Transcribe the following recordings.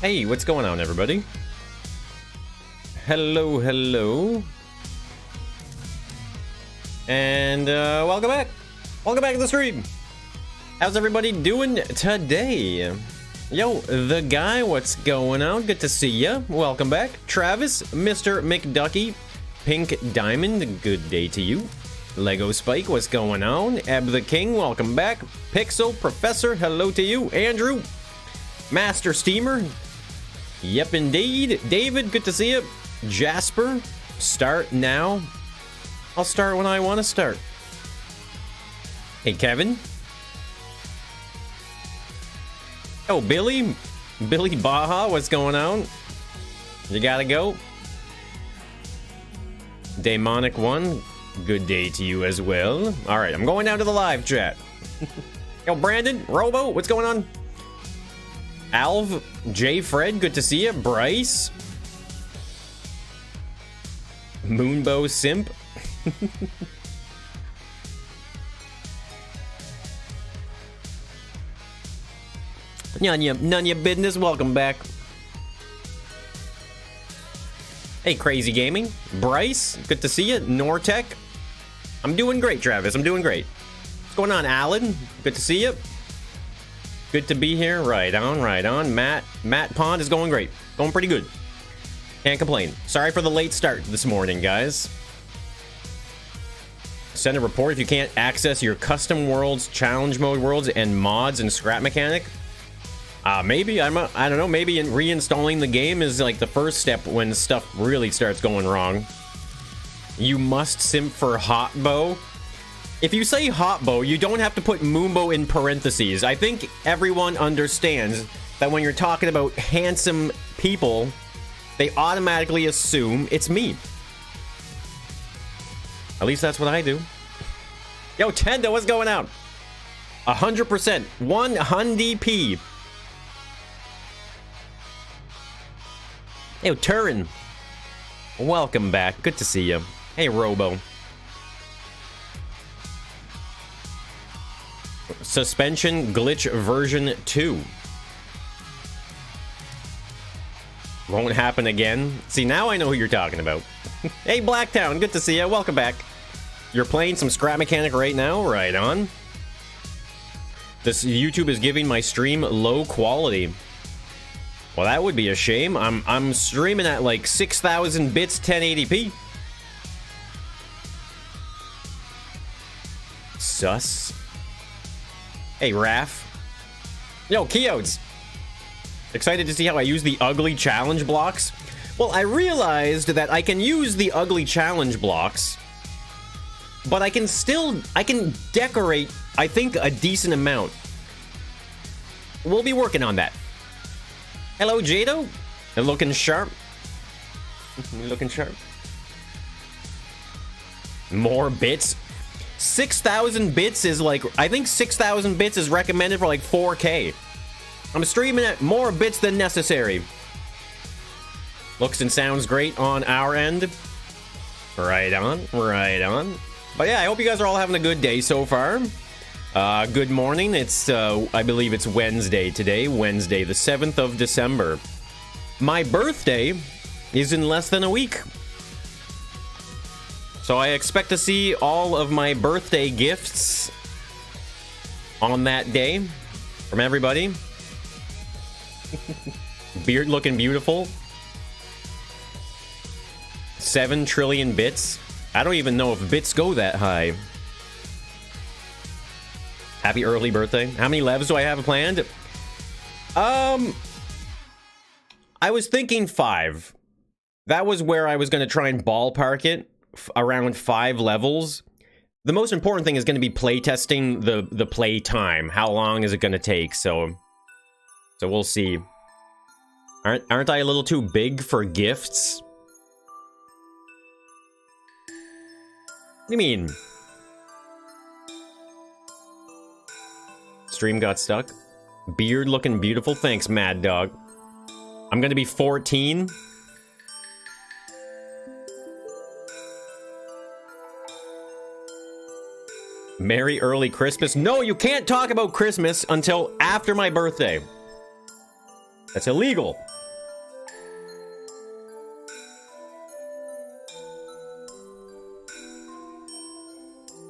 Hey, what's going on, everybody? Hello, hello. And, welcome back. Welcome back to the stream. How's everybody doing today? Yo, the guy, what's going on? Good to see ya. Welcome back. Travis, Mr. McDucky, Pink Diamond, good day to you. Lego Spike, what's going on? Eb the King, welcome back. Pixel, Professor, hello to you. Andrew, Master Steamer, yep indeed. David, good to see you. Jasper, start now. I'll start when I want to start. Hey, Kevin. Oh, Billy Baja, what's going on? You gotta go. Daemonic One, good day to you as well. All right, I'm going down to the live chat. Yo, Brandon, Robo, what's going on? Alv, J. Fred, good to see you. Bryce, Moonbow Simp. None of your business. Welcome back. Hey, Crazy Gaming, Bryce, good to see you. Nortec, I'm doing great. Travis, I'm doing great. What's going on, Alan? Good to see you. Good to be here. Right on, right on. Matt Pond is going great. Going pretty good. Can't complain. Sorry for the late start this morning, guys. Send a report if you can't access your custom worlds, challenge mode worlds, and mods and scrap mechanic. Maybe I don't know. Maybe reinstalling the game is like the first step when stuff really starts going wrong. You must simp for hot bow. If you say hot bow, you don't have to put Moonbow in parentheses. I think everyone understands that when you're talking about handsome people, they automatically assume it's me. At least that's what I do. Yo, Tenda, what's going on? 100%. 100p. Yo, Turin. Welcome back. Good to see you. Hey, Robo. Suspension glitch version 2. Won't happen again. See, now I know who you're talking about. Hey, Blacktown, good to see you. Welcome back. You're playing some scrap mechanic right now? Right on. This YouTube is giving my stream low quality. Well, that would be a shame. I'm streaming at like 6,000 bits 1080p. Sus. Hey, Raph. Yo, Keodes. Excited to see how I use the ugly challenge blocks? Well, I realized that I can use the ugly challenge blocks, but I can decorate, I think, a decent amount. We'll be working on that. Hello, Jado. You're looking sharp. You're looking sharp. More bits. 6,000 bits is like, I think 6,000 bits is recommended for like 4K. I'm streaming at more bits than necessary. Looks and sounds great on our end. Right on, right on. But yeah, I hope you guys are all having a good day so far. Good morning. It's, I believe it's Wednesday today. Wednesday, the 7th of December. My birthday is in less than a week. So I expect to see all of my birthday gifts on that day from everybody. Beard looking beautiful. 7 trillion bits. I don't even know if bits go that high. Happy early birthday. How many levs do I have planned? I was thinking 5. That was where I was going to try and ballpark it. Around 5 levels. The most important thing is going to be playtesting the play time. How long is it going to take? So we'll see. Aren't I a little too big for gifts? What do you mean? Stream got stuck. Beard looking beautiful. Thanks, Mad Dog. I'm going to be 14. Merry early Christmas. No, you can't talk about Christmas until after my birthday. That's illegal.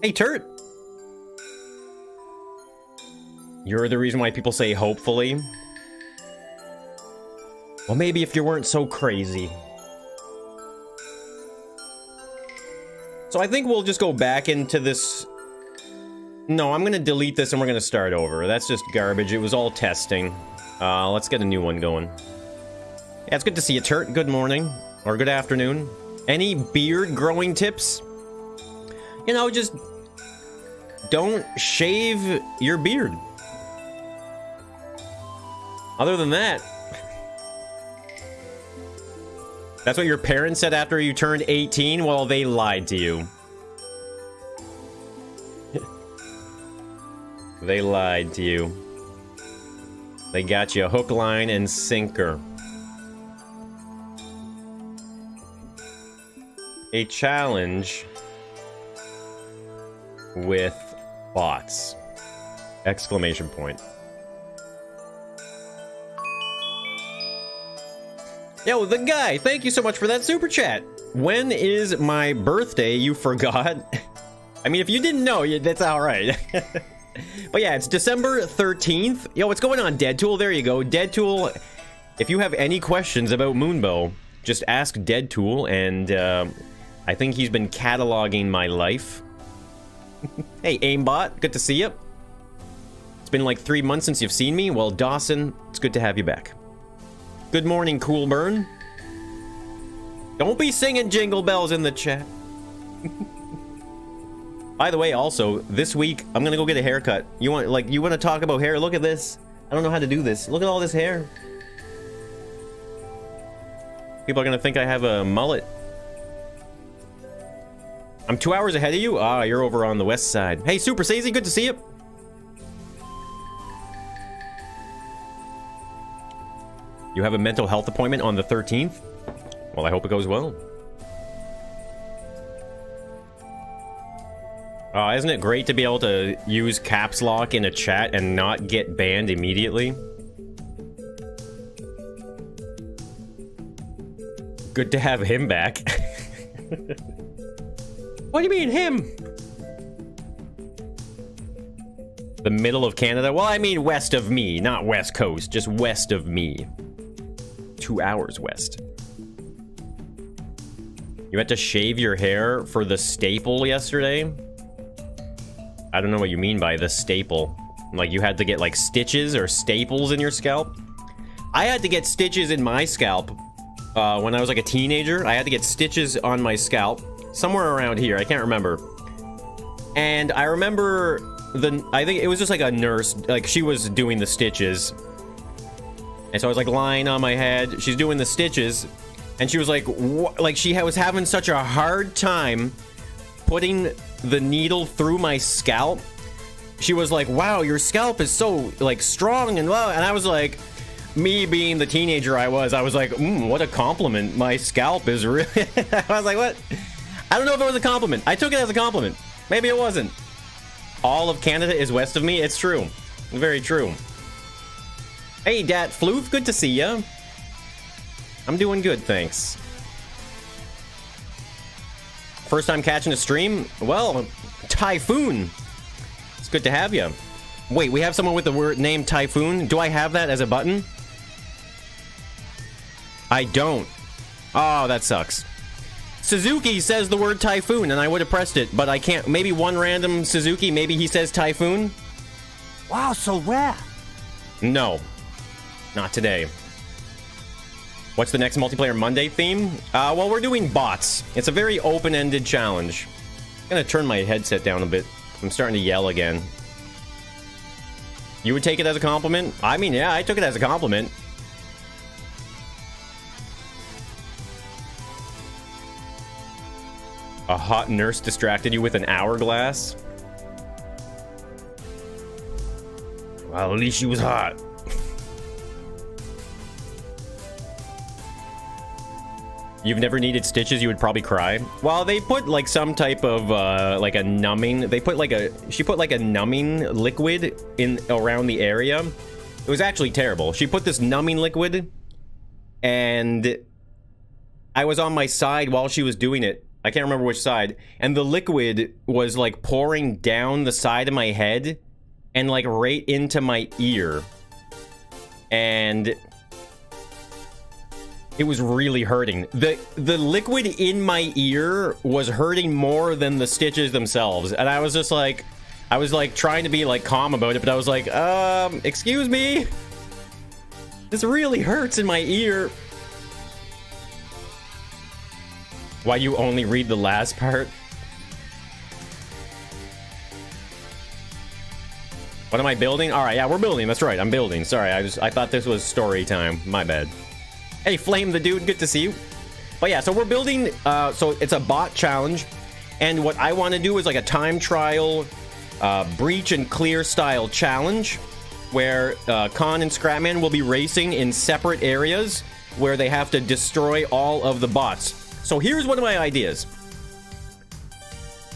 Hey, Turt. You're the reason why people say hopefully. Well, maybe if you weren't so crazy. So I think we'll just go back into this. No, I'm gonna delete this and we're gonna start over. That's just garbage. It was all testing. Let's get a new one going. Yeah, it's good to see you, Turt. Good morning. Or good afternoon. Any beard growing tips? You know, just don't shave your beard. Other than that, that's what your parents said after you turned 18? Well, they lied to you. They lied to you. They got you hook, line, and sinker. A challenge with bots. Exclamation point. Yo, the guy, thank you so much for that super chat. When is my birthday? You forgot? I mean, if you didn't know, that's all right. But yeah, it's December 13th. Yo, what's going on, Deadtool? There you go. Deadtool, if you have any questions about Moonbow, just ask Deadtool, and I think he's been cataloging my life. Hey, Aimbot, good to see you. It's been like 3 months since you've seen me. Well, Dawson, it's good to have you back. Good morning, Cool Burn. Don't be singing Jingle Bells in the chat. By the way, also, this week, I'm gonna go get a haircut. You want to talk about hair? Look at this. I don't know how to do this. Look at all this hair. People are gonna think I have a mullet. I'm 2 hours ahead of you? Ah, you're over on the west side. Hey, Super Sazy, good to see you. You have a mental health appointment on the 13th? Well, I hope it goes well. Isn't it great to be able to use caps lock in a chat and not get banned immediately? Good to have him back. What do you mean, him? The middle of Canada? Well, I mean west of me, not west coast, just west of me. 2 hours west. You had to shave your hair for the staple yesterday? I don't know what you mean by the staple. Like, you had to get, like, stitches or staples in your scalp? I had to get stitches in my scalp when I was, like, a teenager. I had to get stitches on my scalp. Somewhere around here. I can't remember. And I remember I think it was just, like, a nurse. Like, she was doing the stitches. And so I was, like, lying on my head. She's doing the stitches. And she was, like, she was having such a hard time putting the needle through my scalp. She was like, wow, your scalp is so, like, strong and well. And I was like, me being the teenager I was like, what a compliment. My scalp is really... I was like, what? I don't know if it was a compliment. I took it as a compliment. Maybe it wasn't. All of Canada is west of me. It's true. Very true. Hey, Dat Floof, good to see ya. I'm doing good, thanks. First time catching a stream? Well, Typhoon. It's good to have you. Wait, we have someone with the word name Typhoon? Do I have that as a button? I don't. Oh, that sucks. Suzuki says the word Typhoon, and I would have pressed it, but I can't. Maybe one random Suzuki, maybe he says Typhoon? Wow, so rare. No. Not today. What's the next Multiplayer Monday theme? Well, we're doing bots. It's a very open-ended challenge. I'm gonna turn my headset down a bit. I'm starting to yell again. You would take it as a compliment? I mean, yeah, I took it as a compliment. A hot nurse distracted you with an hourglass? Well, at least she was hot. You've never needed stitches, you would probably cry. Well, they put like some type of like a numbing. She put like a numbing liquid in around the area. It was actually terrible. She put this numbing liquid, and I was on my side while she was doing it, I can't remember which side, and the liquid was like pouring down the side of my head and like right into my ear. And it was really hurting. The liquid in my ear was hurting more than the stitches themselves. And I was just like, I was like trying to be like calm about it, but I was like, excuse me? This really hurts in my ear. Why you only read the last part? What am I building? All right, yeah, we're building. That's right, I'm building. Sorry, I thought this was story time. My bad. Hey, Flame the Dude, good to see you. But yeah, so we're building, so it's a bot challenge. And what I want to do is like a time trial, breach and clear style challenge, where Khan and Scrapman will be racing in separate areas where they have to destroy all of the bots. So here's one of my ideas.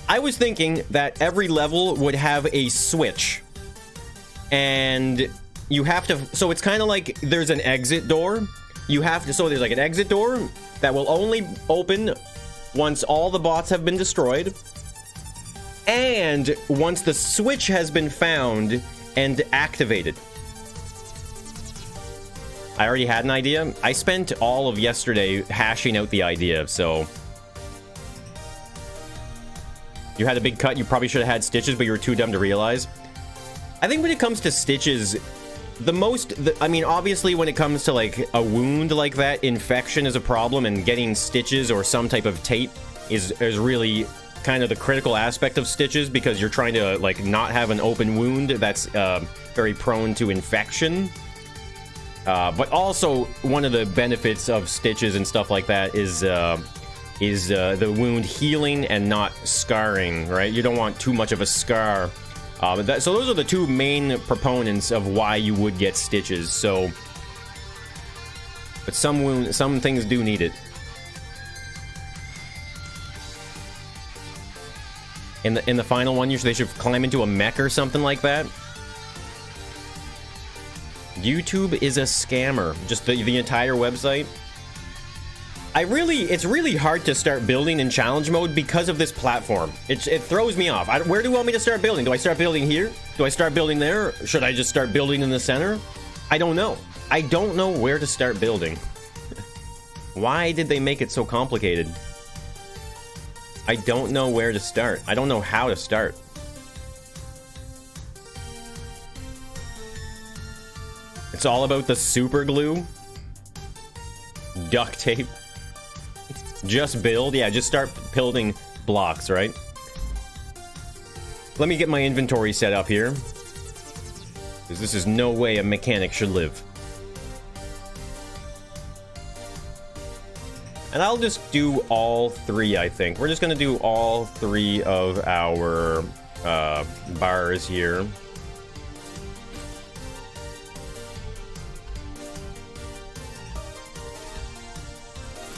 I was thinking that every level would have a switch. And you have to, so it's kind of like there's an exit door. You have to, so there's like an exit door that will only open once all the bots have been destroyed. And once the switch has been found and activated. I already had an idea. I spent all of yesterday hashing out the idea, so. You had a big cut, you probably should have had stitches, but you were too dumb to realize. I think when it comes to stitches, I mean, obviously when it comes to like a wound like that, infection is a problem, and getting stitches or some type of tape is really kind of the critical aspect of stitches, because you're trying to like not have an open wound that's very prone to infection. But also one of the benefits of stitches and stuff like that is the wound healing and not scarring, right? You don't want too much of a scar. So those are the two main proponents of why you would get stitches. So, but some things do need it. In the final one, they should climb into a mech or something like that. YouTube is a scammer. Just the entire website. It's really hard to start building in challenge mode because of this platform. It throws me off. Where do you want me to start building? Do I start building here? Do I start building there? Should I just start building in the center? I don't know. I don't know where to start building. Why did they make it so complicated? I don't know where to start. I don't know how to start. It's all about the super glue. Duct tape. Just build. Yeah, just start building blocks, right? Let me get my inventory set up here, because this is no way a mechanic should live. And I'll just do all three, I think. We're just going to do all three of our bars here.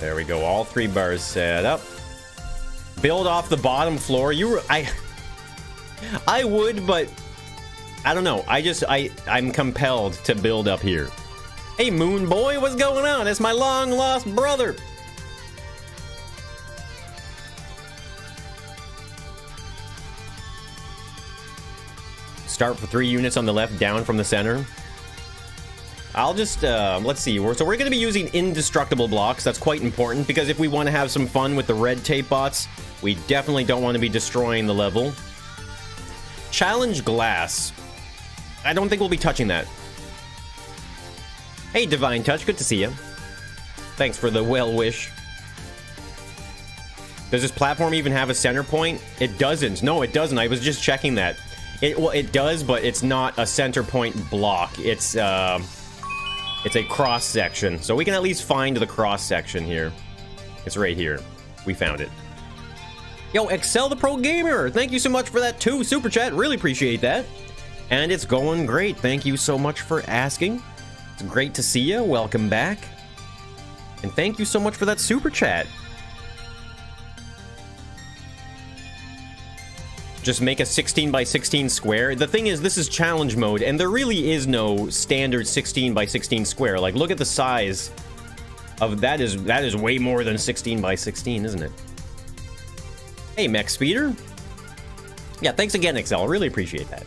There we go. All three bars set up. Build off the bottom floor. I would, but I don't know. I'm compelled to build up here. Hey, Moon Boy, what's going on? It's my long lost brother. Start for 3 units on the left, down from the center. I'll just, let's see. So we're going to be using indestructible blocks. That's quite important, because if we want to have some fun with the red tape bots, we definitely don't want to be destroying the level. Challenge glass. I don't think we'll be touching that. Hey, Divine Touch. Good to see you. Thanks for the well wish. Does this platform even have a center point? It doesn't. No, it doesn't. I was just checking that. Well, it does, but it's not a center point block. It's a cross section. So we can at least find the cross section here. It's right here. We found it. Yo, Excel the Pro Gamer, thank you so much for that too. Super chat, really appreciate that. And it's going great. Thank you so much for asking. It's great to see you. Welcome back. And thank you so much for that super chat. Just make a 16 by 16 square. The thing is, this is challenge mode, and there really is no standard 16 by 16 square. Like, look at the size of that is way more than 16 by 16, isn't it? Hey, Mech Speeder. Yeah, thanks again, Excel. Really appreciate that.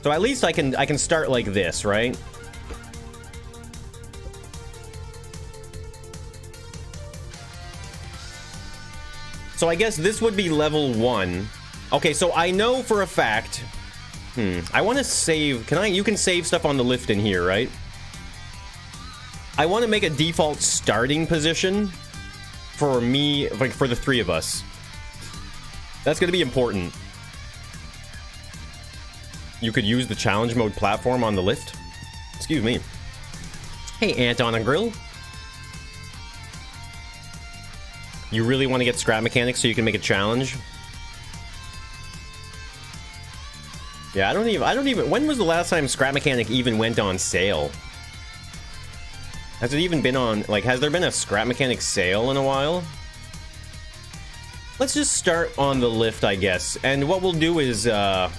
So at least I can start like this, right? So I guess this would be level 1. Okay, so I know for a fact... I want to save... You can save stuff on the lift in here, right? I want to make a default starting position for me, like for the 3 of us. That's going to be important. You could use the challenge mode platform on the lift. Excuse me. Hey, Ant on a Grill. You really want to get scrap mechanics so you can make a challenge? Yeah, I don't even... When was the last time scrap mechanic even went on sale? Has it even been on... Like, has there been a scrap mechanic sale in a while? Let's just start on the lift, I guess. And what we'll do is, I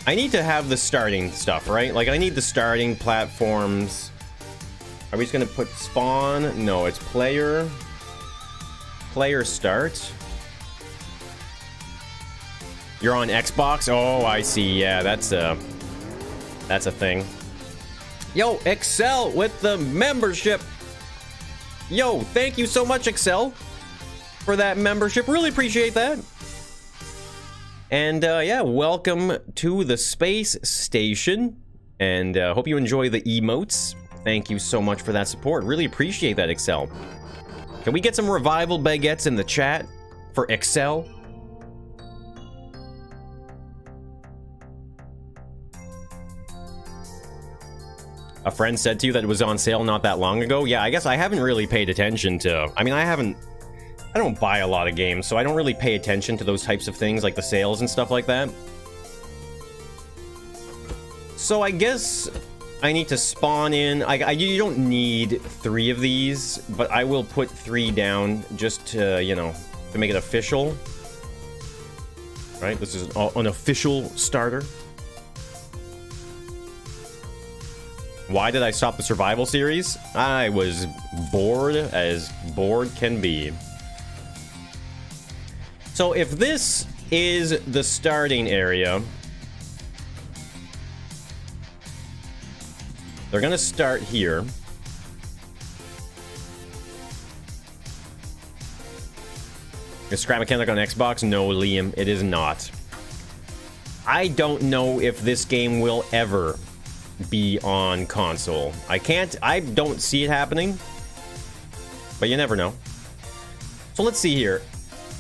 need to have the starting stuff, right? Like, I need the starting platforms. Are we just gonna put spawn? No, it's player. Player start. You're on Xbox? Oh, I see. Yeah, that's a thing. Yo, Excel with the membership. Yo, thank you so much, Excel, for that membership. Really appreciate that. And yeah, welcome to the space station. And hope you enjoy the emotes. Thank you so much for that support. Really appreciate that, Excel. Can we get some revival baguettes in the chat for Excel? A friend said to you that it was on sale not that long ago? Yeah, I guess I haven't really paid attention to... I mean, I don't buy a lot of games, so I don't really pay attention to those types of things, like the sales and stuff like that. So I guess I need to spawn in... you don't need 3 of these, but I will put 3 down just to, you know, to make it official. Right? This is an official starter. Why did I stop the survival series? I was bored as bored can be. So if this is the starting area, they're gonna start here. Is scrap mechanic on Xbox? No, Liam, it is not. I don't know if this game will ever be on console. I don't see it happening, but you never know. So let's see here.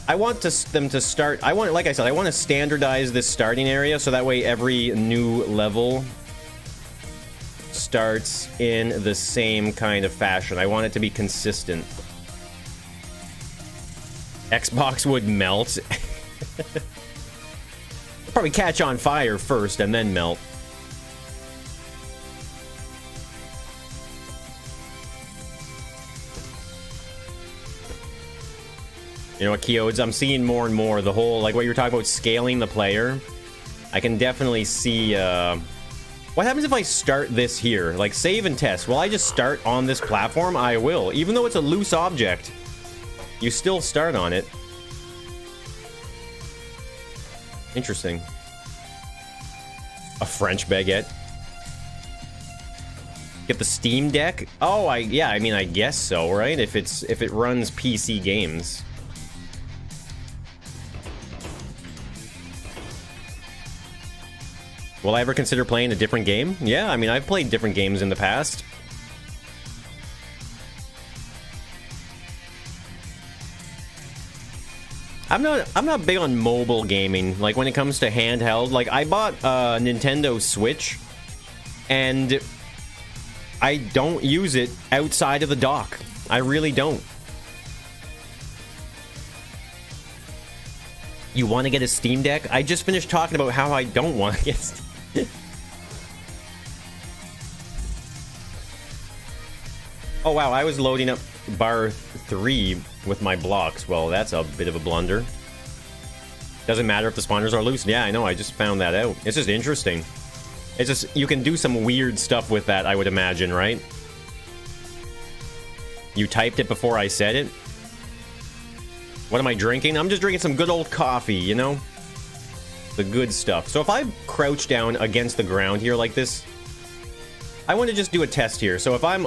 I want them to start... like I said, I want to standardize this starting area so that way every new level starts in the same kind of fashion. I want it to be consistent. Xbox would melt. Probably catch on fire first and then melt. You know what, Keodes? I'm seeing more and more the whole, like what you were talking about, scaling the player. I can definitely see, what happens if I start this here? Like, save and test. Will I just start on this platform? I will. Even though it's a loose object, you still start on it. Interesting. A French baguette. Get the Steam Deck? Oh, yeah, I mean, I guess so, right? If it runs PC games. Will I ever consider playing a different game? Yeah, I mean, I've played different games in the past. I'm not big on mobile gaming. Like, when it comes to handheld, like, I bought a Nintendo Switch, and I don't use it outside of the dock. I really don't. You want to get a Steam Deck? I just finished talking about how I don't want to get Oh wow, I was loading up bar 3 with my blocks. Well, that's a bit of a blunder. Doesn't matter if the spawners are loose. Yeah, I know, I just found that out. It's just interesting. It's just, you can do some weird stuff with that, I would imagine, right? You typed it before I said it? What am I drinking? I'm just drinking some good old coffee, you know? The good stuff. So if I crouch down against the ground here like this, I want to just do a test here. So if I'm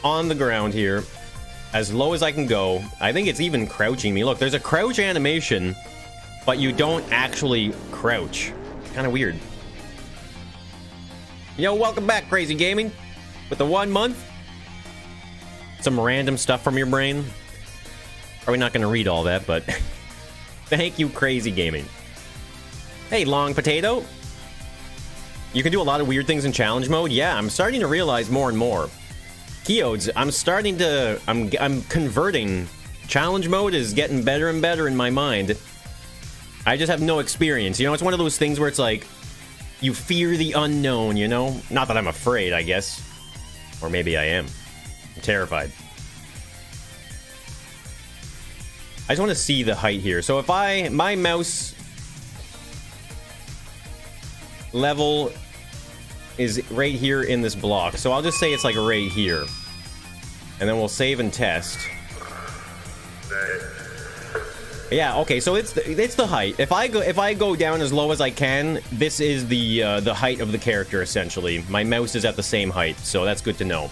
on the ground here, as low as I can go, I think it's even crouching me. Look, there's a crouch animation, but you don't actually crouch. Kind of weird. Yo, welcome back, Crazy Gaming, with the 1 month. Some random stuff from your brain. Probably not going to read all that, but thank you, Crazy Gaming. Hey, Long Potato. You can do a lot of weird things in challenge mode. Yeah, I'm starting to realize more and more. Keodes, I'm converting. Challenge mode is getting better and better in my mind. I just have no experience. You know, it's one of those things where it's like, you fear the unknown, you know? Not that I'm afraid, I guess. Or maybe I am. I'm terrified. I just want to see the height here. So if my mouse level is right here in this block. So I'll just say it's like right here. And then we'll save and test. Yeah, okay, so it's the height. If I go down as low as I can, this is the height of the character essentially. My mouse is at the same height, so that's good to know.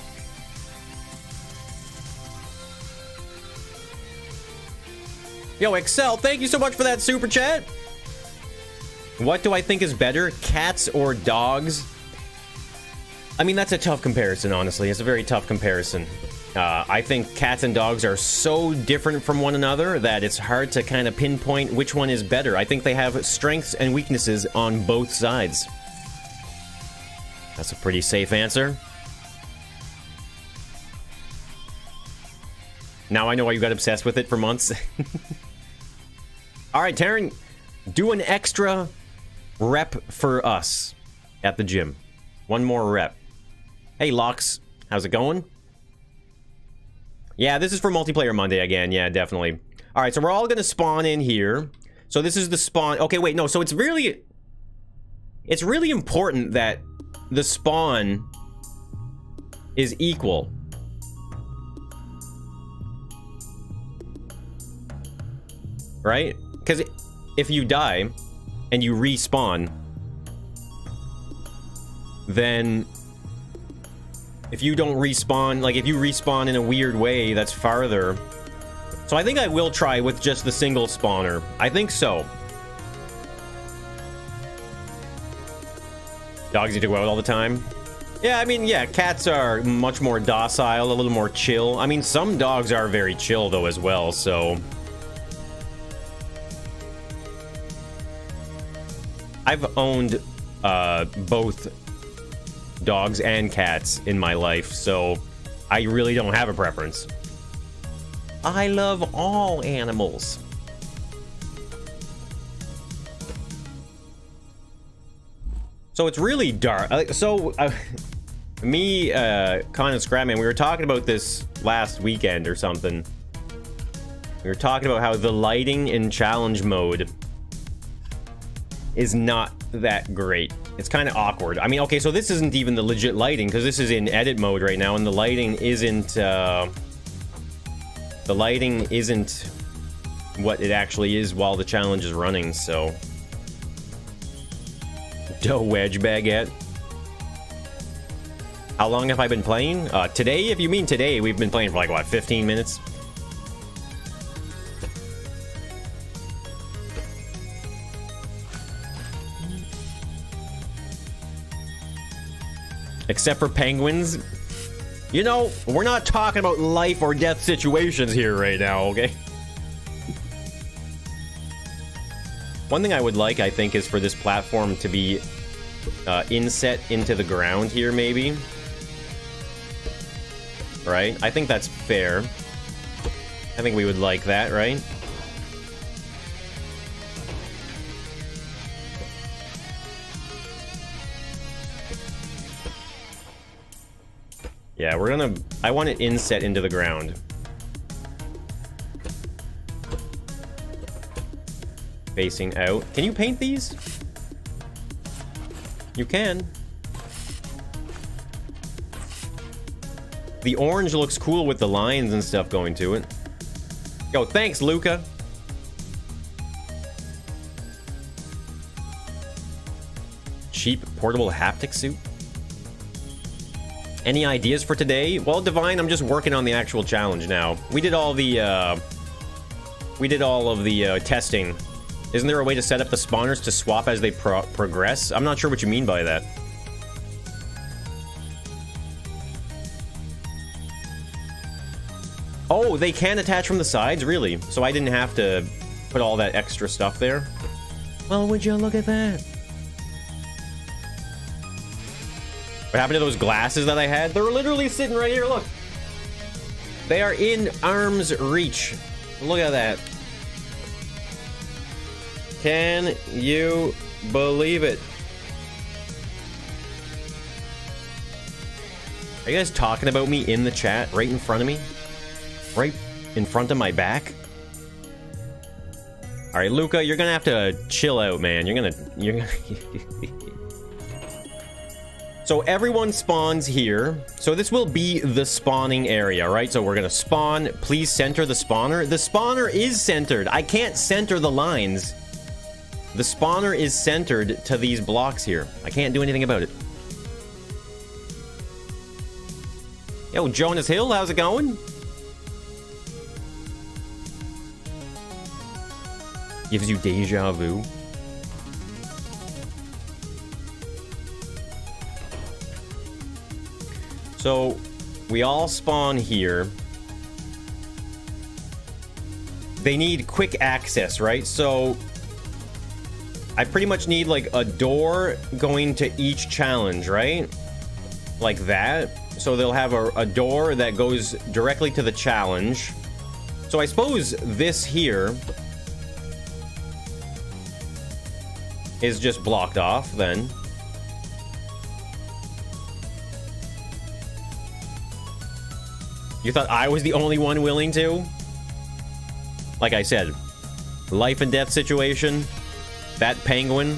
Yo, Excel, thank you so much for that super chat. What do I think is better, cats or dogs? I mean, that's a tough comparison, honestly. It's a very tough comparison. I think cats and dogs are so different from one another that it's hard to kind of pinpoint which one is better. I think they have strengths and weaknesses on both sides. That's a pretty safe answer. Now I know why you got obsessed with it for months. All right, Taryn, do an extra rep for us at the gym. One more rep. Hey, Locks, how's it going? Yeah, this is for Multiplayer Monday again. Yeah, definitely. All right, so we're all going to spawn in here. So this is the spawn. Okay, wait, no. So it's really important that the spawn is equal. Right? Because if you die and you respawn, then if you don't respawn, like if you respawn in a weird way that's farther. So I think I will try with just the single spawner. I think so. Dogs need to go out all the time. Yeah, I mean, yeah, cats are much more docile, a little more chill. I mean, some dogs are very chill though as well, so I've owned both dogs and cats in my life, so I really don't have a preference. I love all animals. So it's really dark. Me, Con and Scrapman, we were talking about this last weekend or something. We were talking about how the lighting in challenge mode is not that great. It's kind of awkward. I mean, okay, so this isn't even the legit lighting, because this is in edit mode right now, and the lighting isn't what it actually is while the challenge is running, so. Dough wedge baguette. How long have I been playing? Today, if you mean today, we've been playing for like, what, 15 minutes? Except for penguins. You know, we're not talking about life or death situations here right now, okay? One thing I would like, I think, is for this platform to be inset into the ground here, maybe. Right? I think that's fair. I think we would like that, right? Yeah, I want it inset into the ground. Facing out. Can you paint these? You can. The orange looks cool with the lines and stuff going to it. Yo, thanks, Luca. cheap portable haptic suit. Any ideas for today? Well, Divine, I'm just working on the actual challenge now. We did all the testing. Isn't there a way to set up the spawners to swap as they progress? I'm not sure what you mean by that. Oh, they can attach from the sides? Really? So I didn't have to put all that extra stuff there? Well, would you look at that? What happened to those glasses that I had? They're literally sitting right here, look. They are in arm's reach. Look at that. Can you believe it? Are you guys talking about me in the chat right in front of me? Right in front of my back? All right, Luca, you're gonna have to chill out, man. You're gonna So everyone spawns here. So this will be the spawning area, right? So we're gonna spawn. Please center the spawner. The spawner is centered. I can't center the lines. The spawner is centered to these blocks here. I can't do anything about it. Yo, Jonas Hill, how's it going? Gives you deja vu. So, we all spawn here. They need quick access, right? So, I pretty much need like a door going to each challenge, right? Like that. So they'll have a door that goes directly to the challenge. So I suppose this here is just blocked off then. You thought I was the only one willing to? Like I said, life and death situation. That penguin.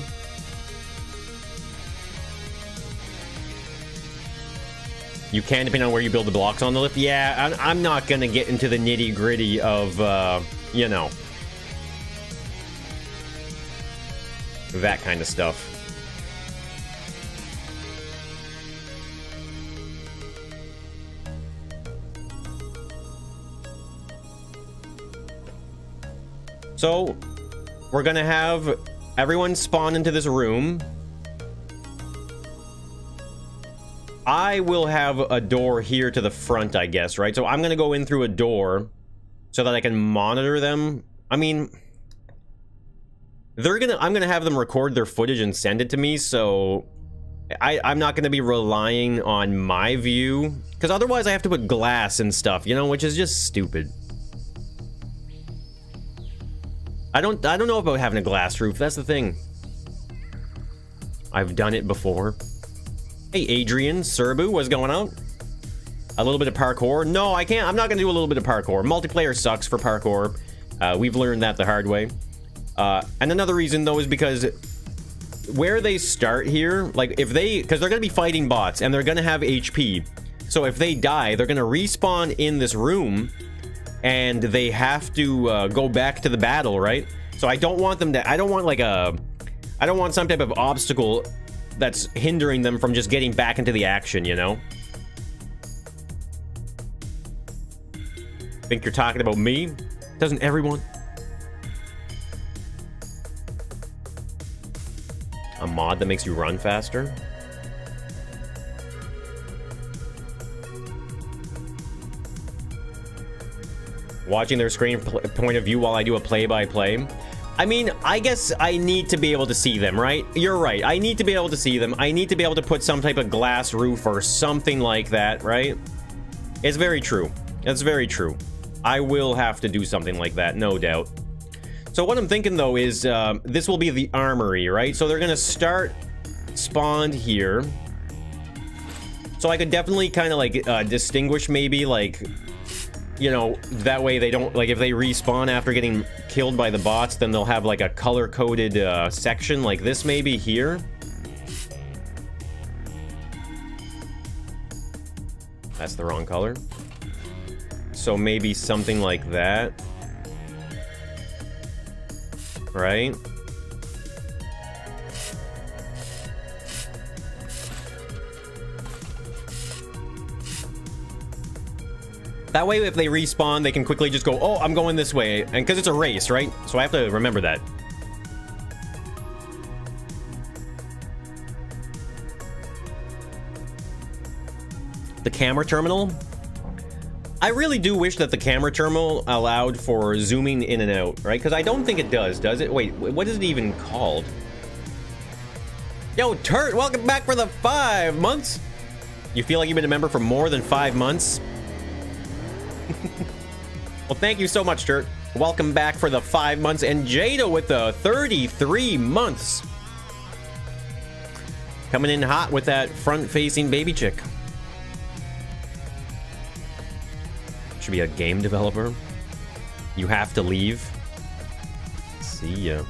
You can, depending on where you build the blocks on the lift. Yeah, I'm not gonna get into the nitty gritty of, you know, that kind of stuff. So, we're gonna have everyone spawn into this room. I will have a door here to the front, I guess, right? So I'm gonna go in through a door so that I can monitor them. I mean, I'm gonna have them record their footage and send it to me, so I'm not gonna be relying on my view, because otherwise I have to put glass and stuff, you know, which is just stupid. I don't know about having a glass roof. That's the thing. I've done it before. Hey, Adrian, Serbu, what's going on? A little bit of parkour? No, I can't. I'm not going to do a little bit of parkour. Multiplayer sucks for parkour. We've learned that the hard way. And another reason, though, is because where they start here, like, if they... Because they're going to be fighting bots, and they're going to have HP. So if they die, they're going to respawn in this room, and they have to go back to the battle, right? So I don't want them to... I don't want, like, I don't want some type of obstacle that's hindering them from just getting back into the action, you know? Think you're talking about me? Doesn't everyone? A mod that makes you run faster? Watching their screen point of view while I do a play-by-play. I mean, I guess I need to be able to see them, right? You're right. I need to be able to see them. I need to be able to put some type of glass roof or something like that, right? It's very true. It's very true. I will have to do something like that, no doubt. So what I'm thinking, though, is this will be the armory, right? So they're going to start spawned here. So I could definitely kind of, like, distinguish maybe, like... You know, that way they don't, like, if they respawn after getting killed by the bots, then they'll have, like, a color-coded section like this maybe here. That's the wrong color. So maybe something like that. Right? That way, if they respawn, they can quickly just go, oh, I'm going this way. And because it's a race, right? So I have to remember that. The camera terminal. I really do wish that the camera terminal allowed for zooming in and out, right? Because I don't think it does it? Wait, what is it even called? Yo, Turt, welcome back for the 5 months. You feel like you've been a member for more than 5 months? Well, thank you so much, Turt. Welcome back for the 5 months. And Jada with the 33 months. Coming in hot with that front-facing baby chick. Should be a game developer. You have to leave. See ya.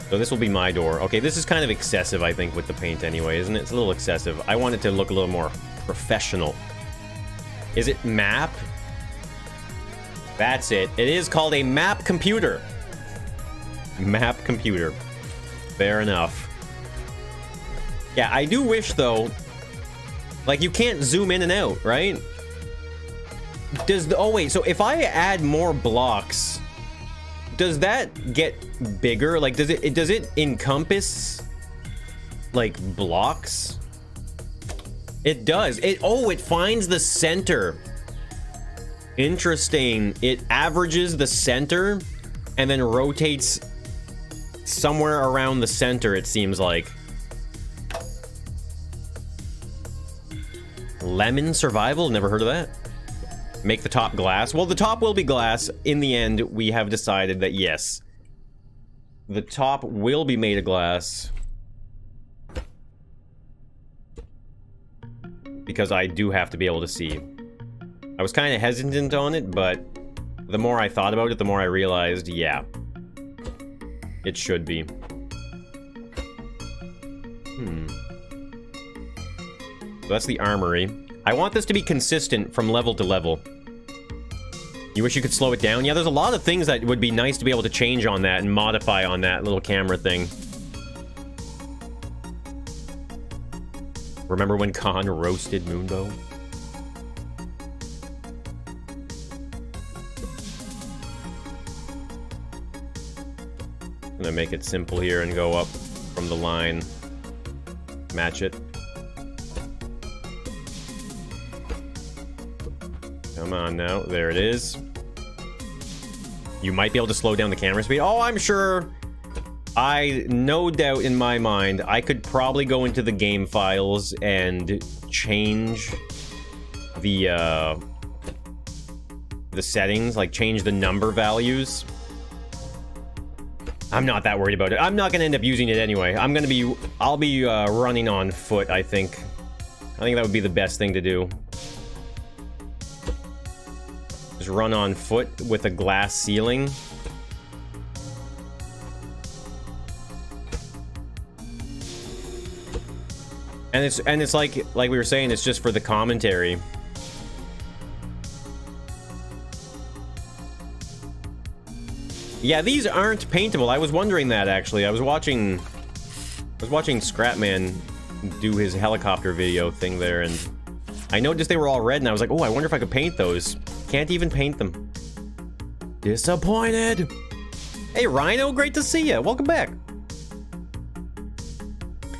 So this will be my door. Okay, this is kind of excessive, I think, with the paint anyway, isn't it? It's a little excessive. I want it to look a little more professional. Is it map? That's it. It is called a map computer. Map computer. Fair enough. Yeah, I do wish, though, like, you can't zoom in and out, right? Oh wait, so if I add more blocks, does that get bigger? Like, does it encompass like blocks? It does. It finds the center. Interesting. It averages the center and then rotates somewhere around the center, it seems like. Lemon survival? Never heard of that. Make the top glass. Well, the top will be glass. In the end, we have decided that yes, the top will be made of glass. Because I do have to be able to see. I was kind of hesitant on it, but the more I thought about it, the more I realized, yeah, it should be. So that's the armory. I want this to be consistent from level to level. You wish you could slow it down? Yeah, there's a lot of things that would be nice to be able to change on that and modify on that little camera thing. Remember when Khan roasted Moonbow? I'm gonna make it simple here and go up from the line. Match it. Come on now. There it is. You might be able to slow down the camera speed. Oh, I'm sure. No doubt in my mind, I could probably go into the game files and change the settings, like change the number values. I'm not that worried about it. I'm not going to end up using it anyway. I'll be running on foot, I think. I think that would be the best thing to do. Just run on foot with a glass ceiling. And it's like we were saying, it's just for the commentary. Yeah, these aren't paintable. I was wondering that, actually. I was watching Scrapman do his helicopter video thing there, and I noticed they were all red, and I was like, oh, I wonder if I could paint those. Can't even paint them. Disappointed. Hey, Rhino, great to see you. Welcome back.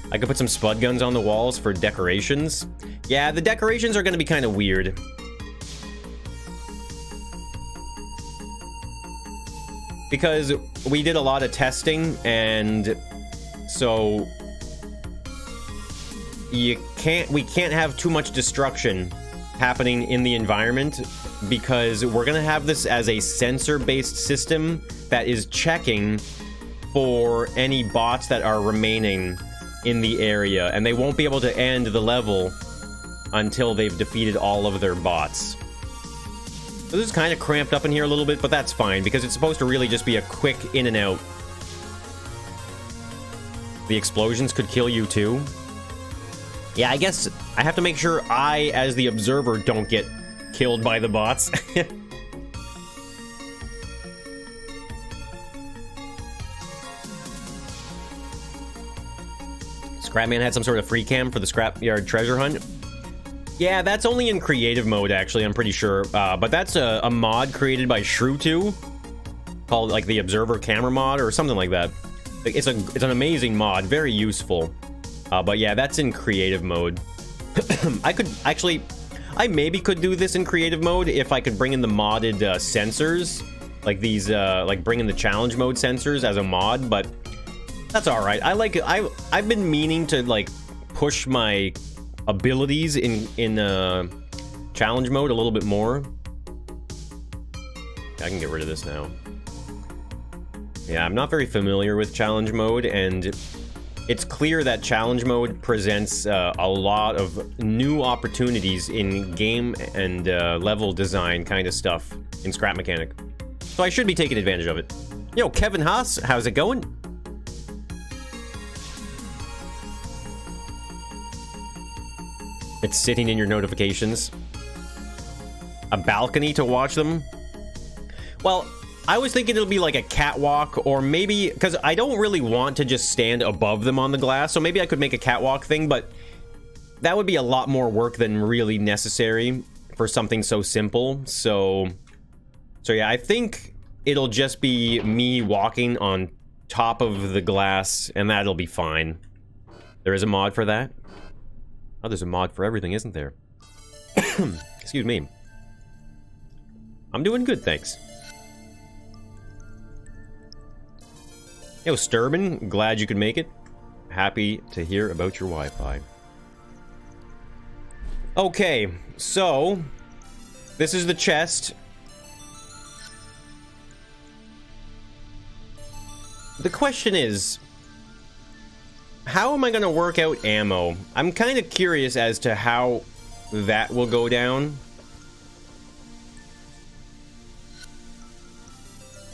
I could put some spud guns on the walls for decorations. Yeah, the decorations are going to be kind of weird. Because we did a lot of testing, and so we can't have too much destruction happening in the environment, because we're gonna have this as a sensor-based system that is checking for any bots that are remaining in the area, and they won't be able to end the level until they've defeated all of their bots. So this is kind of cramped up in here a little bit, but that's fine, because it's supposed to really just be a quick in and out. The explosions could kill you too. Yeah, I guess I have to make sure I, as the observer, don't get killed by the bots. Scrapman had some sort of free cam for the scrapyard treasure hunt. Yeah, that's only in creative mode, actually, I'm pretty sure. But that's a mod created by Shrew2, called like the Observer Camera mod or something like that. It's an amazing mod, very useful. But yeah, that's in creative mode. I maybe could do this in creative mode if I could bring in the modded sensors, like these, like bring in the challenge mode sensors as a mod. But that's all right. I've been meaning to like push my abilities in challenge mode a little bit more. I can get rid of this now. Yeah, I'm not very familiar with challenge mode, and it's clear that challenge mode presents a lot of new opportunities in game and level design kind of stuff in Scrap Mechanic. So I should be taking advantage of it. Yo, Kevin Haas, how's it going? It's sitting in your notifications. A balcony to watch them? Well, I was thinking it'll be like a catwalk, or maybe, because I don't really want to just stand above them on the glass, so maybe I could make a catwalk thing, but that would be a lot more work than really necessary for something so simple. So yeah, I think it'll just be me walking on top of the glass, and that'll be fine. There is a mod for that? Oh, there's a mod for everything, isn't there? Excuse me. I'm doing good, thanks. Yo, Sturban, glad you could make it. Happy to hear about your Wi-Fi. Okay, so this is the chest. The question is, how am I going to work out ammo? I'm kind of curious as to how that will go down.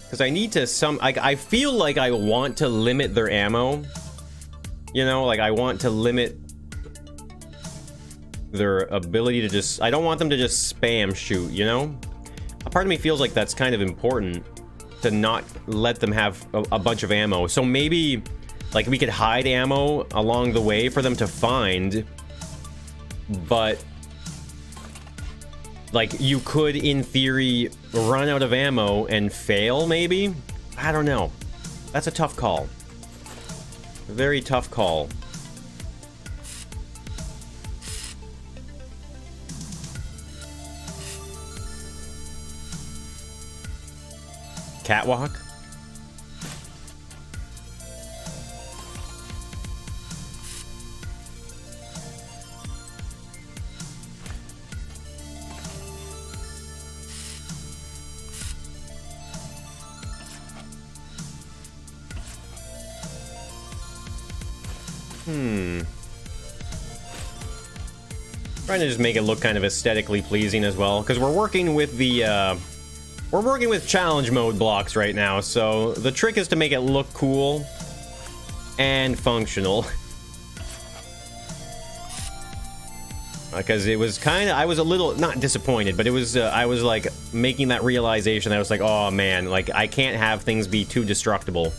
Because I need to I feel like I want to limit their ammo. You know, like I want to limit their ability to just... I don't want them to just spam shoot, you know? A part of me feels like that's kind of important, to not let them have a bunch of ammo. So maybe... like, we could hide ammo along the way for them to find, but, like, you could, in theory, run out of ammo and fail, maybe? I don't know. That's a tough call. A very tough call. Catwalk? Trying to just make it look kind of aesthetically pleasing as well, because we're working with the we're working with challenge mode blocks right now, so the trick is to make it look cool and functional. Because it was kind of, I was a little, not disappointed, but it was, I was like making that realization that I was like, oh man, like I can't have things be too destructible.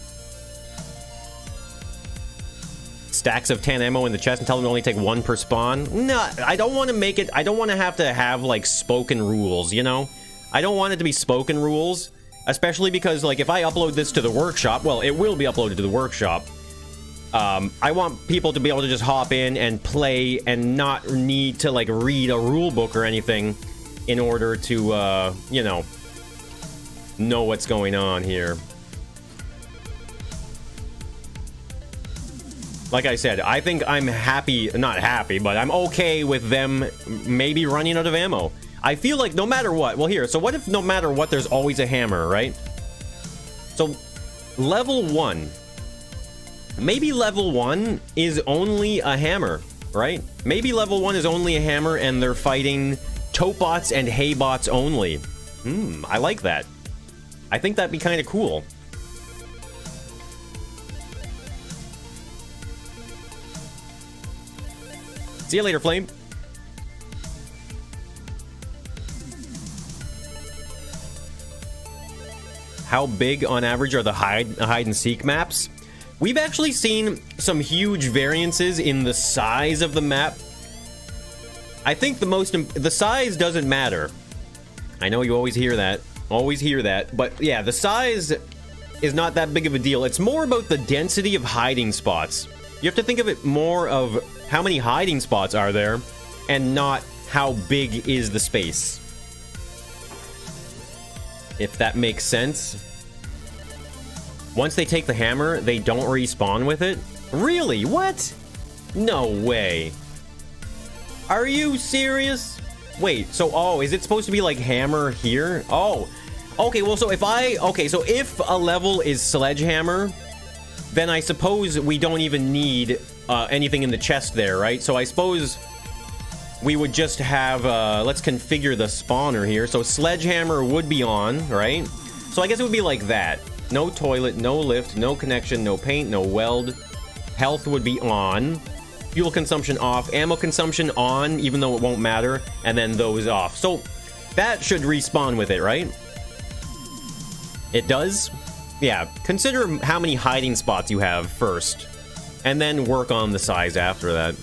Stacks of 10 ammo in the chest and tell them to only take 1 per spawn. No, I don't want to make it, I don't want to have like spoken rules, you know? I don't want it to be spoken rules, especially because like if I upload this to the workshop, well, it will be uploaded to the workshop. I want people to be able to just hop in and play and not need to like read a rule book or anything in order to, you know what's going on here. Like I said, I think I'm happy, not happy, but I'm okay with them maybe running out of ammo. I feel like no matter what, well here, so what if no matter what there's always a hammer, right? So, level 1. Maybe level 1 is only a hammer, right? Maybe level 1 is only a hammer and they're fighting Topebots and Haybots only. I like that. I think that'd be kind of cool. See you later, Flame. How big on average are the hide and seek maps? We've actually seen some huge variances in the size of the map. I think the size doesn't matter. I know you always hear that. Always hear that. But yeah, the size is not that big of a deal. It's more about the density of hiding spots. You have to think of it more of how many hiding spots are there and not how big is the space. If that makes sense. Once they take the hammer, they don't respawn with it? Really? What? No way. Are you serious? Wait, so, oh, is it supposed to be like hammer here? Oh, okay, well, so if a level is sledgehammer, then I suppose we don't even need anything in the chest there, right? So I suppose we would just have, let's configure the spawner here. So sledgehammer would be on, right? So I guess it would be like that. No toilet, no lift, no connection, no paint, no weld. Health would be on. Fuel consumption off. Ammo consumption on, even though it won't matter. And then those off. So that should respawn with it, right? It does? Yeah, consider how many hiding spots you have first. And then work on the size after that.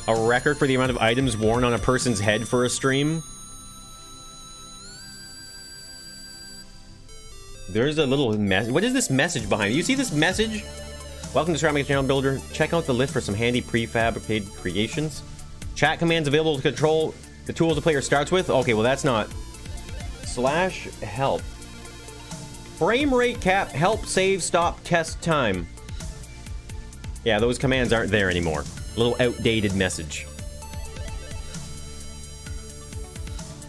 A record for the amount of items worn on a person's head for a stream? There's a little message. What is this message behind it? You see this message? Welcome to Ceramic Channel Builder. Check out the list for some handy prefabricated creations. Chat commands available to control the tools the player starts with. Okay, well that's not. /help. Frame rate cap. Help, save, stop, test time. Yeah, those commands aren't there anymore. A little outdated message.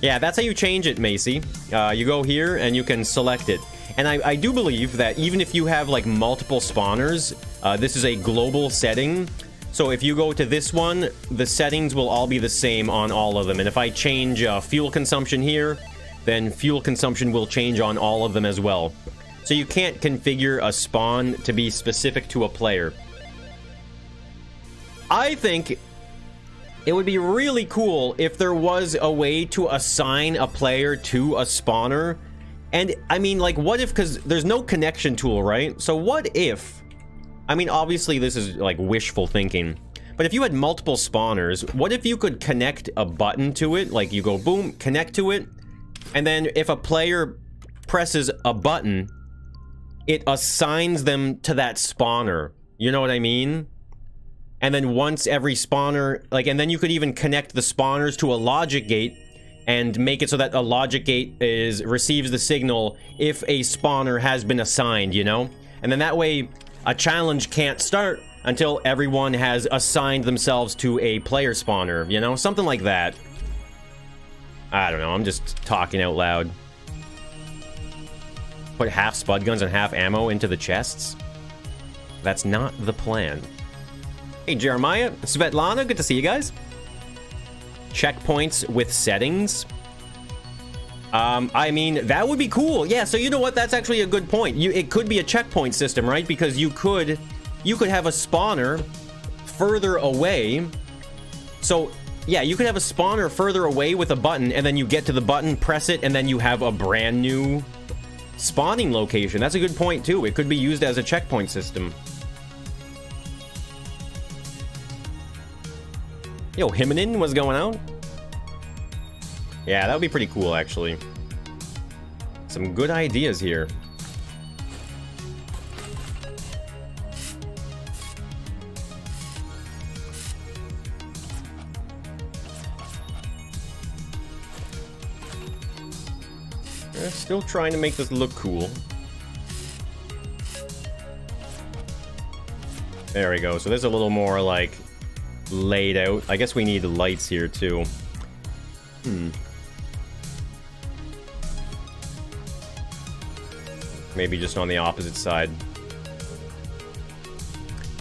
Yeah, that's how you change it, Macy. You go here and you can select it. And I do believe that even if you have like multiple spawners, this is a global setting. So if you go to this one, the settings will all be the same on all of them. And if I change fuel consumption here, then fuel consumption will change on all of them as well. So you can't configure a spawn to be specific to a player. I think it would be really cool if there was a way to assign a player to a spawner. And, I mean, like, what if... Because there's no connection tool, right? So what if... I mean, obviously, this is, like, wishful thinking. But if you had multiple spawners, what if you could connect a button to it? Like, you go, boom, connect to it. And then if a player presses a button, it assigns them to that spawner. You know what I mean? And then once every spawner, like, and then you could even connect the spawners to a logic gate and make it so that a logic gate receives the signal if a spawner has been assigned, you know? And then that way, a challenge can't start until everyone has assigned themselves to a player spawner, you know? Something like that. I don't know, I'm just talking out loud. Put half spud guns and half ammo into the chests? That's not the plan. Hey, Jeremiah, Svetlana, good to see you guys. Checkpoints with settings. I mean, that would be cool. Yeah, so you know what? That's actually a good point. It could be a checkpoint system, right? Because you could have a spawner further away. So, yeah, you could have a spawner further away with a button, and then you get to the button, press it, and then you have a brand new spawning location. That's a good point, too. It could be used as a checkpoint system. Yo, Himinin, what's going on? Yeah, that would be pretty cool, actually. Some good ideas here. Still trying to make this look cool. There we go. So there's a little more, like, laid out. I guess we need lights here too. Maybe just on the opposite side.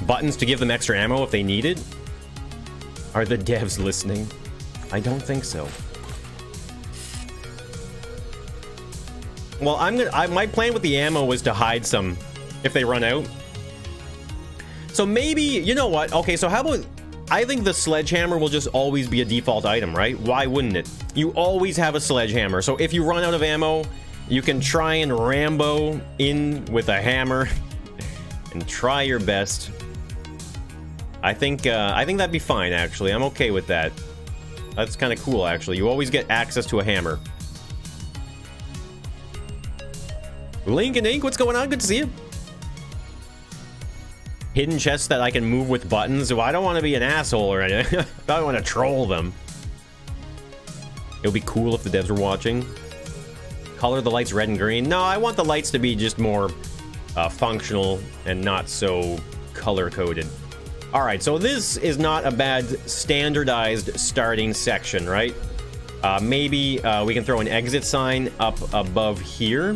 Buttons to give them extra ammo if they need it? Are the devs listening? I don't think so. Well, my plan with the ammo was to hide some if they run out. So maybe, you know what? Okay, so how about... I think the sledgehammer will just always be a default item, right? Why wouldn't it? You always have a sledgehammer. So if you run out of ammo, you can try and Rambo in with a hammer and try your best. I think that'd be fine, actually. I'm okay with that. That's kind of cool, actually. You always get access to a hammer. Link and Ink, what's going on? Good to see you. Hidden chests that I can move with buttons. Well, I don't want to be an asshole or anything. I don't want to troll them. It would be cool if the devs were watching. Color the lights red and green. No, I want the lights to be just more functional and not so color-coded. Alright, so this is not a bad standardized starting section, right? Maybe we can throw an exit sign up above here.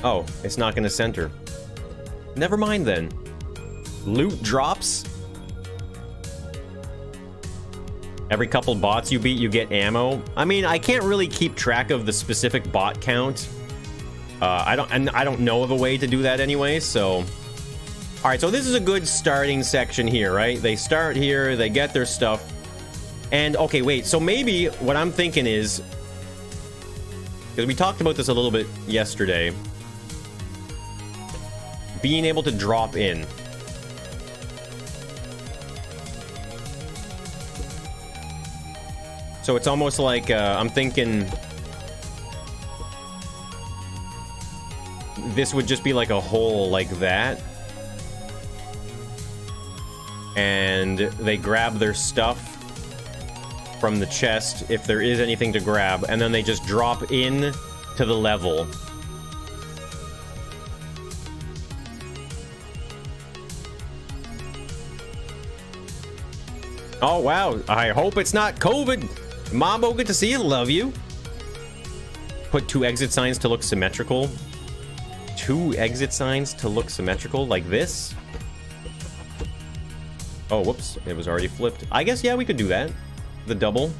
Oh, it's not going to center. Never mind then. Loot drops. Every couple bots you beat, you get ammo. I mean, I can't really keep track of the specific bot count. I don't know of a way to do that anyway, so... Alright, so this is a good starting section here, right? They start here, they get their stuff. And, okay, wait, so maybe what I'm thinking is... Because we talked about this a little bit yesterday. Being able to drop in. So it's almost like, I'm thinking... This would just be like a hole like that. And they grab their stuff from the chest, if there is anything to grab, and then they just drop in to the level. Oh, wow. I hope it's not COVID. Mambo, good to see you. Love you. Put 2 exit signs to look symmetrical. 2 exit signs to look symmetrical, like this. Oh, whoops. It was already flipped. I guess, yeah, we could do that. The double.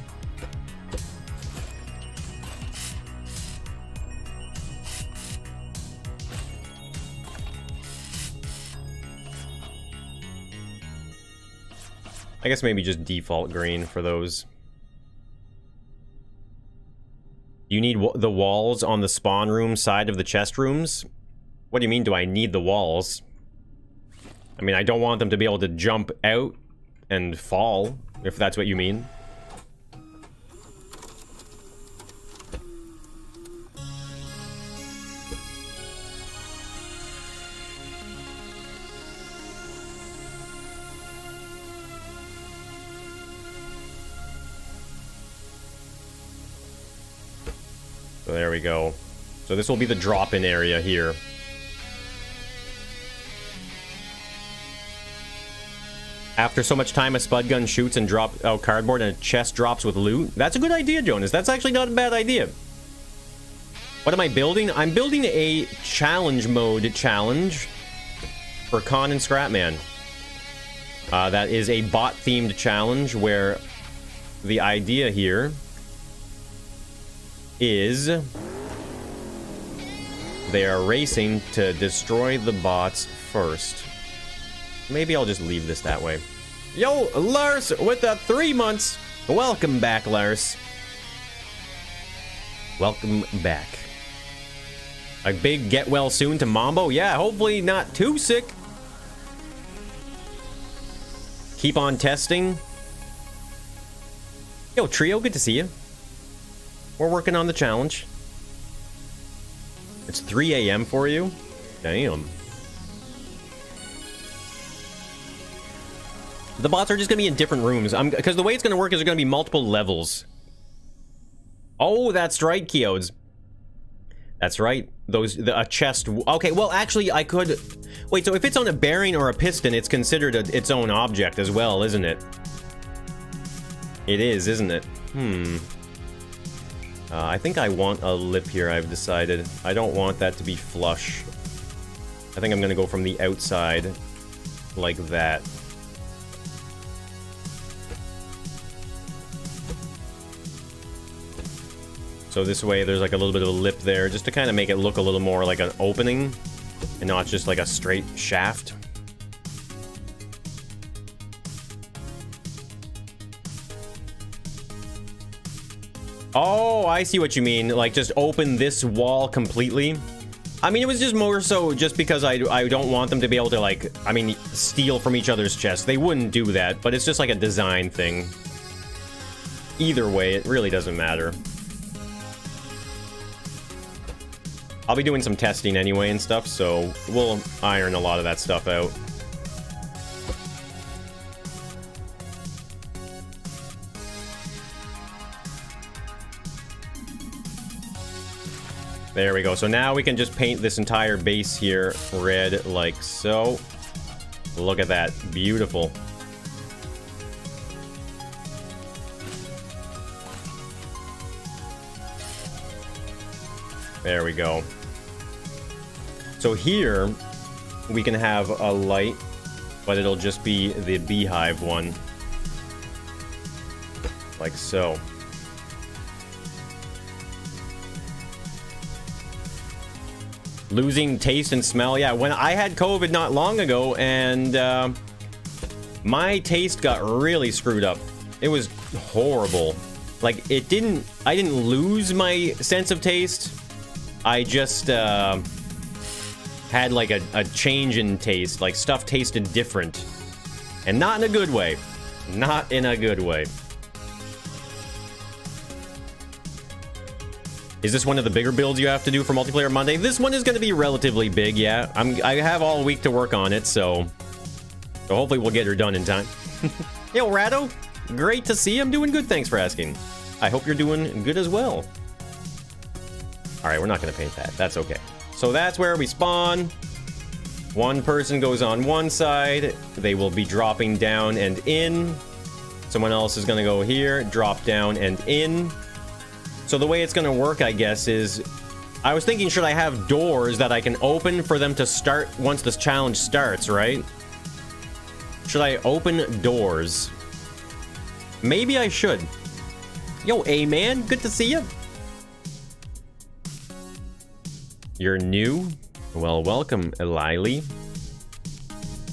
I guess maybe just default green for those. You need the walls on the spawn room side of the chest rooms? What do you mean, do I need the walls? I mean, I don't want them to be able to jump out and fall, if that's what you mean. So there we go. So this will be the drop-in area here. After so much time, a spud gun shoots and drops out cardboard and a chest drops with loot. That's a good idea, Jonas. That's actually not a bad idea. What am I building? I'm building a challenge mode challenge for Con and Scrapman. That is a bot-themed challenge where the idea here is they are racing to destroy the bots first. Maybe I'll just leave this that way. Yo, Lars with the 3 months. Welcome back, Lars. Welcome back. A big get well soon to Mambo. Yeah, hopefully not too sick. Keep on testing. Yo, Trio, good to see you. We're working on the challenge. It's 3 a.m. for you? Damn. The bots are just going to be in different rooms. Because the way it's going to work is there's going to be multiple levels. Oh, that's right, Keodes. That's right. A chest. Okay, well, actually, I could... Wait, so if it's on a bearing or a piston, it's considered its own object as well, isn't it? It is, isn't it? I think I want a lip here, I've decided. I don't want that to be flush. I think I'm going to go from the outside like that. So this way there's like a little bit of a lip there, just to kind of make it look a little more like an opening, and not just like a straight shaft. Oh, I see what you mean. Like just open this wall completely. I mean, it was just more so just because I don't want them to be able to, like, I mean, steal from each other's chests. They wouldn't do that, but it's just like a design thing. Either way, it really doesn't matter. I'll be doing some testing anyway and stuff, so we'll iron a lot of that stuff out. There we go. So now we can just paint this entire base here red like so. Look at that. Beautiful. There we go. So here we can have a light, but it'll just be the beehive one. Like so. Losing taste and smell. Yeah, when I had COVID not long ago, and my taste got really screwed up. It was horrible. Like, I didn't lose my sense of taste. I just had like a change in taste. Like, stuff tasted different. And not in a good way. Not in a good way. Is this one of the bigger builds you have to do for Multiplayer Monday? This one is going to be relatively big, yeah. I have all week to work on it, so hopefully we'll get her done in time. Yo, Rado, great to see you. I'm doing good, thanks for asking. I hope you're doing good as well. All right, we're not going to paint that. That's okay. So that's where we spawn. One person goes on one side. They will be dropping down and in. Someone else is going to go here, drop down and in. So the way it's going to work, I guess, is... I was thinking, should I have doors that I can open for them to start once this challenge starts, right? Should I open doors? Maybe I should. Yo, A-Man, good to see you. You're new? Well, welcome, Elily.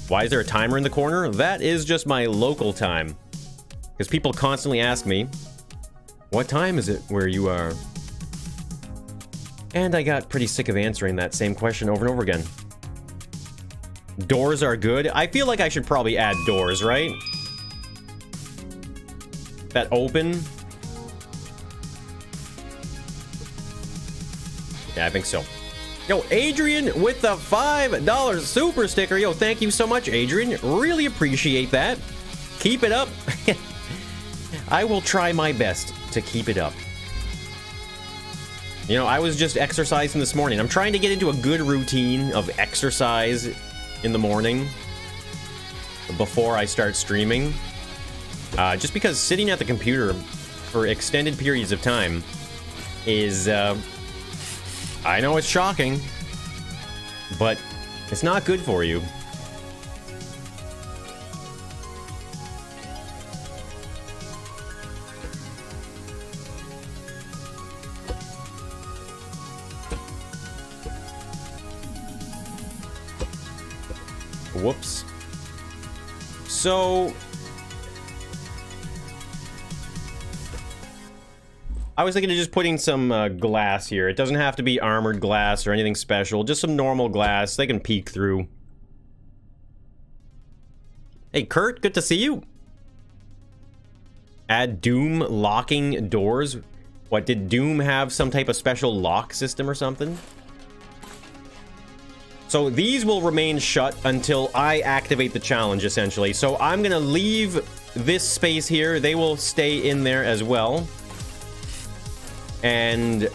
Why is there a timer in the corner? That is just my local time. Because people constantly ask me, what time is it where you are? And I got pretty sick of answering that same question over and over again. Doors are good. I feel like I should probably add doors, right? That open. Yeah, I think so. Yo, Adrian with the $5 super sticker. Yo, thank you so much, Adrian. Really appreciate that. Keep it up. I will try my best to keep it up. You know, I was just exercising this morning. I'm trying to get into a good routine of exercise in the morning before I start streaming. Just because sitting at the computer for extended periods of time is, I know it's shocking, but it's not good for you. Whoops. So I was thinking of just putting some glass here. It doesn't have to be armored glass or anything special. Just some normal glass they can peek through. Hey, Kurt, good to see you. Add Doom locking doors. What, did Doom have some type of special lock system or something? So these will remain shut until I activate the challenge, essentially. So I'm gonna leave this space here. They will stay in there as well. And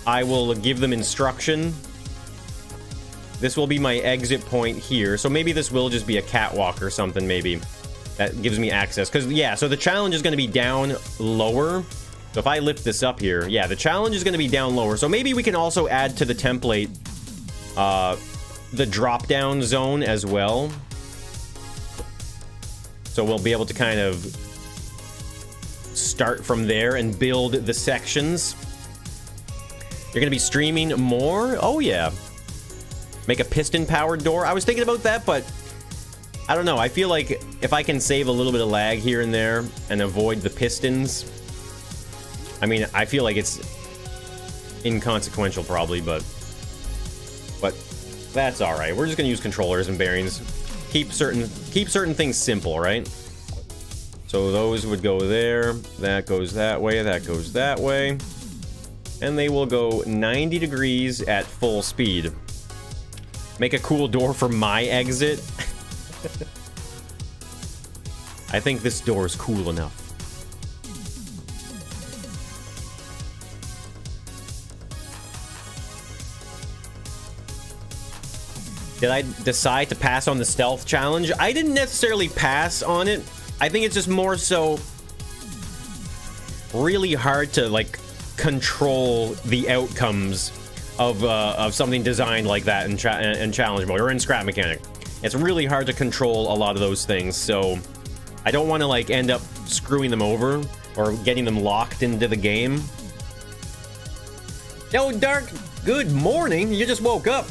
I will give them instruction. This will be my exit point here. So maybe this will just be a catwalk or something, maybe. That gives me access. Because, yeah, so the challenge is going to be down lower. So if I lift this up here, yeah, the challenge is going to be down lower. So maybe we can also add to the template the drop-down zone as well. So we'll be able to kind of start from there and build the sections. You're gonna be streaming more? Oh yeah. Make a piston-powered door. I was thinking about that, but I don't know. I feel like if I can save a little bit of lag here and there and avoid the pistons, I mean, I feel like it's inconsequential probably, but That's all right. We're just gonna use controllers and bearings. Keep certain things simple, right? So those would go there. That goes that way. That goes that way. And they will go 90 degrees at full speed. Make a cool door for my exit. I think this door is cool enough. Did I decide to pass on the stealth challenge? I didn't necessarily pass on it. I think it's just more so really hard to like control the outcomes of something designed like that in challenge mode or in scrap mechanic. It's really hard to control a lot of those things, so I don't want to like end up screwing them over or getting them locked into the game. Yo, Dark, good morning. You just woke up.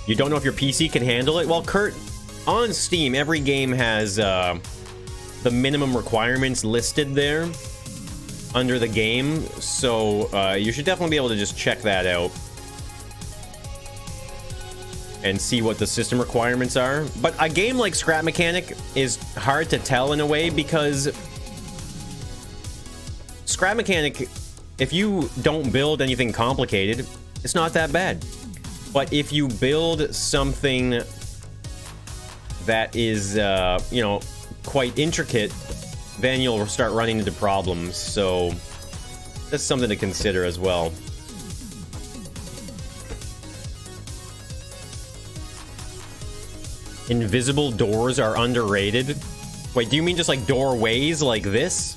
You don't know if your PC can handle it? Well, Kurt, on Steam, every game has the minimum requirements listed there under the game, so you should definitely be able to just check that out and see what the system requirements are. But a game like Scrap Mechanic is hard to tell in a way because Scrap Mechanic, if you don't build anything complicated, it's not that bad. But if you build something that is, you know, quite intricate, then you'll start running into problems. So that's something to consider as well. Invisible doors are underrated. Wait, do you mean just like doorways like this?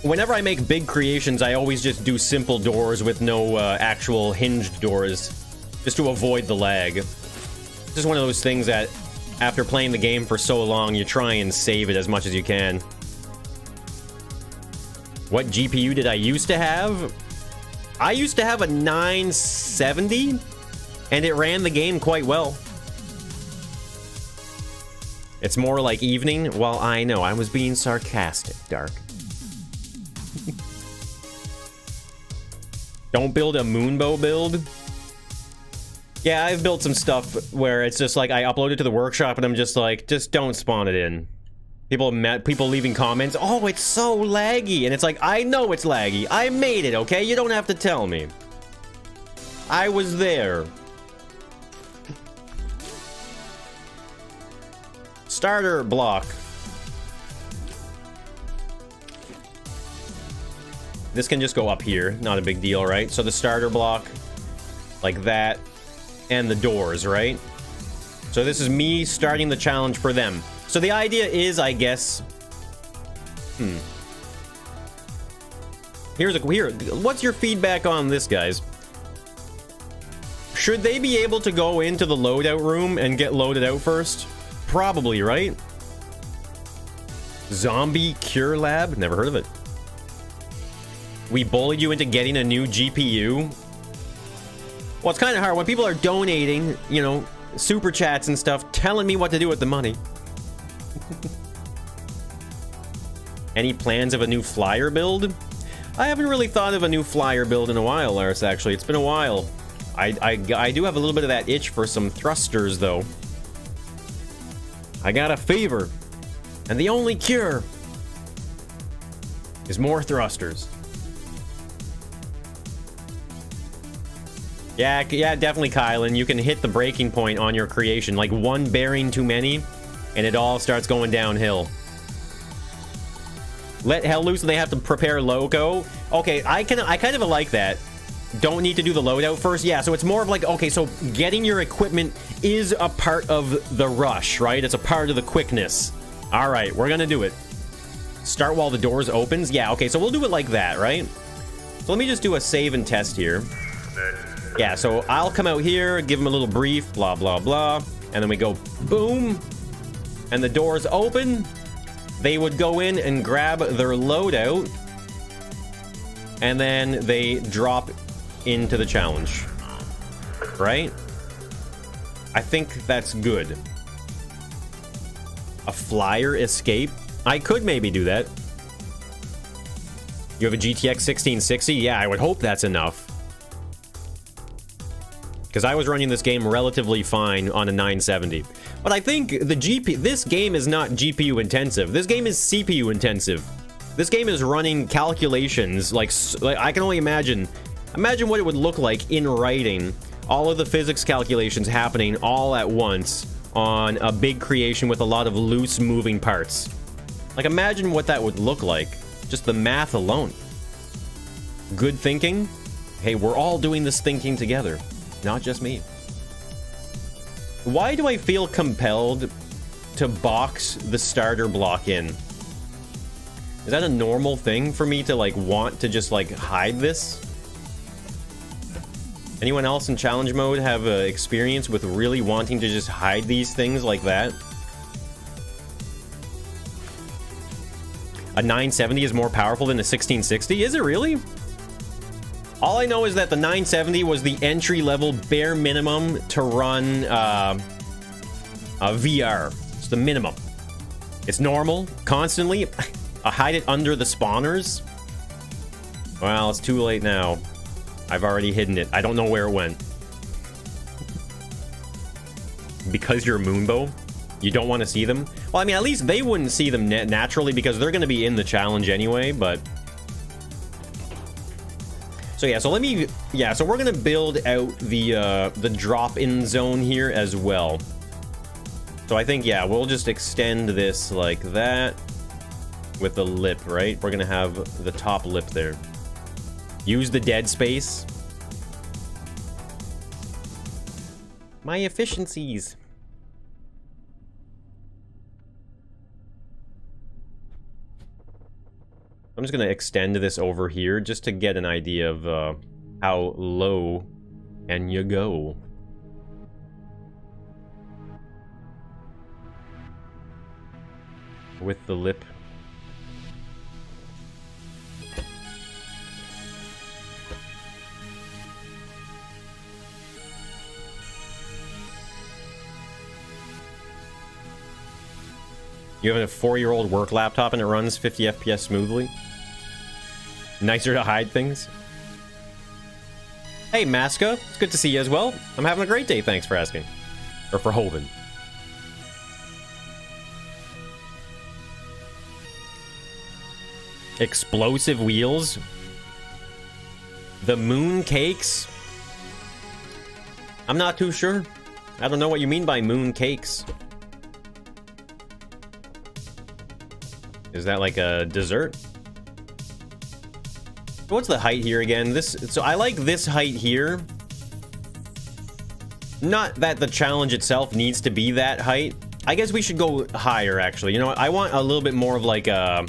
Whenever I make big creations, I always just do simple doors with no actual hinged doors, just to avoid the lag. It's just one of those things that, after playing the game for so long, you try and save it as much as you can. What GPU did I used to have? I used to have a 970, and it ran the game quite well. It's more like evening. Well, I know, I was being sarcastic, Dark. Don't build a Moonbow build. Yeah, I've built some stuff where it's just like I upload it to the workshop and I'm just like, just don't spawn it in. People leaving comments, oh, it's so laggy. And it's like, I know it's laggy. I made it, okay? You don't have to tell me. I was there. Starter block. This can just go up here. Not a big deal, right? So the starter block, like that, and the doors, right? So this is me starting the challenge for them. So the idea is, I guess... What's your feedback on this, guys? Should they be able to go into the loadout room and get loaded out first? Probably, right? Zombie Cure Lab? Never heard of it. We bullied you into getting a new GPU. Well, it's kind of hard when people are donating, you know, super chats and stuff, telling me what to do with the money. Any plans of a new flyer build? I haven't really thought of a new flyer build in a while, Lars, actually. It's been a while. I do have a little bit of that itch for some thrusters, though. I got a fever, and the only cure is more thrusters. Yeah, definitely, Kylan. You can hit the breaking point on your creation, like one bearing too many, and it all starts going downhill. Let hell loose and they have to prepare loco. Okay, I kind of like that. Don't need to do the loadout first. Yeah, so it's more of like, okay, so getting your equipment is a part of the rush, right? It's a part of the quickness. All right, we're gonna do it. Start while the doors opens. Yeah, okay, so we'll do it like that, right? So let me just do a save and test here. Yeah, so I'll come out here, give them a little brief, blah, blah, blah. And then we go boom. And the doors open. They would go in and grab their loadout. And then they drop into the challenge. Right? I think that's good. A flyer escape? I could maybe do that. You have a GTX 1660? Yeah, I would hope that's enough. Because I was running this game relatively fine on a 970. But I think this game is not GPU intensive. This game is CPU intensive. This game is running calculations like I can only imagine what it would look like in writing. All of the physics calculations happening all at once on a big creation with a lot of loose moving parts. Like, imagine what that would look like. Just the math alone. Good thinking? Hey, we're all doing this thinking together. Not just me. Why do I feel compelled to box the starter block in? Is that a normal thing for me to, like, want to just, like, hide this? Anyone else in challenge mode have experience with really wanting to just hide these things like that? A 970 is more powerful than a 1660? Is it really? All I know is that the 970 was the entry-level bare minimum to run a VR. It's the minimum. It's normal, constantly. I hide it under the spawners. Well, it's too late now. I've already hidden it. I don't know where it went. Because you're a Moonbow, you don't want to see them? Well, I mean, at least they wouldn't see them naturally because they're going to be in the challenge anyway, but... So yeah, so we're gonna build out the drop-in zone here as well. So I think, yeah, we'll just extend this like that with the lip, right? We're gonna have the top lip there. Use the dead space. My efficiencies. I'm just going to extend this over here just to get an idea of how low can you go. With the lip. You have a 4-year-old work laptop and it runs 50 FPS smoothly. Nicer to hide things. Hey, Maska. It's good to see you as well. I'm having a great day, thanks for asking. Or for hoping. Explosive wheels. The moon cakes. I'm not too sure. I don't know what you mean by moon cakes. Is that like a dessert? What's the height here again? So I like this height here. Not that the challenge itself needs to be that height. I guess we should go higher, actually. You know what? I want a little bit more of like a...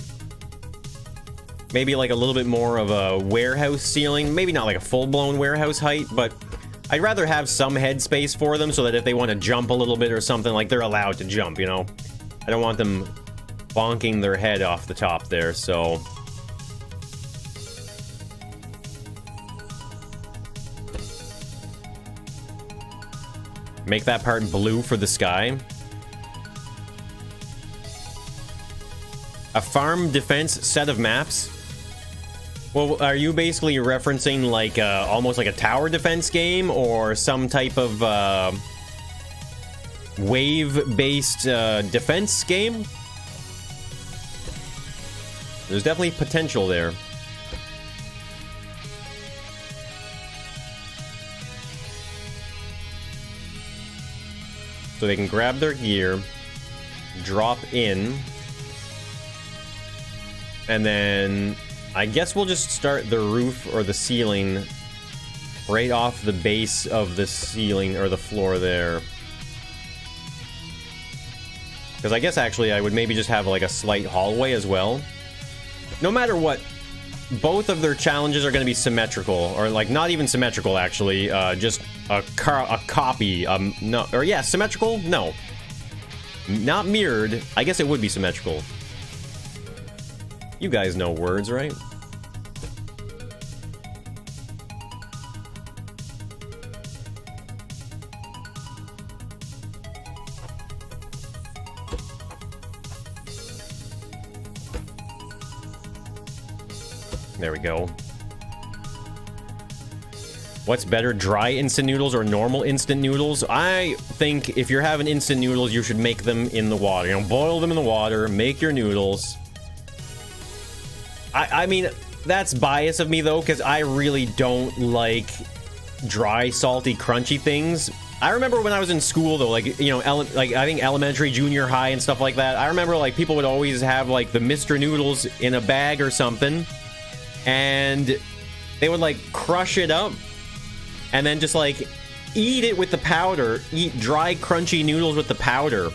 Maybe like a little bit more of a warehouse ceiling. Maybe not like a full-blown warehouse height, but I'd rather have some headspace for them so that if they want to jump a little bit or something, like they're allowed to jump, you know? I don't want them bonking their head off the top there, so... Make that part blue for the sky. A farm defense set of maps? Well, are you basically referencing like almost like a tower defense game or some type of wave-based defense game? There's definitely potential there. So they can grab their gear, drop in, and then I guess we'll just start the roof or the ceiling right off the base of the ceiling or the floor there. Because I guess actually I would maybe just have like a slight hallway as well. No matter what, both of their challenges are going to be symmetrical, or like not even symmetrical actually, just a copy. No, or yeah, symmetrical? No, not mirrored. I guess it would be symmetrical. You guys know words, right? There we go. What's better, dry instant noodles or normal instant noodles? I think if you're having instant noodles, you should make them in the water. You know, boil them in the water, make your noodles. I mean, that's bias of me, though, because I really don't like dry, salty, crunchy things. I remember when I was in school, though, like, you know, like, I think elementary, junior high, and stuff like that. I remember, like, people would always have, like, the Mr. Noodles in a bag or something, and they would, like, crush it up, and then just, like, eat it with the powder. Eat dry, crunchy noodles with the powder.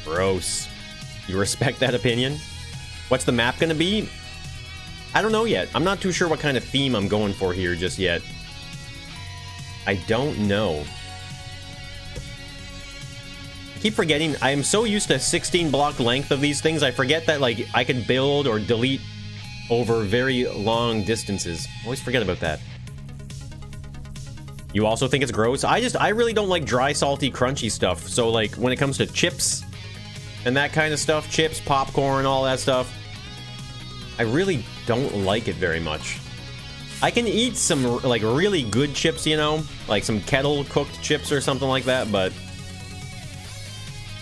Gross. You respect that opinion? What's the map gonna be? I don't know yet. I'm not too sure what kind of theme I'm going for here just yet. I don't know. I keep forgetting. I am so used to 16 block length of these things, I forget that, like, I can build or delete over very long distances. Always forget about that. You also think it's gross? I really don't like dry, salty, crunchy stuff. So, like, when it comes to chips and that kind of stuff, chips, popcorn, all that stuff, I really don't like it very much. I can eat some, like, really good chips, you know, like some kettle cooked chips or something like that, but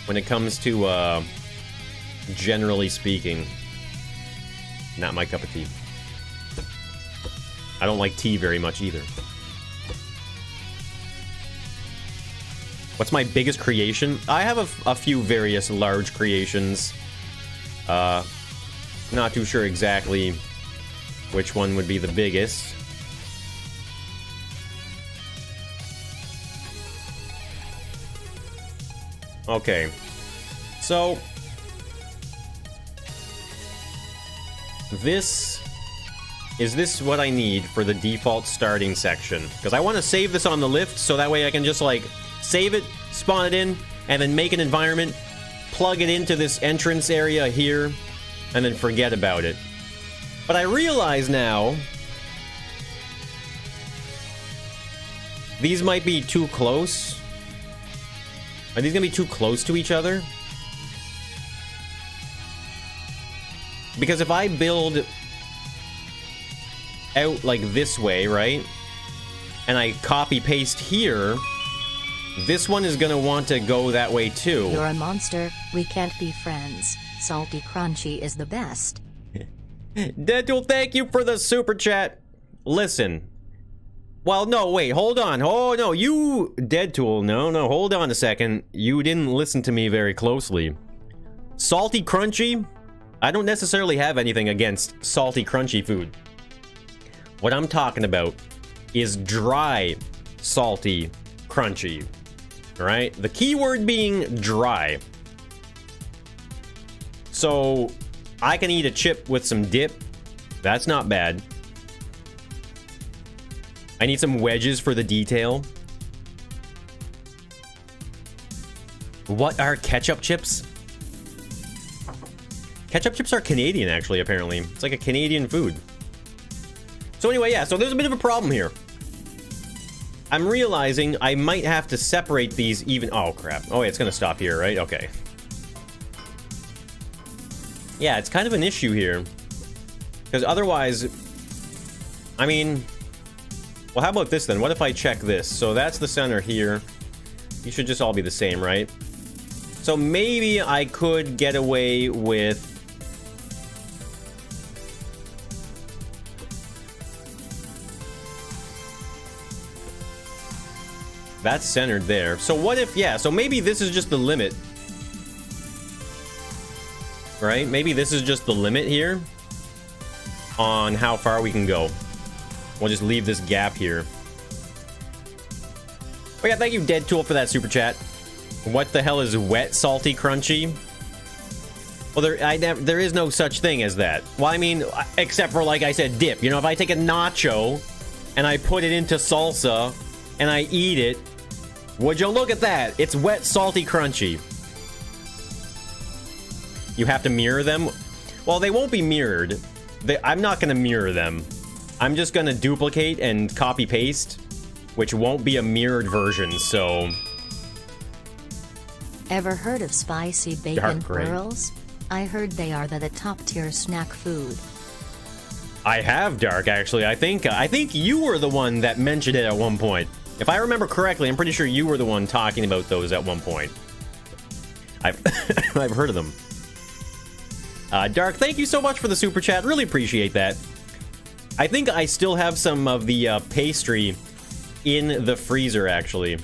when it comes to, generally speaking, not my cup of tea. I don't like tea very much either. What's my biggest creation? I have a few various large creations. Not too sure exactly which one would be the biggest. Okay. So is this what I need for the default starting section? Because I want to save this on the lift, so that way I can just, like, save it, spawn it in, and then make an environment, plug it into this entrance area here, and then forget about it. But I realize now these might be too close. Are these gonna be too close to each other? Because if I build out like this way, right? And I copy paste here, this one is gonna want to go that way too. You're a monster. We can't be friends. Salty Crunchy is the best. Deadtool, thank you for the super chat. Listen. Well, no, wait, hold on. Oh, no, you... Deadtool, no, hold on a second. You didn't listen to me very closely. Salty Crunchy? I don't necessarily have anything against salty, crunchy food. What I'm talking about is dry, salty, crunchy. Alright? The key word being dry. So, I can eat a chip with some dip. That's not bad. I need some wedges for the detail. What are ketchup chips? Ketchup chips are Canadian, actually, apparently. It's like a Canadian food. So anyway, yeah, so there's a bit of a problem here. I'm realizing I might have to separate these even... Oh, crap. Oh, yeah, it's gonna stop here, right? Okay. Yeah, it's kind of an issue here. Because otherwise... I mean... Well, how about this then? What if I check this? So that's the center here. You should just all be the same, right? So maybe I could get away with... That's centered there. So what if... Yeah, so maybe this is just the limit. Right? Maybe this is just the limit here on how far we can go. We'll just leave this gap here. Oh yeah, thank you, Deadtool, for that super chat. What the hell is wet, salty, crunchy? Well, there is no such thing as that. Well, I mean, except for, like I said, dip. You know, if I take a nacho and I put it into salsa and I eat it, would you look at that? It's wet, salty, crunchy. You have to mirror them? Well, they won't be mirrored. I'm not going to mirror them. I'm just going to duplicate and copy paste, which won't be a mirrored version, so... Ever heard of spicy bacon pearls? I heard they are the top tier snack food. I have, Dark, actually. I think you were the one that mentioned it at one point. If I remember correctly, I'm pretty sure you were the one talking about those at one point. I've I've heard of them. Dark, thank you so much for the super chat. Really appreciate that. I think I still have some of the pastry in the freezer, actually.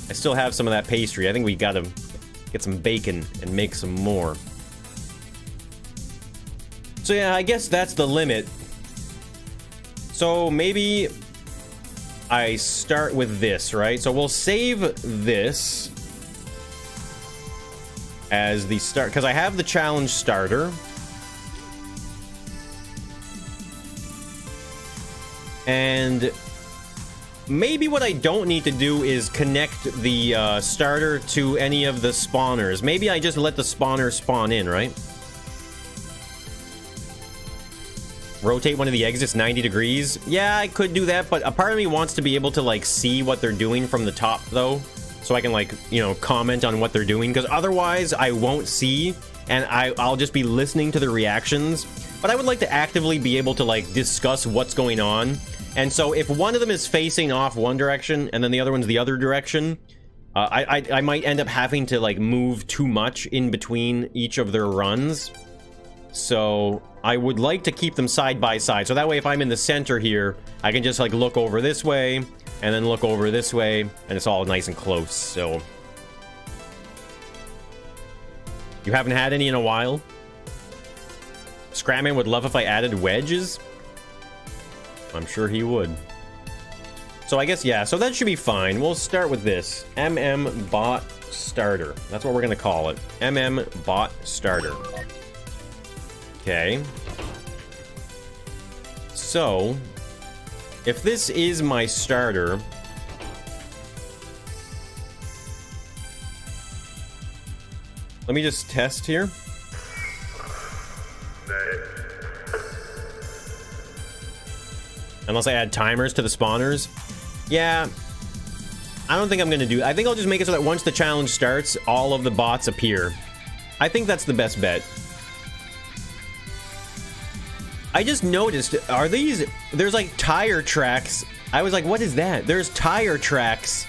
I still have some of that pastry. I think we gotta get some bacon and make some more. So yeah, I guess that's the limit. So maybe I start with this, right? So we'll save this as the start, because I have the challenge starter. And maybe what I don't need to do is connect the starter to any of the spawners. Maybe I just let the spawner spawn in, right? Rotate one of the exits 90 degrees. Yeah, I could do that, but a part of me wants to be able to, like, see what they're doing from the top, though. So I can, like, you know, comment on what they're doing. Because otherwise, I won't see, and I'll just be listening to the reactions. But I would like to actively be able to, like, discuss what's going on. And so if one of them is facing off one direction, and then the other one's the other direction, I might end up having to, like, move too much in between each of their runs. So I would like to keep them side by side. So that way, if I'm in the center here, I can just, like, look over this way, and then look over this way, and it's all nice and close. So you haven't had any in a while? Scratman would love if I added wedges. I'm sure he would. So I guess, yeah, so that should be fine. We'll start with this. Bot Starter. That's what we're going to call it. Bot Starter. Okay. So, if this is my starter, let me just test here. Unless I add timers to the spawners. Yeah. I don't think I'm going to do... I think I'll just make it so that once the challenge starts, all of the bots appear. I think that's the best bet. I just noticed, are these... There's, like, tire tracks. I was like, what is that? There's tire tracks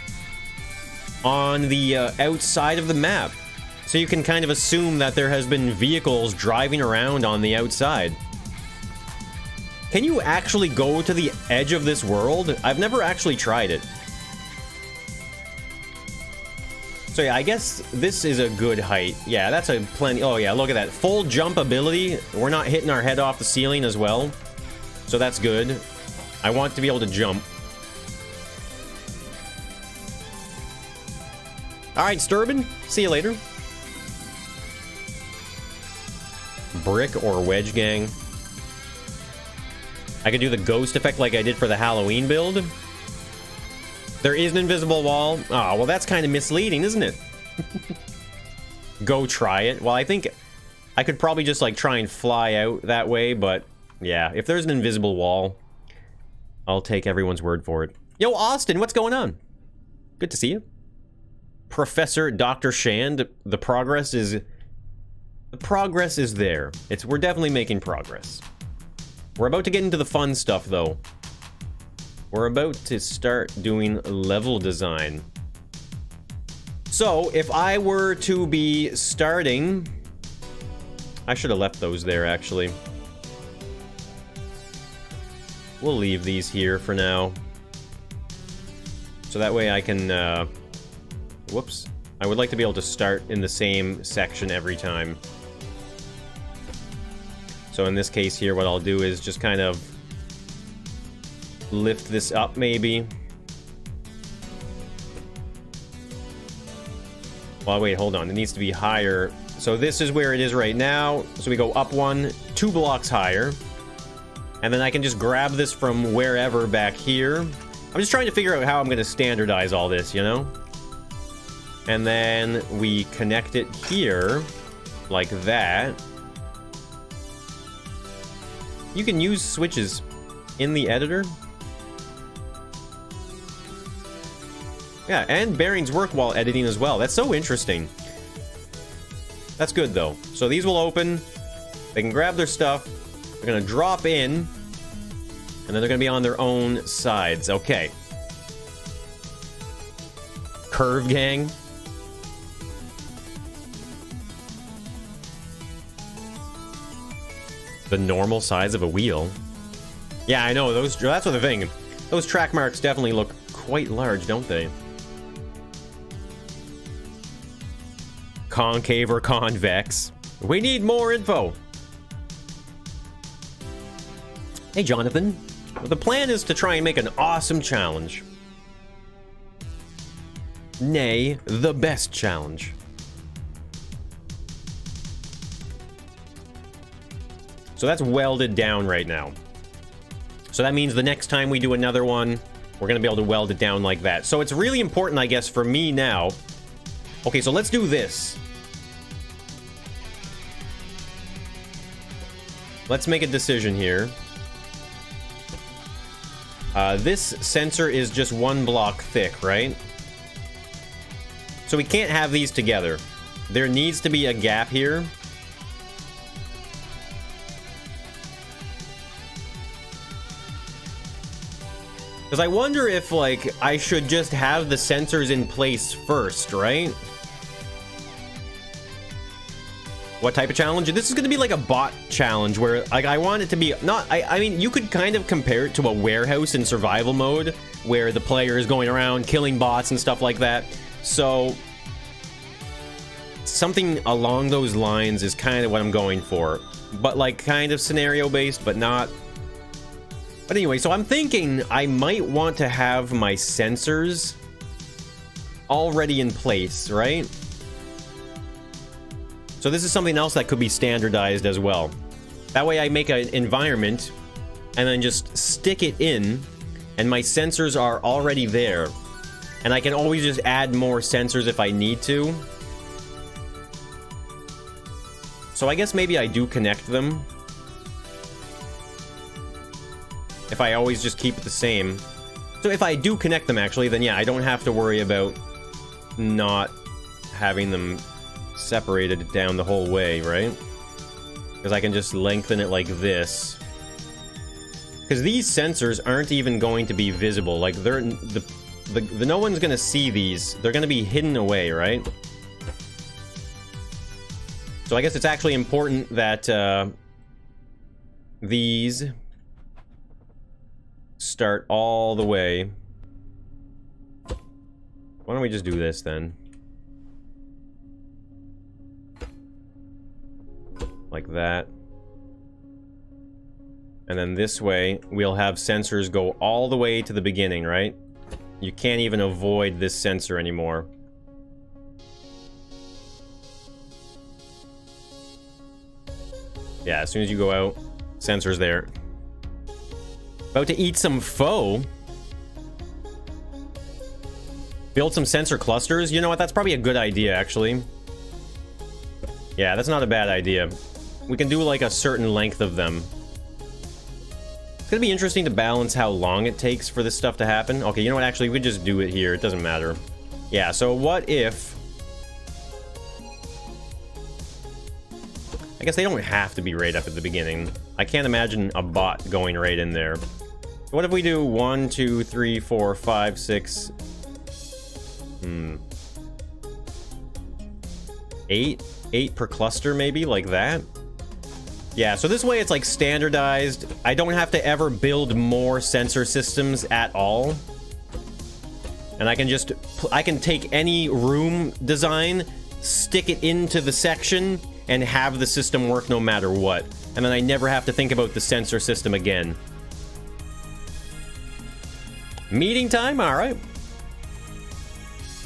on the outside of the map. So you can kind of assume that there has been vehicles driving around on the outside. Can you actually go to the edge of this world? I've never actually tried it. So yeah, I guess this is a good height. Yeah, that's a plenty. Oh yeah, look at that. Full jump ability. We're not hitting our head off the ceiling as well. So that's good. I want to be able to jump. Alright, Sturbin. See you later. Brick or wedge gang. I could do the ghost effect like I did for the Halloween build. There is an invisible wall. Oh, well, that's kind of misleading, isn't it? Go try it. Well, I think I could probably just, like, try and fly out that way, but yeah, if there's an invisible wall, I'll take everyone's word for it. Yo, Austin, what's going on? Good to see you. Professor Dr. Shand, the progress is there. We're definitely making progress. We're about to get into the fun stuff, though. We're about to start doing level design. So, if I were to be starting... I should have left those there, actually. We'll leave these here for now. So that way I can... Whoops. I would like to be able to start in the same section every time. So in this case here, what I'll do is just kind of lift this up, maybe. Well, wait, hold on. It needs to be higher. So this is where it is right now. So we go up 2 blocks higher. And then I can just grab this from wherever back here. I'm just trying to figure out how I'm going to standardize all this, you know? And then we connect it here, like that. You can use switches in the editor. Yeah, and bearings work while editing as well. That's so interesting. That's good, though. So these will open. They can grab their stuff. They're going to drop in. And then they're going to be on their own sides. Okay. Curve gang. The normal size of a wheel. Yeah, I know. That's what the thing. Those track marks definitely look quite large, don't they? Concave or convex? We need more info. Hey, Jonathan. The plan is to try and make an awesome challenge. Nay, the best challenge. So that's welded down right now. So that means the next time we do another one, we're going to be able to weld it down like that. So it's really important, I guess, for me now. Okay, so let's do this. Let's make a decision here. This sensor is just one block thick, right? So we can't have these together. There needs to be a gap here. Because I wonder if, like, I should just have the sensors in place first, right? What type of challenge? This is going to be like a bot challenge where, like, I want it to be not... I mean, you could kind of compare it to a warehouse in survival mode where the player is going around killing bots and stuff like that. So something along those lines is kind of what I'm going for. But, like, kind of scenario-based, but not... But anyway, so I'm thinking I might want to have my sensors already in place, right? So this is something else that could be standardized as well. That way I make an environment and then just stick it in and my sensors are already there. And I can always just add more sensors if I need to. So I guess maybe I do connect them. If I always just keep it the same. So if I do connect them, actually, then yeah, I don't have to worry about not having them separated down the whole way, right? Because I can just lengthen it like this. Because these sensors aren't even going to be visible. Like, they're... no one's going to see these. They're going to be hidden away, right? So I guess it's actually important that these... start all the way. Why don't we just do this then? Like that. And then this way, we'll have sensors go all the way to the beginning, right? You can't even avoid this sensor anymore. Yeah, as soon as you go out, sensor's there. About to eat some pho. Build some sensor clusters. You know what? That's probably a good idea, actually. Yeah, that's not a bad idea. We can do, like, a certain length of them. It's gonna be interesting to balance how long it takes for this stuff to happen. Okay, you know what? Actually, we could just do it here. It doesn't matter. Yeah, so what if... I guess they don't have to be right up at the beginning. I can't imagine a bot going right in there. What if we do 1, 2, 3, 4, 5, 6... 8? 8 per cluster, maybe? Like that? Yeah, so this way it's like standardized. I don't have to ever build more sensor systems at all. And I can just... I can take any room design, stick it into the section, and have the system work no matter what. And then I never have to think about the sensor system again. Meeting time? Alright.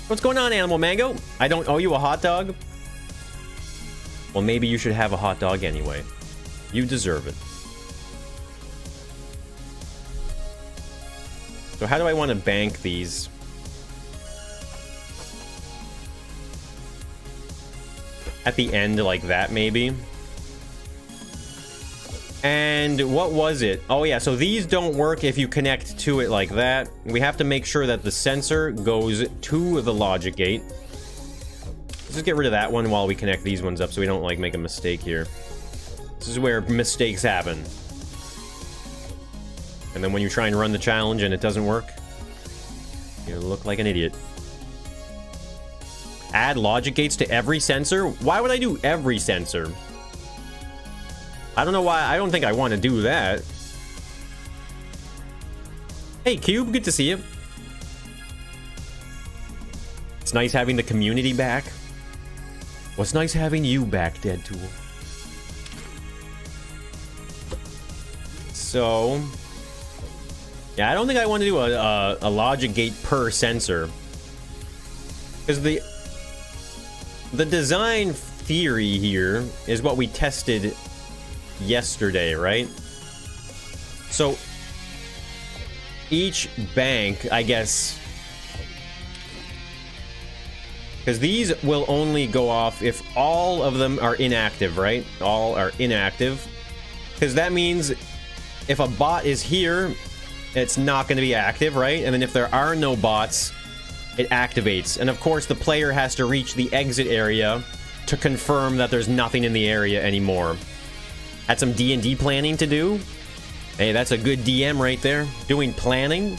What's going on, Animal Mango? I don't owe you a hot dog? Well, maybe you should have a hot dog anyway. You deserve it. So how do I want to bank these? At the end, like that, maybe? And what was it? Oh yeah, so these don't work if you connect to it like that. We have to make sure that the sensor goes to the logic gate. just get rid of that one while we connect these ones up so we don't, like, make a mistake here. This is where mistakes happen. And then when you try and run the challenge and it doesn't work, you look like an idiot. Add logic gates to every sensor? Why would I do every sensor? I don't know why. I don't think I want to do that. Hey, Cube, good to see you. It's nice having the community back. What's nice having you back, Dead Tool? So... yeah, I don't think I want to do a logic gate per sensor. Because the design theory here is what we tested yesterday, right? So each bank, I guess, because these will only go off if all of them are inactive, right? All are inactive. Because that means if a bot is here, it's not going to be active, right? And then if there are no bots, it activates. And of course, the player has to reach the exit area to confirm that there's nothing in the area anymore. Had some D&D planning to do. Hey, that's a good DM right there. Doing planning.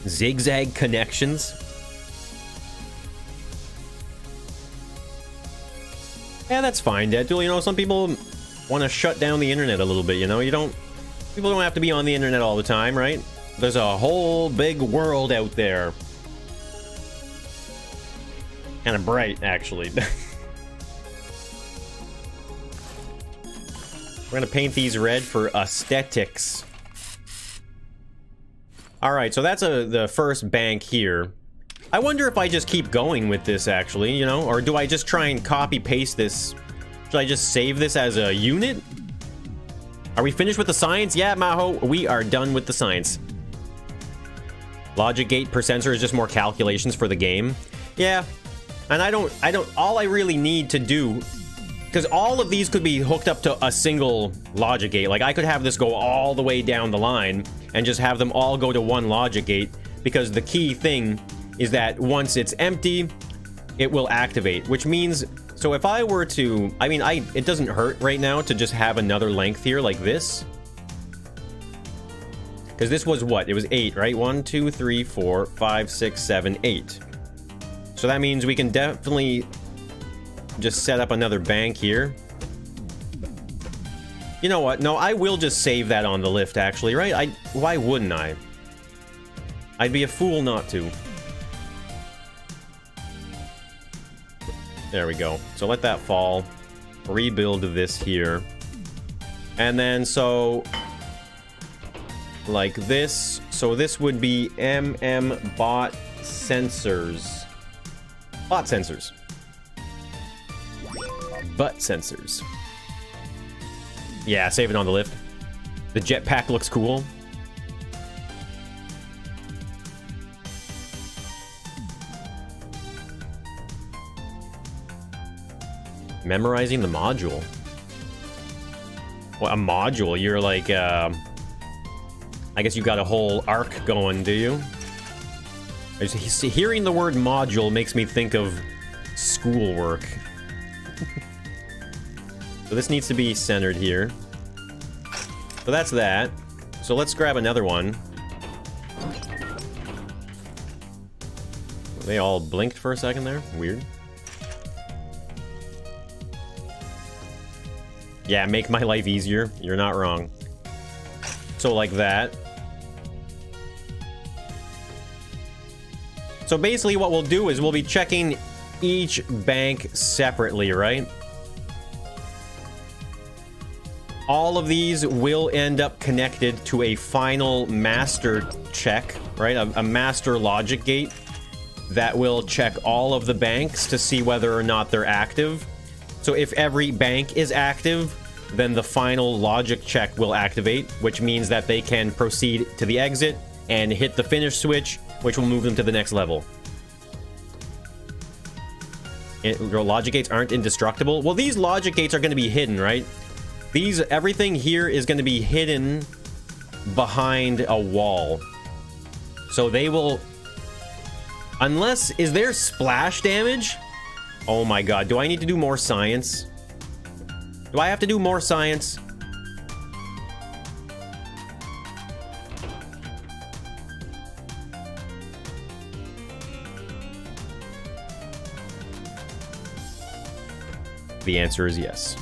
Zigzag connections. Yeah, that's fine, Deadpool. You know, some people want to shut down the internet a little bit, you know? People don't have to be on the internet all the time, right? There's a whole big world out there. Kind of bright, actually. We're gonna paint these red for aesthetics. Alright, so that's the first bank here. I wonder if I just keep going with this, actually, you know? Or do I just try and copy-paste this? Should I just save this as a unit? Are we finished with the science? Yeah, Maho, we are done with the science. Logic gate per sensor is just more calculations for the game. Yeah, and all I really need to do, because all of these could be hooked up to a single logic gate. Like, I could have this go all the way down the line and just have them all go to one logic gate, because the key thing is that once it's empty, it will activate, which means, so if I were to, I mean, it doesn't hurt right now to just have another length here like this. Because this was what? It was 8, right? 1, 2, 3, 4, 5, 6, 7, 8. So that means we can definitely just set up another bank here. You know what? No, I will just save that on the lift, actually, right? Why wouldn't I? I'd be a fool not to. There we go. So let that fall. Rebuild this here. And then, so... like this. So this would be bot sensors. Bot sensors. Butt sensors. Yeah, save it on the lift. The jetpack looks cool. Memorizing the module. What, a module? You're like, I guess you got a whole arc going, do you? Hearing the word module makes me think of schoolwork. So this needs to be centered here. So that's that. So let's grab another one. They all blinked for a second there. Weird. Yeah, make my life easier. You're not wrong. So like that. So basically what we'll do is we'll be checking each bank separately, right? All of these will end up connected to a final master check, right? A master logic gate that will check all of the banks to see whether or not they're active. So if every bank is active, then the final logic check will activate, which means that they can proceed to the exit and hit the finish switch, which will move them to the next level. Logic gates aren't indestructible. Well, these logic gates are going to be hidden, right? Everything here is going to be hidden behind a wall. So they will... Unless, is there splash damage? Oh my god, do I need to do more science? Do I have to do more science? The answer is yes.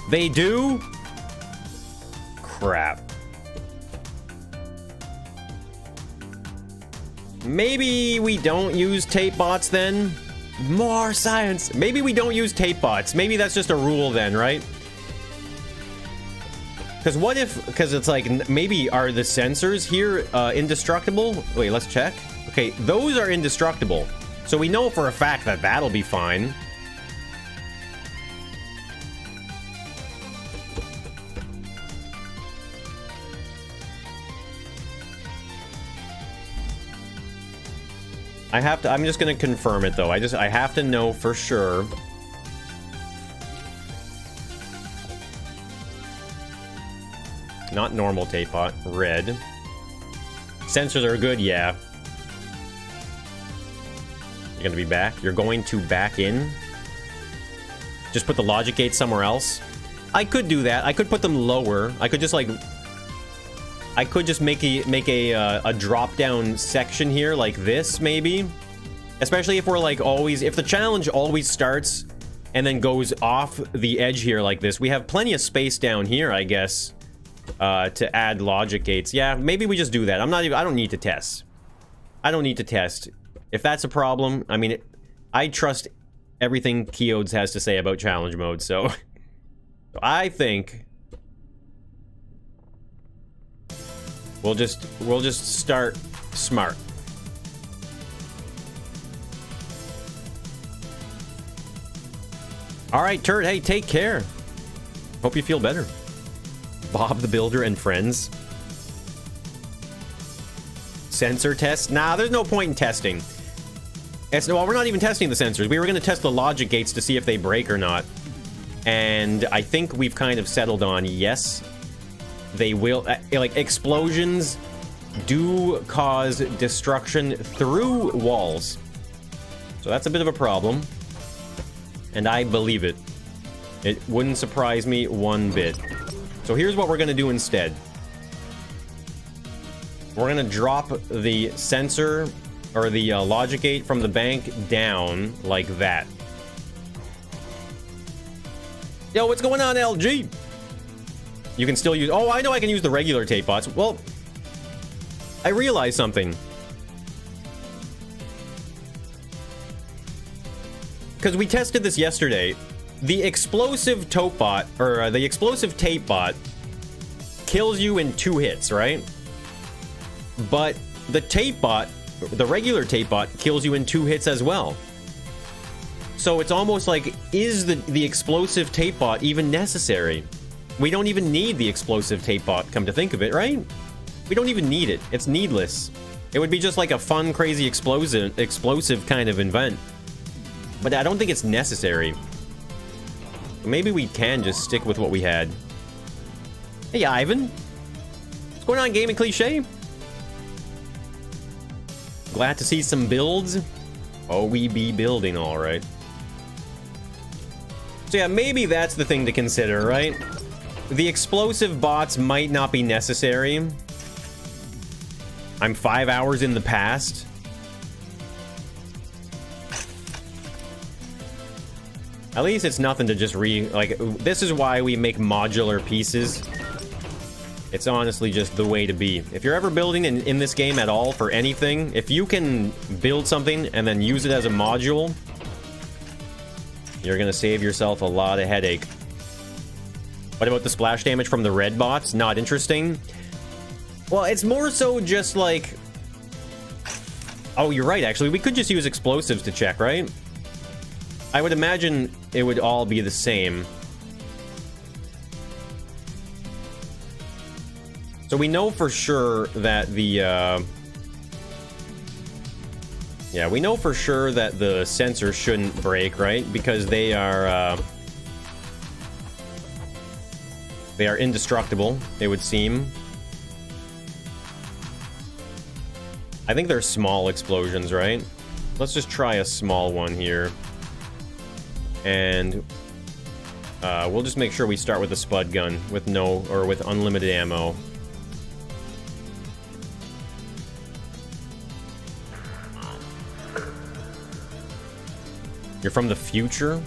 They do? Crap. Maybe we don't use tape bots then? More science. Maybe we don't use tape bots. Maybe that's just a rule then, right? Because what if... Because it's like, maybe are the sensors here indestructible? Wait, let's check. Okay, those are indestructible. So we know for a fact that that'll be fine. I have to... I'm just going to confirm it, though. I have to know for sure. Not normal tape pot. Red. Sensors are good, yeah. You're going to be back? You're going to back in? Just put the logic gate somewhere else? I could do that. I could put them lower. I could just, like... I could just make a drop-down section here, like this, maybe. Especially if we're, like, always... If the challenge always starts and then goes off the edge here like this, we have plenty of space down here, I guess, to add logic gates. Yeah, maybe we just do that. I don't need to test. I don't need to test. If that's a problem, I mean, I trust everything Keodes has to say about challenge mode, so... I think... We'll just start smart. Alright, Turd, hey, take care. Hope you feel better. Bob the Builder and friends. Sensor test? Nah, there's no point in testing. Well, we're not even testing the sensors. We were going to test the logic gates to see if they break or not. And I think we've kind of settled on yes. They will, like, explosions do cause destruction through walls. So that's a bit of a problem. And I believe it. It wouldn't surprise me one bit. So here's what we're going to do instead. We're going to drop the sensor, or the logic gate from the bank down like that. Yo, what's going on, LG? You can still use... Oh, I know I can use the regular tape bots. Well, I realized something. Because we tested this yesterday. The explosive tape bot, or the explosive tape bot, kills you in 2 hits, right? But the tape bot, the regular tape bot, kills you in 2 hits as well. So it's almost like, is the explosive tape bot even necessary? We don't even need the explosive tape bot, come to think of it, right? We don't even need it. It's needless. It would be just like a fun, crazy, explosive kind of event. But I don't think it's necessary. Maybe we can just stick with what we had. Hey, Ivan. What's going on, Gaming Cliche? Glad to see some builds. Oh, we be building, all right. So yeah, maybe that's the thing to consider, right? The explosive bots might not be necessary. I'm 5 hours in the past. At least it's nothing to just like, this is why we make modular pieces. It's honestly just the way to be. If you're ever building in this game at all for anything, if you can build something and then use it as a module, you're gonna save yourself a lot of headache. What about the splash damage from the red bots? Not interesting. Well, it's more so just like... Oh, you're right, actually. We could just use explosives to check, right? I would imagine it would all be the same. So we know for sure that the... Yeah, we know for sure that the sensors shouldn't break, right? Because they are They are indestructible, it would seem. I think they're small explosions, right? Let's just try a small one here. And we'll just make sure we start with a spud gun with with unlimited ammo. You're from the future?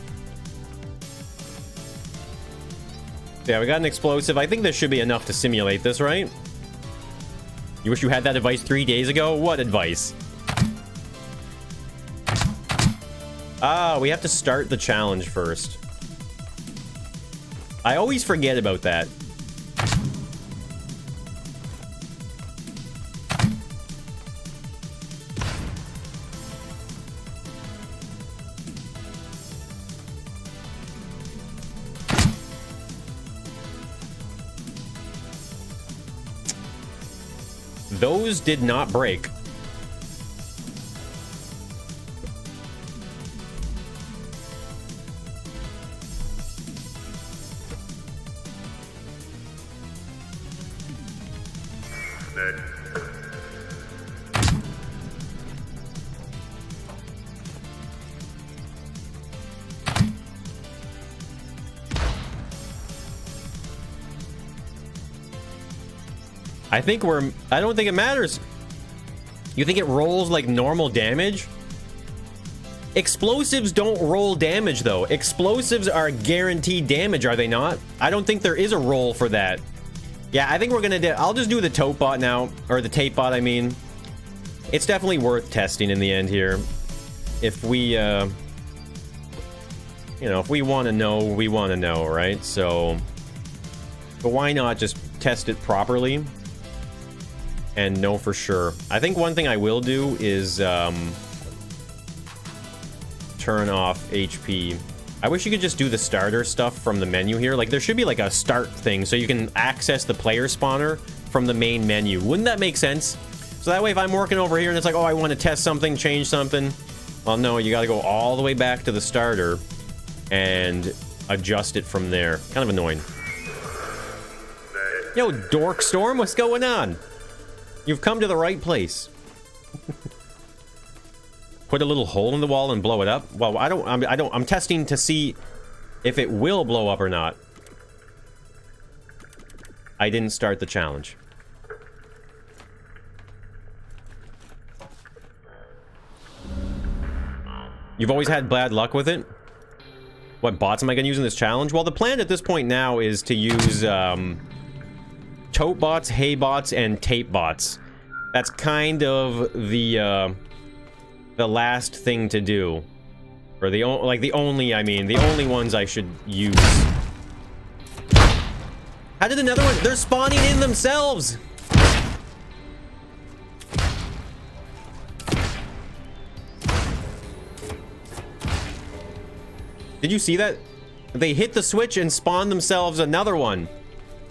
Yeah, we got an explosive. I think this should be enough to simulate this, right? You wish you had that advice 3 days ago? What advice? Ah, we have to start the challenge first. I always forget about that. Those did not break. I don't think it matters. You think it rolls like normal damage? Explosives don't roll damage, though. Explosives are guaranteed damage, are they not? I don't think there is a roll for that. Yeah, I think we're gonna I'll just do the tote bot now. Or the tape bot, I mean. It's definitely worth testing in the end here. If we, you know, if we want to know, we want to know, right? So, but why not just test it properly? And know for sure. I think one thing I will do is turn off HP. I wish you could just do the starter stuff from the menu here. Like, there should be like a start thing so you can access the player spawner from the main menu. Wouldn't that make sense? So that way, if I'm working over here and it's like, oh, I want to test something, change something. Well, no, you got to go all the way back to the starter and adjust it from there. Kind of annoying. Yo, Dork Storm, what's going on? You've come to the right place. Put a little hole in the wall and blow it up. Well, I'm testing to see if it will blow up or not. I didn't start the challenge. You've always had bad luck with it? What bots am I gonna use in this challenge? Well, the plan at this point now is to use, tote bots, hay bots, and tape bots. That's kind of the last thing to do. Or the only ones I should use. How did another one? They're spawning in themselves! Did you see that? They hit the switch and spawned themselves another one.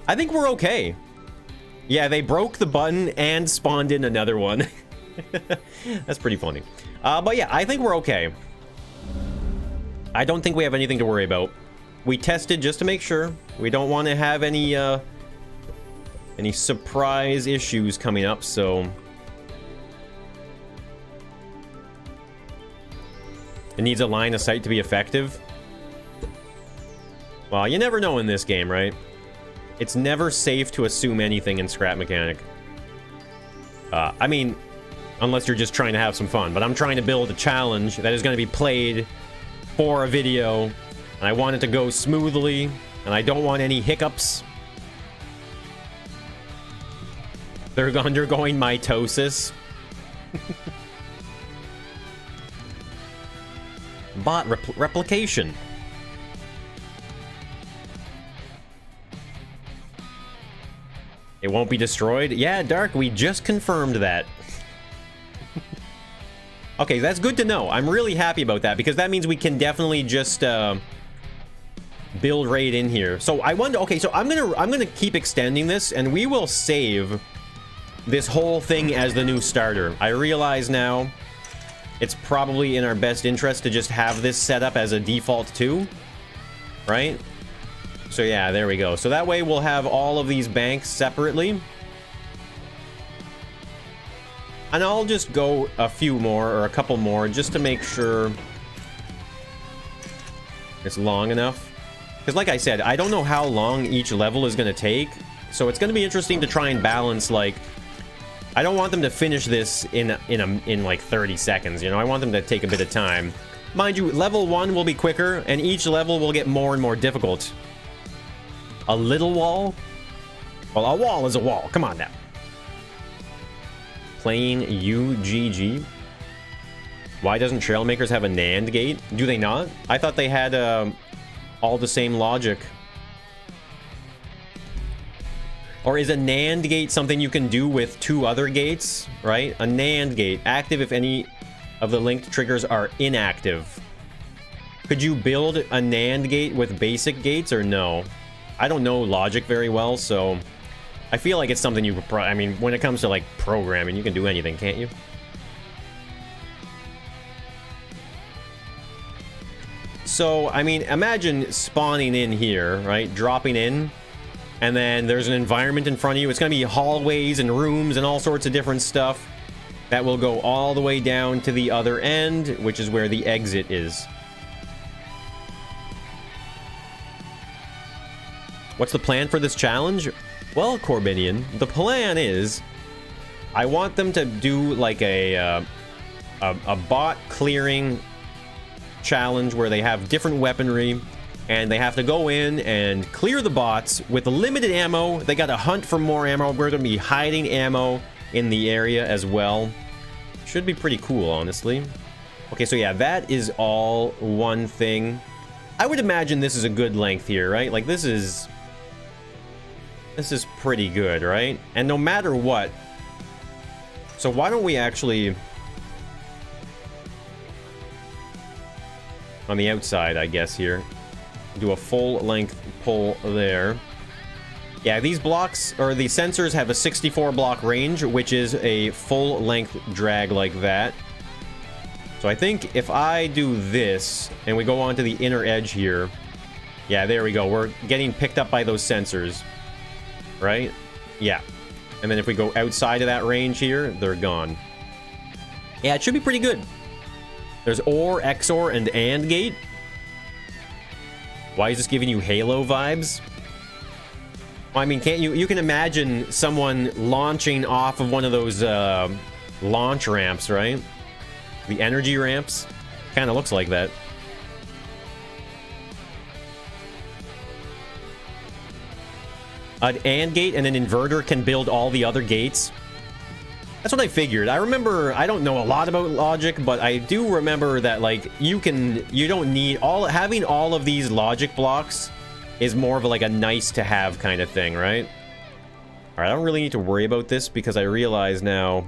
I think we're okay. Yeah, they broke the button and spawned in another one. That's pretty funny. But yeah, I think we're okay. I don't think we have anything to worry about. We tested just to make sure. We don't want to have any surprise issues coming up, so... It needs a line of sight to be effective. Well, you never know in this game, right? It's never safe to assume anything in Scrap Mechanic. I mean, unless you're just trying to have some fun. But I'm trying to build a challenge that is going to be played for a video. And I want it to go smoothly. And I don't want any hiccups. They're undergoing mitosis. Bot replication. It won't be destroyed? Yeah, Dark, we just confirmed that. Okay, that's good to know. I'm really happy about that, because that means we can definitely just build right in here. So I wonder, okay, so I'm gonna keep extending this, and we will save this whole thing as the new starter. I realize now it's probably in our best interest to just have this set up as a default too, right? So yeah, there we go. So that way we'll have all of these banks separately. And I'll just go a few more or a couple more just to make sure it's long enough. Because like I said, I don't know how long each level is going to take. So it's going to be interesting to try and balance, like, I don't want them to finish this in like 30 seconds, you know? I want them to take a bit of time. Mind you, level 1 will be quicker, and each level will get more and more difficult. A little wall? Well, a wall is a wall. Come on now. Plain UGG. Why doesn't Trailmakers have a NAND gate? Do they not? I thought they had all the same logic. Or is a NAND gate something you can do with 2 other gates, right? A NAND gate, active if any of the linked triggers are inactive. Could you build a NAND gate with basic gates or no? I don't know logic very well, so I feel like it's something you could I mean, when it comes to like programming, you can do anything, can't you? So, I mean, imagine spawning in here, right? Dropping in, and then there's an environment in front of you. It's going to be hallways and rooms and all sorts of different stuff that will go all the way down to the other end, which is where the exit is. What's the plan for this challenge? Well, Corbinian, the plan is I want them to do like a bot clearing challenge where they have different weaponry and they have to go in and clear the bots with limited ammo. They got to hunt for more ammo. We're going to be hiding ammo in the area as well. Should be pretty cool, honestly. Okay, so yeah, that is all one thing. I would imagine this is a good length here, right? Like this is pretty good, right? And no matter what, so why don't we actually on the outside, I guess, here do a full length pull there. Yeah, these blocks or the sensors have a 64 block range, which is a full length drag like that. So I think if I do this and we go onto the inner edge here, yeah, there we go. We're getting picked up by those sensors, right? Yeah. And then if we go outside of that range here, they're gone. Yeah, it should be pretty good. There's OR, XOR, and AND gate. Why is this giving you Halo vibes? Well, I mean, can't you can imagine someone launching off of one of those launch ramps, right? The energy ramps. Kind of looks like that. An AND gate and an inverter can build all the other gates. That's what I figured. I remember, I don't know a lot about logic, but I do remember that, like, you don't need having all of these logic blocks is more of like a nice to have kind of thing, right? All right, I don't really need to worry about this because I realize now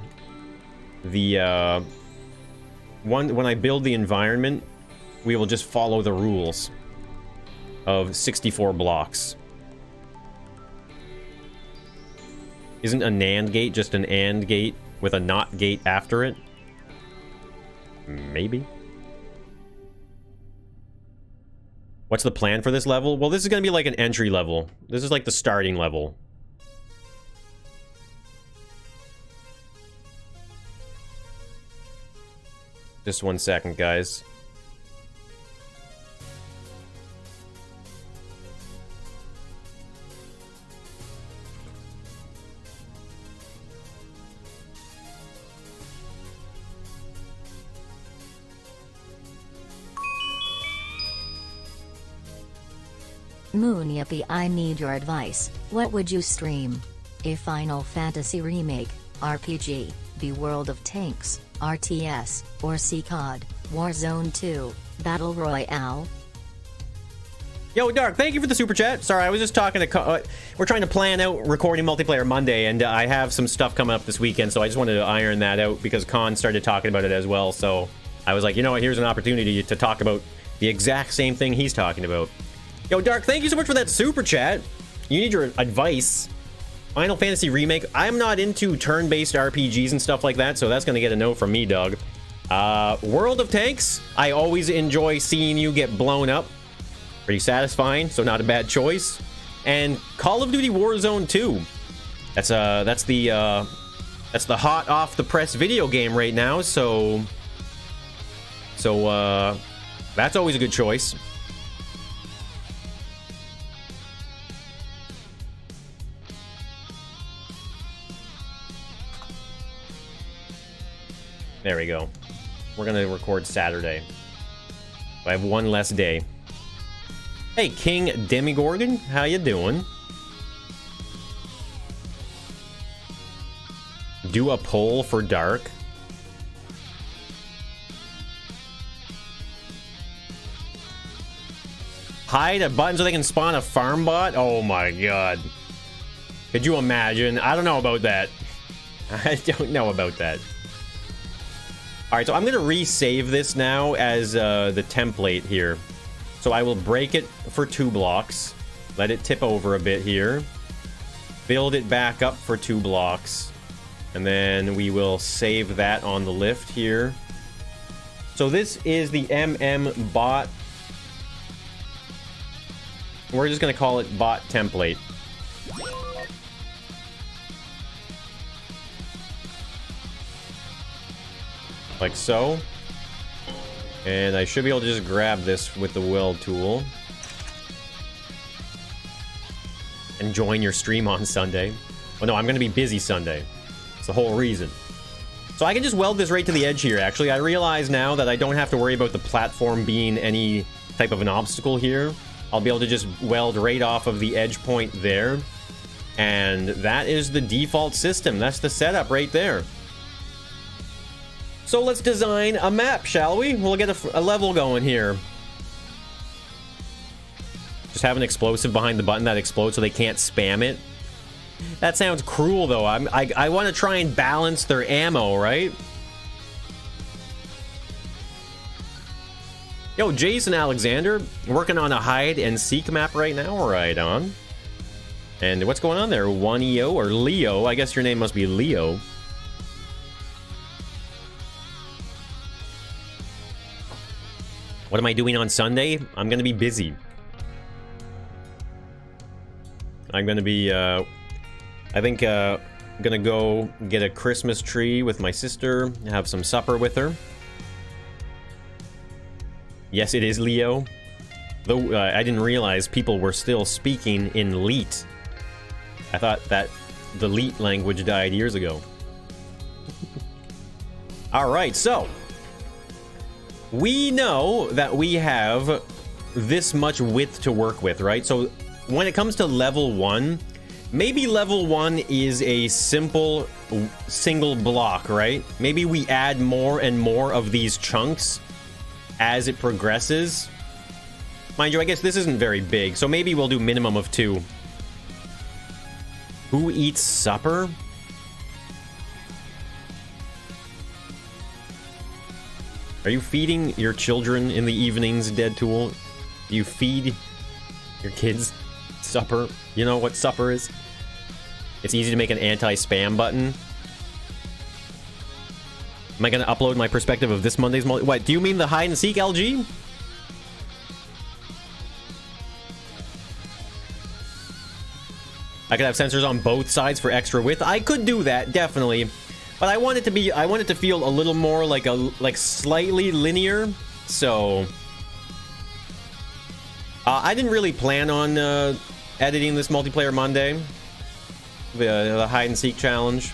the when I build the environment, we will just follow the rules of 64 blocks. Isn't a NAND gate just an AND gate with a NOT gate after it? Maybe. What's the plan for this level? Well, this is going to be like an entry level. This is like the starting level. Just 1 second, guys. Moon Yippee, I need your advice. What would you stream? A Final Fantasy remake, RPG, B World of Tanks, RTS, or COD, Warzone 2, Battle Royale? Yo, Dark, thank you for the super chat. Sorry, I was just talking to... we're trying to plan out recording multiplayer Monday, and I have some stuff coming up this weekend, so I just wanted to iron that out because Khan started talking about it as well, so I was like, you know what, here's an opportunity to talk about the exact same thing he's talking about. Yo, Dark, thank you so much for that super chat. You need your advice. Final Fantasy Remake. I'm not into turn-based RPGs and stuff like that, so that's going to get a no from me, dog. World of Tanks. I always enjoy seeing you get blown up. Pretty satisfying, so not a bad choice. And Call of Duty Warzone 2. That's the hot off the press video game right now, so that's always a good choice. There we go. We're gonna record Saturday. I have one less day. Hey, King Demigorgon, how you doing? Do a poll for Dark. Hide a button so they can spawn a farm bot? Oh my god. Could you imagine? I don't know about that. I don't know about that. Alright, so I'm going to resave this now as the template here. So I will break it for 2 blocks. Let it tip over a bit here. Build it back up for 2 blocks. And then we will save that on the lift here. So this is the MM bot. We're just going to call it bot template. Like so. And I should be able to just grab this with the weld tool. And join your stream on Sunday. Oh no, I'm going to be busy Sunday. It's the whole reason. So I can just weld this right to the edge here, actually. I realize now that I don't have to worry about the platform being any type of an obstacle here. I'll be able to just weld right off of the edge point there. And that is the default system. That's the setup right there. So let's design a map, shall we? We'll get a level going here. Just have an explosive behind the button that explodes so they can't spam it. That sounds cruel, though. I want to try and balance their ammo, right? Yo, Jason Alexander, working on a hide and seek map right now. Right on. And what's going on there? 1EO or Leo? I guess your name must be Leo. What am I doing on Sunday? I'm going to be busy. I'm going to be, I think, going to go get a Christmas tree with my sister, have some supper with her. Yes, it is Leo. Though I didn't realize people were still speaking in Leet. I thought that the Leet language died years ago. Alright, so we know that we have this much width to work with, right? So when it comes to level 1, maybe level 1 is a simple single block, right? Maybe we add more and more of these chunks as it progresses. Mind you, I guess this isn't very big, so maybe we'll do minimum of 2. Who eats supper? Are you feeding your children in the evenings, Deadtool? Do you feed your kids supper? You know what supper is? It's easy to make an anti-spam button. Am I going to upload my perspective of this Monday's What, do you mean the hide and seek, LG? I could have sensors on both sides for extra width. I could do that, definitely. But I want it to feel a little more like slightly linear. So I didn't really plan on editing this multiplayer Monday, the hide and seek challenge.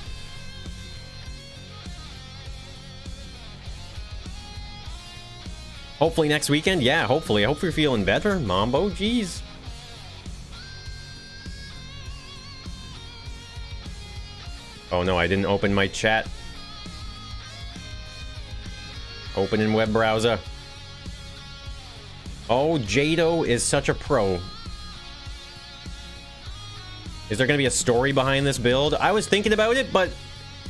Hopefully next weekend. Yeah, hopefully. I hope you're feeling better, Mambo. Jeez. Oh no, I didn't open my chat. Open in web browser. Oh, Jado is such a pro. Is there going to be a story behind this build? I was thinking about it, but...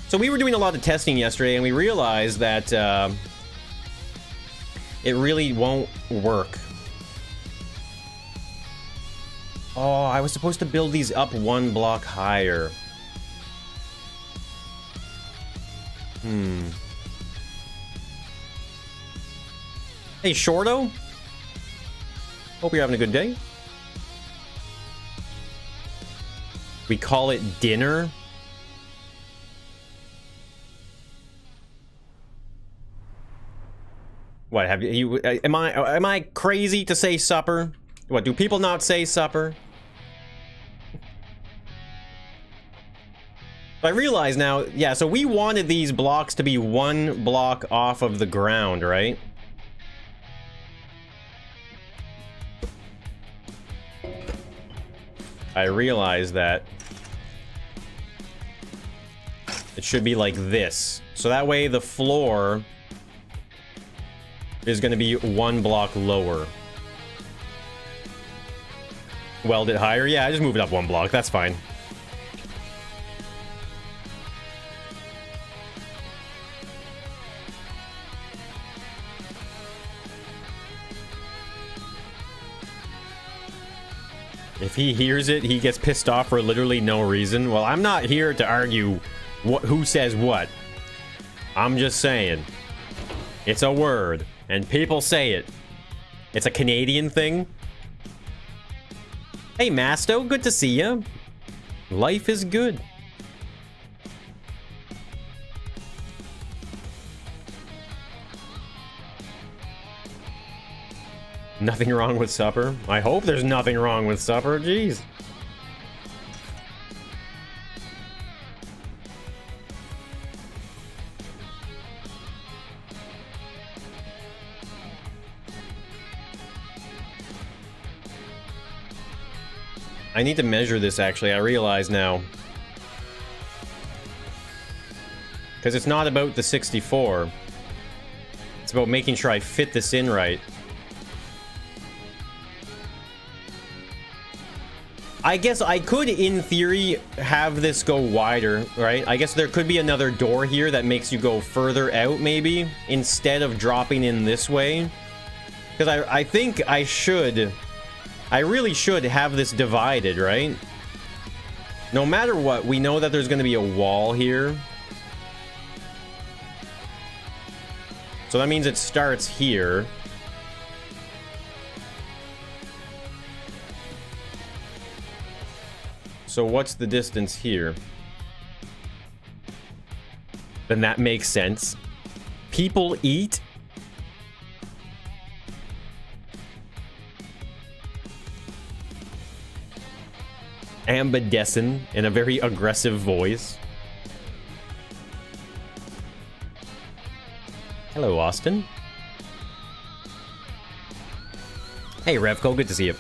So we were doing a lot of testing yesterday, and we realized that it really won't work. Oh, I was supposed to build these up 1 block higher. Hey, Shorto? Hope you're having a good day. We call it dinner. What have you? Am I crazy to say supper? What do people not say supper? I realize now, yeah, so we wanted these blocks to be one block off of the ground, right? I realize that it should be like this. So that way the floor is going to be one block lower. Weld it higher? Yeah, I just move it up one block. That's fine. If he hears it, he gets pissed off for literally no reason. Well, I'm not here to argue who says what. I'm just saying. It's a word, and people say it. It's a Canadian thing. Hey, Masto, good to see ya. Life is good. Nothing wrong with supper? I hope there's nothing wrong with supper. Jeez. I need to measure this, actually. I realize now. Because it's not about the 64. It's about making sure I fit this in right. I guess I could, in theory, have this go wider, right? I guess there could be another door here that makes you go further out, maybe, instead of dropping in this way. Because I think I should... I really should have this divided, right? No matter what, we know that there's going to be a wall here. So that means it starts here. So what's the distance here? Then that makes sense. People eat. Ambidescent in a very aggressive voice. Hello, Austin. Hey, Revco, good to see you.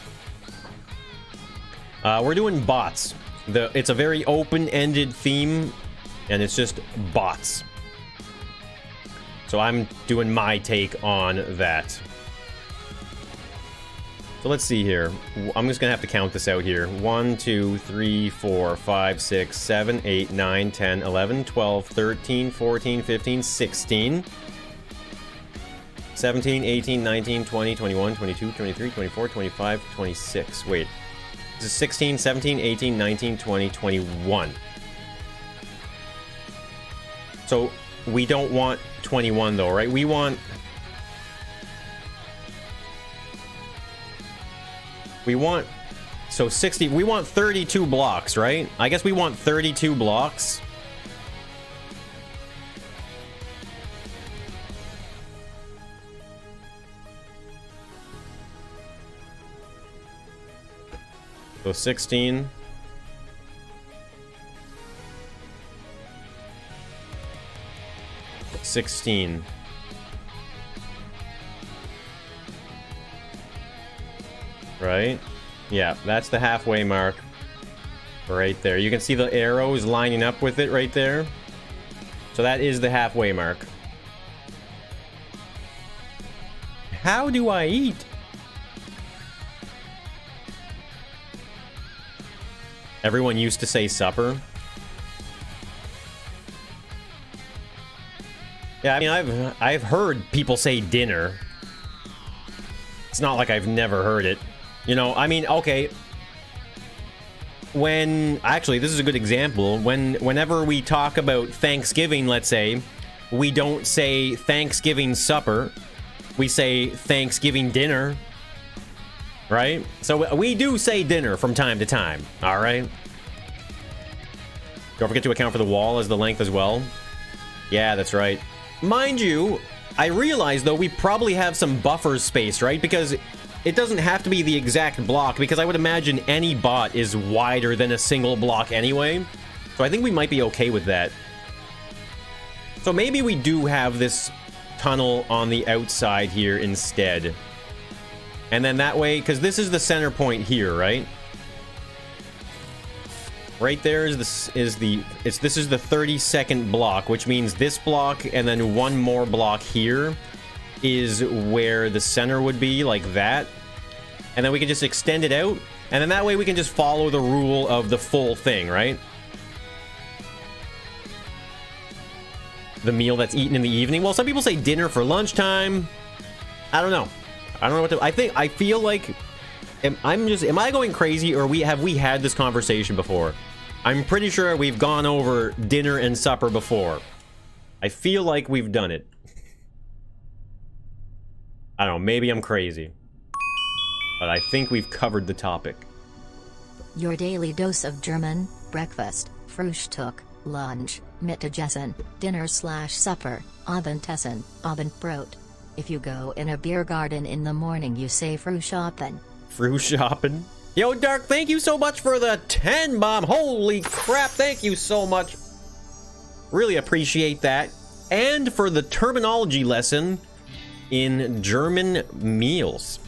We're doing bots. It's a very open-ended theme, and it's just bots. So I'm doing my take on that. So let's see here. I'm just gonna have to count this out here. 1, 2, 3, 4, 5, 6, 7, 8, 9, 10, 11, 12, 13, 14, 15, 16, 17, 18, 19, 20, 21, 22, 23, 24, 25, 26. Wait. This is 16, 17, 18, 19, 20, 21. So we don't want 21 though, right? We want... So 60... We want 32 blocks, right? I guess we want 32 blocks. So 16. Right? Yeah, that's the halfway mark. Right there. You can see the arrows lining up with it right there. So that is the halfway mark. How do I eat? Everyone used to say supper. Yeah, I mean, I've heard people say dinner. It's not like I've never heard it. You know, I mean, okay. Actually, this is a good example. Whenever we talk about Thanksgiving, let's say, we don't say Thanksgiving supper. We say Thanksgiving dinner. right? So we do say dinner from time to time, all right? Don't forget to account for the wall as the length as well. Yeah, that's right. Mind you, I realize, though, we probably have some buffer space, right? Because it doesn't have to be the exact block, because I would imagine any bot is wider than a single block anyway. So I think we might be okay with that. So maybe we do have this tunnel on the outside here instead. And then that way, because this is the center point here, right? Right there is this is the 30-second block, which means this block and then one more block here is where the center would be, like that. And then we can just extend it out, and then that way we can just follow the rule of the full thing, right? The meal that's eaten in the evening. Well, some people say dinner for lunchtime. I don't know. I don't know what to... I feel like... Am I going crazy, or have we had this conversation before? I'm pretty sure we've gone over dinner and supper before. I feel like we've done it. I don't know, maybe I'm crazy. But I think we've covered the topic. Your daily dose of German: breakfast, Frühstück, lunch, Mittagessen, dinner/supper, Abendessen, Abendbrot. If you go in a beer garden in the morning, you say Frühschoppen. Frühschoppen. Yo, Dark, thank you so much for the 10 bomb. Holy crap, thank you so much. Really appreciate that. And for the terminology lesson in German meals.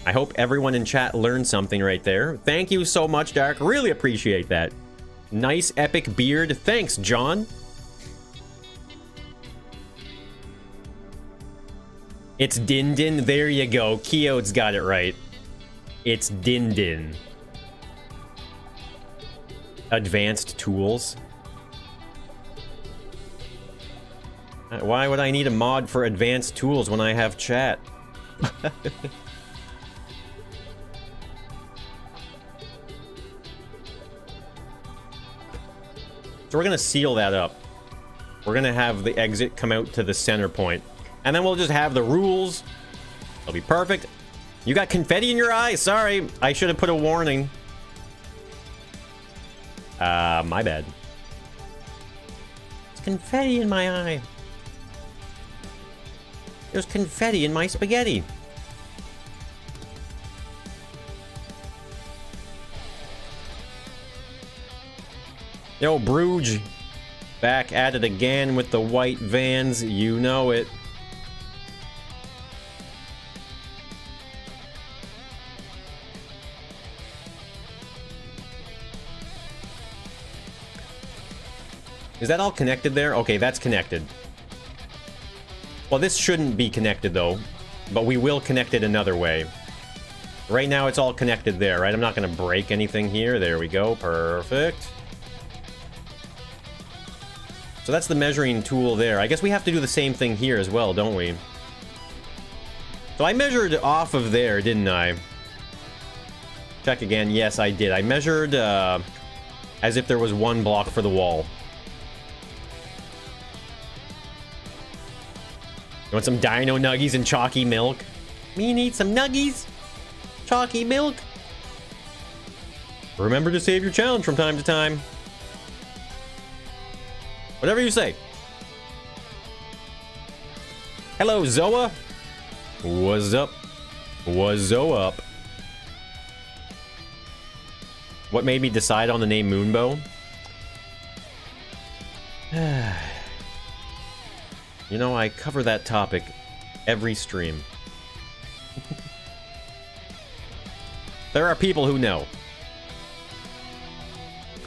I hope everyone in chat learned something right there. Thank you so much, Dark. Really appreciate that. Nice epic beard. Thanks, John. It's Din Din. There you go. Keode's got it right. It's Din Din. Advanced tools. Why would I need a mod for advanced tools when I have chat? So we're gonna seal that up. We're gonna have the exit come out to the center point. And then we'll just have the rules. It'll be perfect. You got confetti in your eye? Sorry, I should have put a warning. My bad. There's confetti in my eye. There's confetti in my spaghetti. Yo, Bruges. Back at it again with the white vans. You know it. Is that all connected there? Okay, that's connected. Well, this shouldn't be connected, though. But we will connect it another way. Right now, it's all connected there, right? I'm not going to break anything here. There we go. Perfect. So that's the measuring tool there. I guess we have to do the same thing here as well, don't we? So I measured off of there, didn't I? Check again. Yes, I did. I measured as if there was one block for the wall. You want some dino nuggies and chalky milk? Me need some nuggies? Chalky milk? Remember to save your challenge from time to time. Whatever you say. Hello, Zoa. What's up? What's up? What made me decide on the name Moonbow? You know, I cover that topic every stream. There are people who know.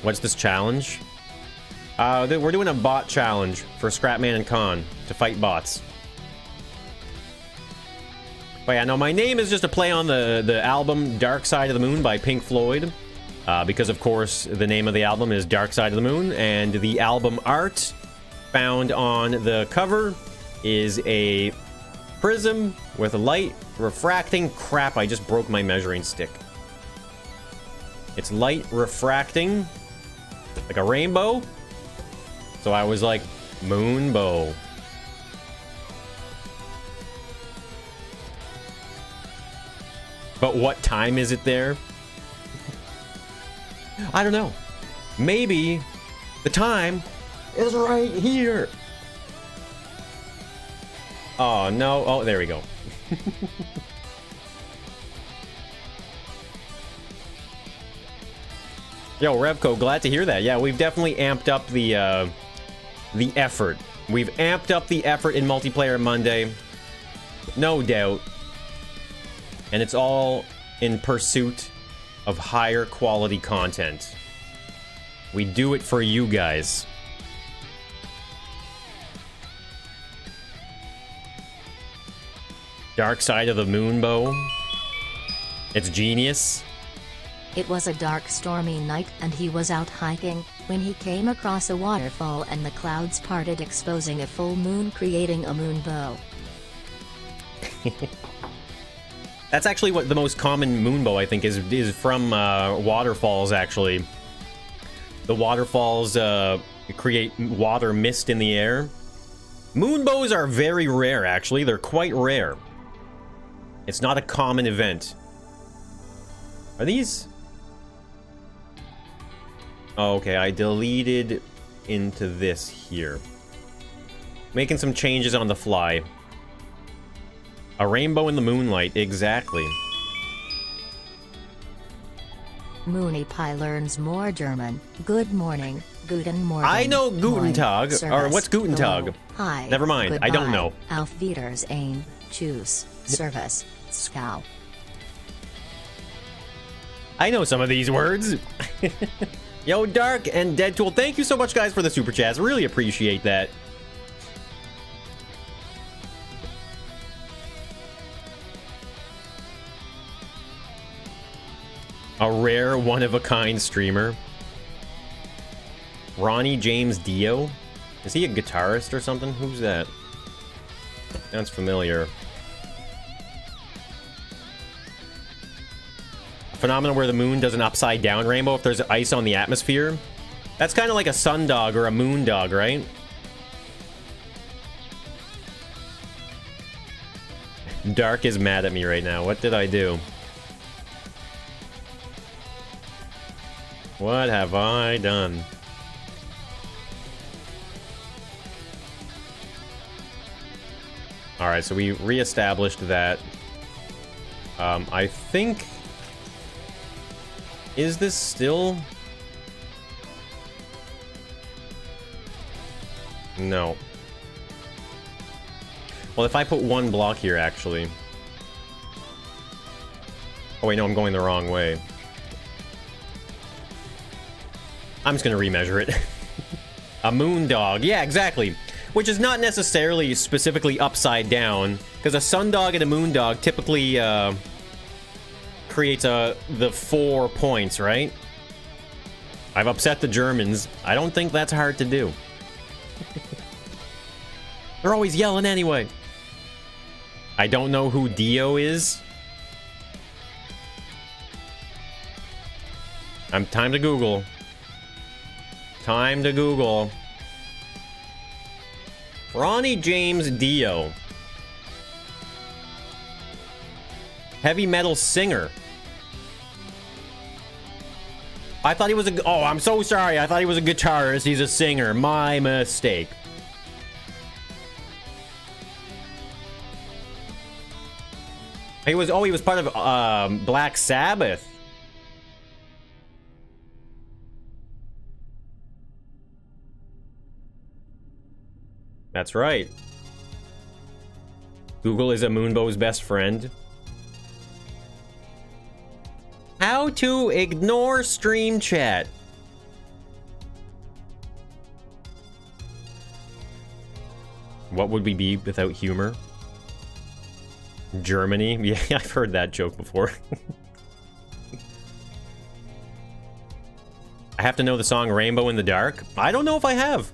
What's this challenge? We're doing a bot challenge for Scrapman and Khan to fight bots. But yeah, no, my name is just a play on the album Dark Side of the Moon by Pink Floyd. Because, of course, the name of the album is Dark Side of the Moon, and the album art found on the cover is a prism with a light refracting... Crap, I just broke my measuring stick. It's light refracting, like a rainbow. So I was like, Moonbow. But what time is it there? I don't know. Maybe the time is right here. Oh, no. Oh, there we go. Yo, Revco, glad to hear that. Yeah, we've definitely amped up the effort. We've amped up the effort in Multiplayer Monday. No doubt. And it's all in pursuit of higher quality content. We do it for you guys. Dark Side of the Moon Bow. It's genius. It was a dark, stormy night, and he was out hiking when he came across a waterfall and the clouds parted, exposing a full moon, creating a moon bow. That's actually what the most common moon bow, I think, is from waterfalls, actually. The waterfalls create water mist in the air. Moon bows are very rare, actually. They're quite rare. It's not a common event. Are these... Oh, okay, I deleted into this here. Making some changes on the fly. A rainbow in the moonlight, exactly. Moony Pie learns more German. Good morning, guten Morgen. I know Guten Tag, or Service. what's Guten Tag? Hello. Hi. Never mind, Goodbye. I don't know. Auf Wiedersehen. Tschüss. Service. Scow. I know some of these words. Yo, Dark and Deadtool, thank you so much, guys, for the super chats. Really appreciate that. A rare, one-of-a-kind streamer. Ronnie James Dio? Is he a guitarist or something? Who's that? Sounds familiar. A phenomenon where the moon does an upside-down rainbow if there's ice on the atmosphere. That's kind of like a sundog or a moondog, right? Dark is mad at me right now. What did I do? What have I done? Alright, so we re-established that. I think... Is this still... No. Well, if I put one block here, actually... Oh wait, no, I'm going the wrong way. I'm just gonna remeasure it. A moondog. Yeah, exactly. Which is not necessarily specifically upside down, because a sundog and a moondog typically creates the 4 points, right? I've upset the Germans. I don't think that's hard to do. They're always yelling anyway. I don't know who Dio is. Time to Google. Time to Google. Ronnie James Dio. Heavy metal singer. I thought he was a... Oh, I'm so sorry. I thought he was a guitarist. He's a singer. My mistake. He was... Oh, he was part of Black Sabbath. That's right. Google is a Moonbow's best friend. How to ignore stream chat. What would we be without humor? Germany? Yeah, I've heard that joke before. I have to know the song Rainbow in the Dark? I don't know if I have.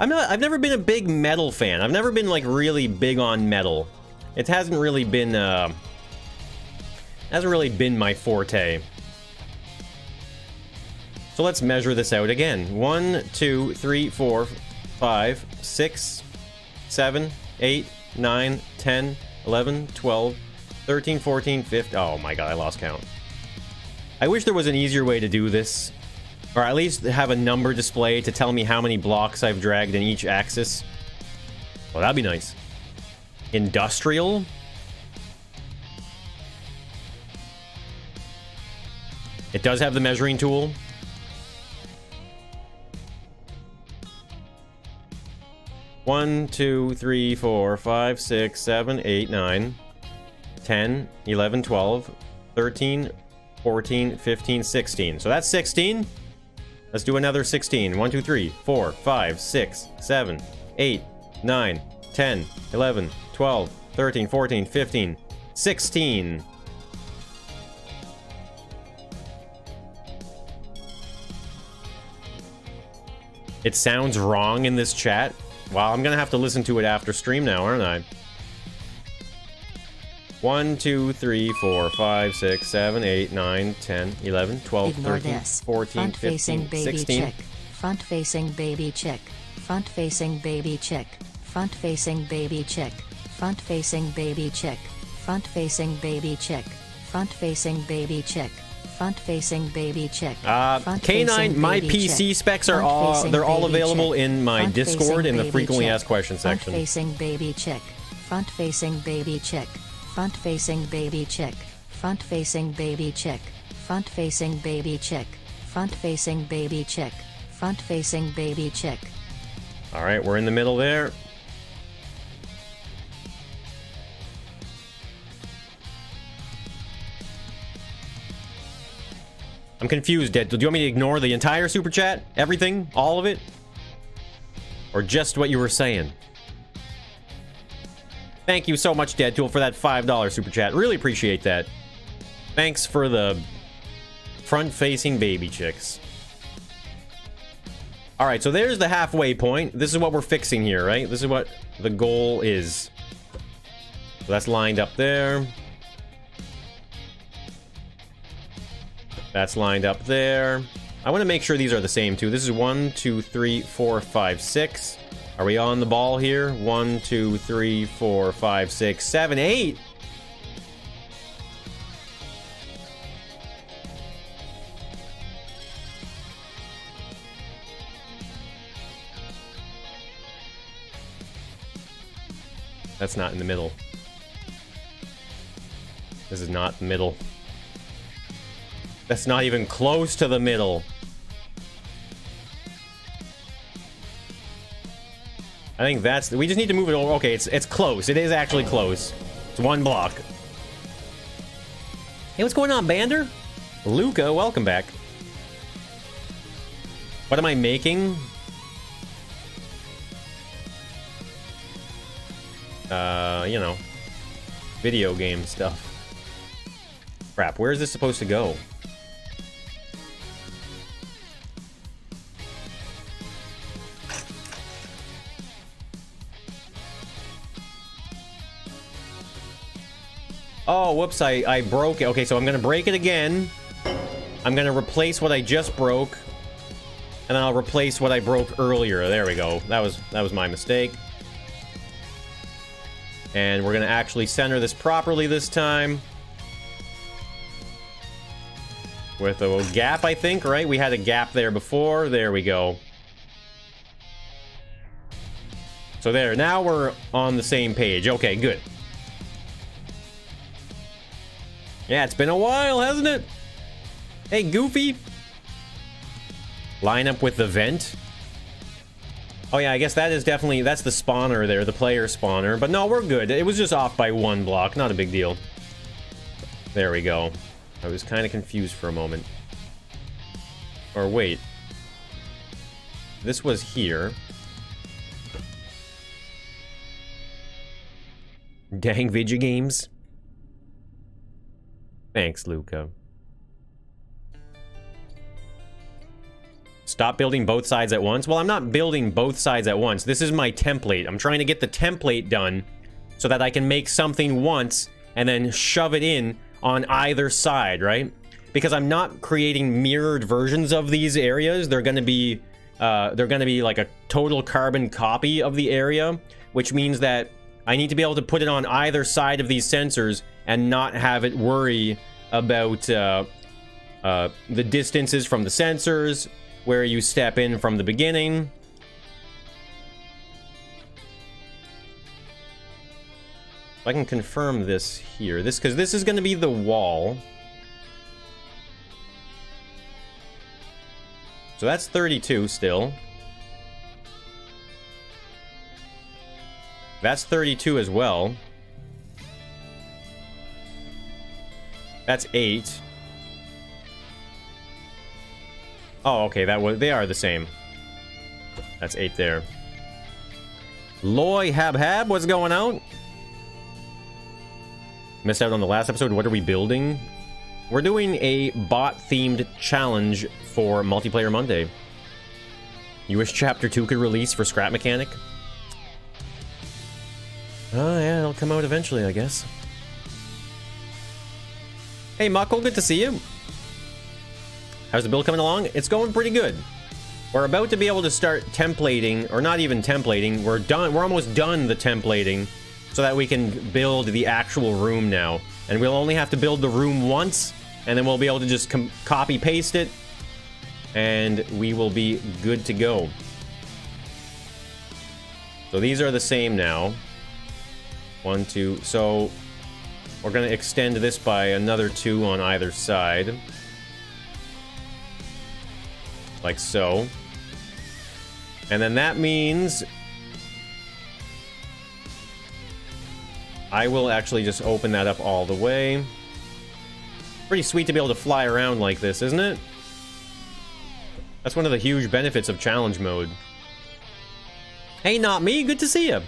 I've never been a big metal fan. I've never been, like, really big on metal. It hasn't really been my forte. So let's measure this out again. 1, 2, 3, 4, 5, 6, 7, 8, 9, 10, 11, 12, 13, 14, 15. Oh my god, I lost count. I wish there was an easier way to do this. Or at least have a number display to tell me how many blocks I've dragged in each axis. Well, that'd be nice. Industrial? It does have the measuring tool. One, 2, 3, 4, 5, 6, 7, 8, 9, 10, 11, 12, 13, 14, 15, 16. So that's 16. Let's do another 16. 1, 2, 3, 4, 5, 6, 7, 8, 9, 10, 11, 12, 13, 14, 15, 16. It sounds wrong in this chat. Wow, I'm gonna have to listen to it after stream now, aren't I? 1, 2, 3, 4, 5, 6, 7, 8, 9, 10, 11, 12, Ignore 13, this. 14, Front-facing 15, baby 16. chick. Front-facing baby chick. Front-facing baby chick. Front-facing baby chick. Front-facing baby chick. Front-facing baby chick. Front-facing baby chick. Front-facing baby chick. K9, my PC specs are they're all available in my Discord in the frequently asked questions section. Front-facing baby chick. Front-facing baby chick. Front-facing baby chick. Front-facing baby chick. Front-facing baby chick. Front-facing baby chick. Front-facing baby chick. All right, we're in the middle there. I'm confused, Dead. Do you want me to ignore the entire super chat? Everything? All of it? Or just what you were saying? Thank you so much, Deadtool, for that $5 super chat. Really appreciate that. Thanks for the front-facing baby chicks. All right, so there's the halfway point. This is what we're fixing here, right? This is what the goal is. So that's lined up there. That's lined up there. I want to make sure these are the same, too. This is 1, 2, 3, 4, 5, 6. Are we on the ball here? 1, 2, 3, 4, 5, 6, 7, 8. That's not in the middle. This is not the middle. That's not even close to the middle. I think that's... We just need to move it over. Okay, it's close. It is actually close. It's one block. Hey, what's going on, Bander? Luca, welcome back. What am I making? You know. Video game stuff. Crap, where is this supposed to go? Oh, whoops, I broke it. Okay, so I'm gonna break it again. I'm gonna replace what I just broke. And then I'll replace what I broke earlier. There we go. That was my mistake. And we're gonna actually center this properly this time. With a gap, I think, right? We had a gap there before. There we go. So there, now we're on the same page. Okay, good. Yeah, it's been a while, hasn't it? Hey, Goofy. Line up with the vent. Oh yeah, I guess that is definitely... That's the spawner there, the player spawner. But no, we're good. It was just off by one block. Not a big deal. There we go. I was kind of confused for a moment. Or wait. This was here. Dang video games. Thanks, Luca. Stop building both sides at once? Well, I'm not building both sides at once. This is my template. I'm trying to get the template done so that I can make something once and then shove it in on either side, right? Because I'm not creating mirrored versions of these areas. They're gonna be like a total carbon copy of the area, which means that I need to be able to put it on either side of these sensors and not have it worry about the distances from the sensors, where you step in from the beginning. I can confirm this here. Because this is going to be the wall. So that's 32 still. That's 32 as well. That's 8. Oh, okay, they are the same. That's 8 there. Loy Hab, what's going on? Missed out on the last episode. What are we building? We're doing a bot-themed challenge for Multiplayer Monday. You wish Chapter 2 could release for Scrap Mechanic? Oh, yeah, it'll come out eventually, I guess. Hey, Muckle, good to see you. How's the build coming along? It's going pretty good. We're about to be able to start templating, or not even templating. We're almost done the templating, so that we can build the actual room now. And we'll only have to build the room once, and then we'll be able to just copy paste it, and we will be good to go. So these are the same now. 1, 2, so we're gonna extend this by another 2 on either side. Like so. And then that means I will actually just open that up all the way. Pretty sweet to be able to fly around like this, isn't it? That's one of the huge benefits of challenge mode. Hey, not me, good to see you.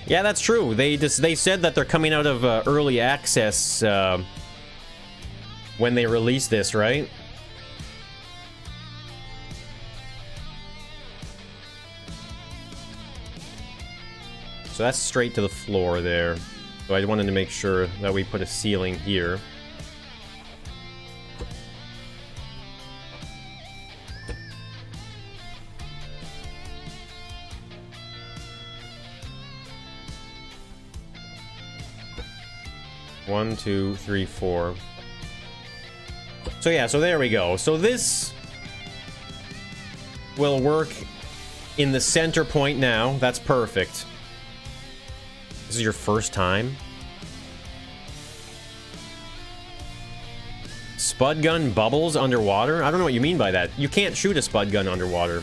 Yeah, that's true. They said that they're coming out of early access when they release this, right? So that's straight to the floor there. So I wanted to make sure that we put a ceiling here. One, 2, 3, 4. So yeah, so there we go. So this will work in the center point now. That's perfect. This is your first time? Spud gun bubbles underwater? I don't know what you mean by that. You can't shoot a spud gun underwater.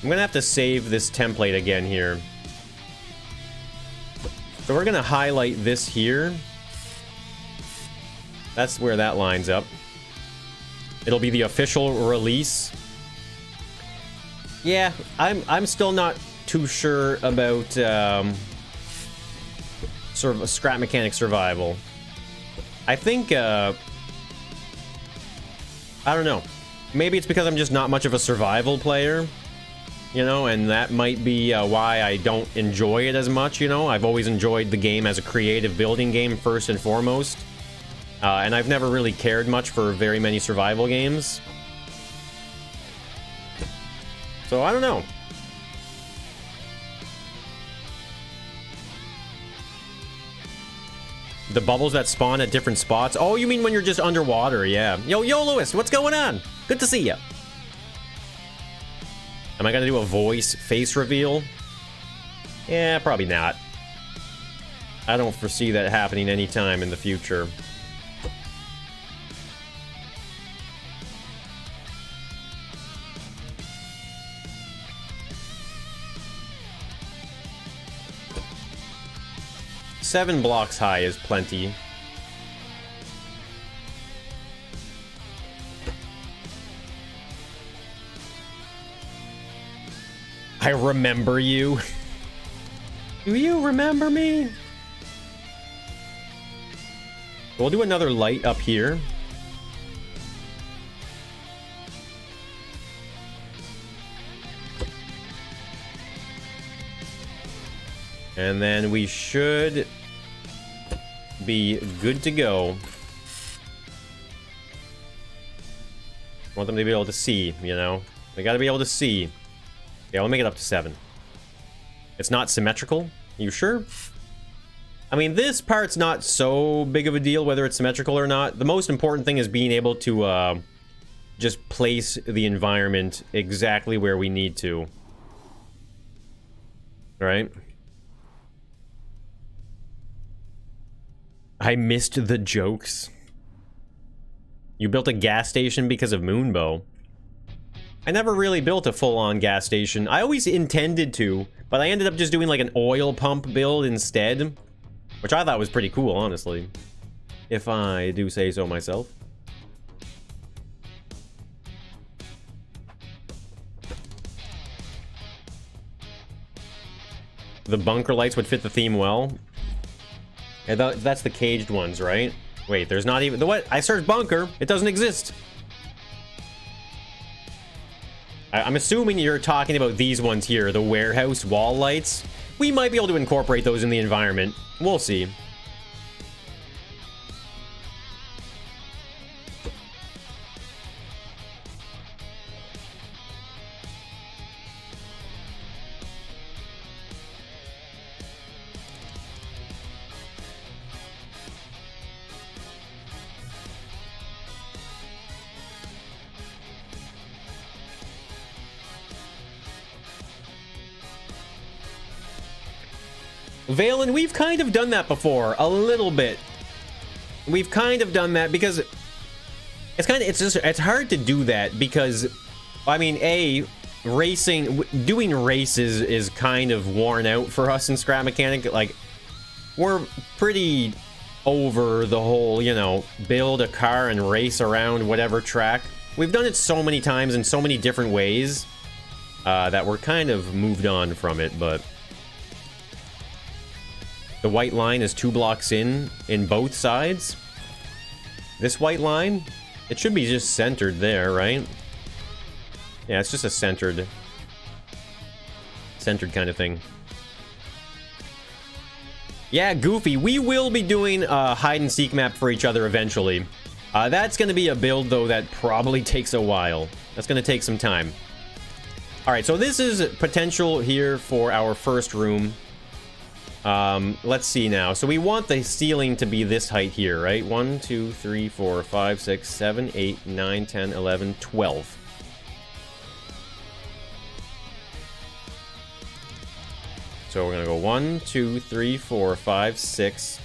I'm gonna have to save this template again here. So we're gonna highlight this here. That's where that lines up. It'll be the official release. Yeah, I'm still not too sure about sort of a Scrap Mechanic survival. I think I don't know. Maybe it's because I'm just not much of a survival player. You know, and that might be why I don't enjoy it as much, you know? I've always enjoyed the game as a creative building game, first and foremost. And I've never really cared much for very many survival games. So, I don't know. The bubbles that spawn at different spots? Oh, you mean when you're just underwater, yeah. Yo, Lewis, what's going on? Good to see you. Am I gonna do a voice face reveal? Yeah, probably not. I don't foresee that happening anytime in the future. Seven blocks high is plenty. I remember you. Do you remember me? We'll do another light up here. And then we should be good to go. Want them to be able to see, you know? They gotta be able to see. Yeah, I'll make it up to 7. It's not symmetrical? You sure? I mean, this part's not so big of a deal, whether it's symmetrical or not. The most important thing is being able to just place the environment exactly where we need to. Right? I missed the jokes. You built a gas station because of Moonbow. I never really built a full-on gas station. I always intended to, but I ended up just doing like an oil pump build instead, which I thought was pretty cool, honestly, if I do say so myself. The bunker lights would fit the theme well. Yeah, that's the caged ones, right? Wait, there's not even... The what? I searched bunker. It doesn't exist. I'm assuming you're talking about these ones here, the warehouse wall lights. We might be able to incorporate those in the environment. We'll see. Valen, we've kind of done that before, a little bit. We've kind of done that because it's hard to do that because, I mean, doing races is kind of worn out for us in Scrap Mechanic. Like, we're pretty over the whole, you know, build a car and race around whatever track. We've done it so many times in so many different ways that we're kind of moved on from it, but... The white line is 2 blocks in both sides. This white line, it should be just centered there, right? Yeah, it's just a centered kind of thing. Yeah, Goofy, we will be doing a hide-and-seek map for each other eventually. That's going to be a build, though, that probably takes a while. That's going to take some time. Alright, so this is potential here for our first room. Let's see now. So we want the ceiling to be this height here, right? 1, 2, 3, 4, 5, 6, 7, 8, 9, 10, 11, 12. So we're gonna go 1, 2, 3, 4, 5, 6,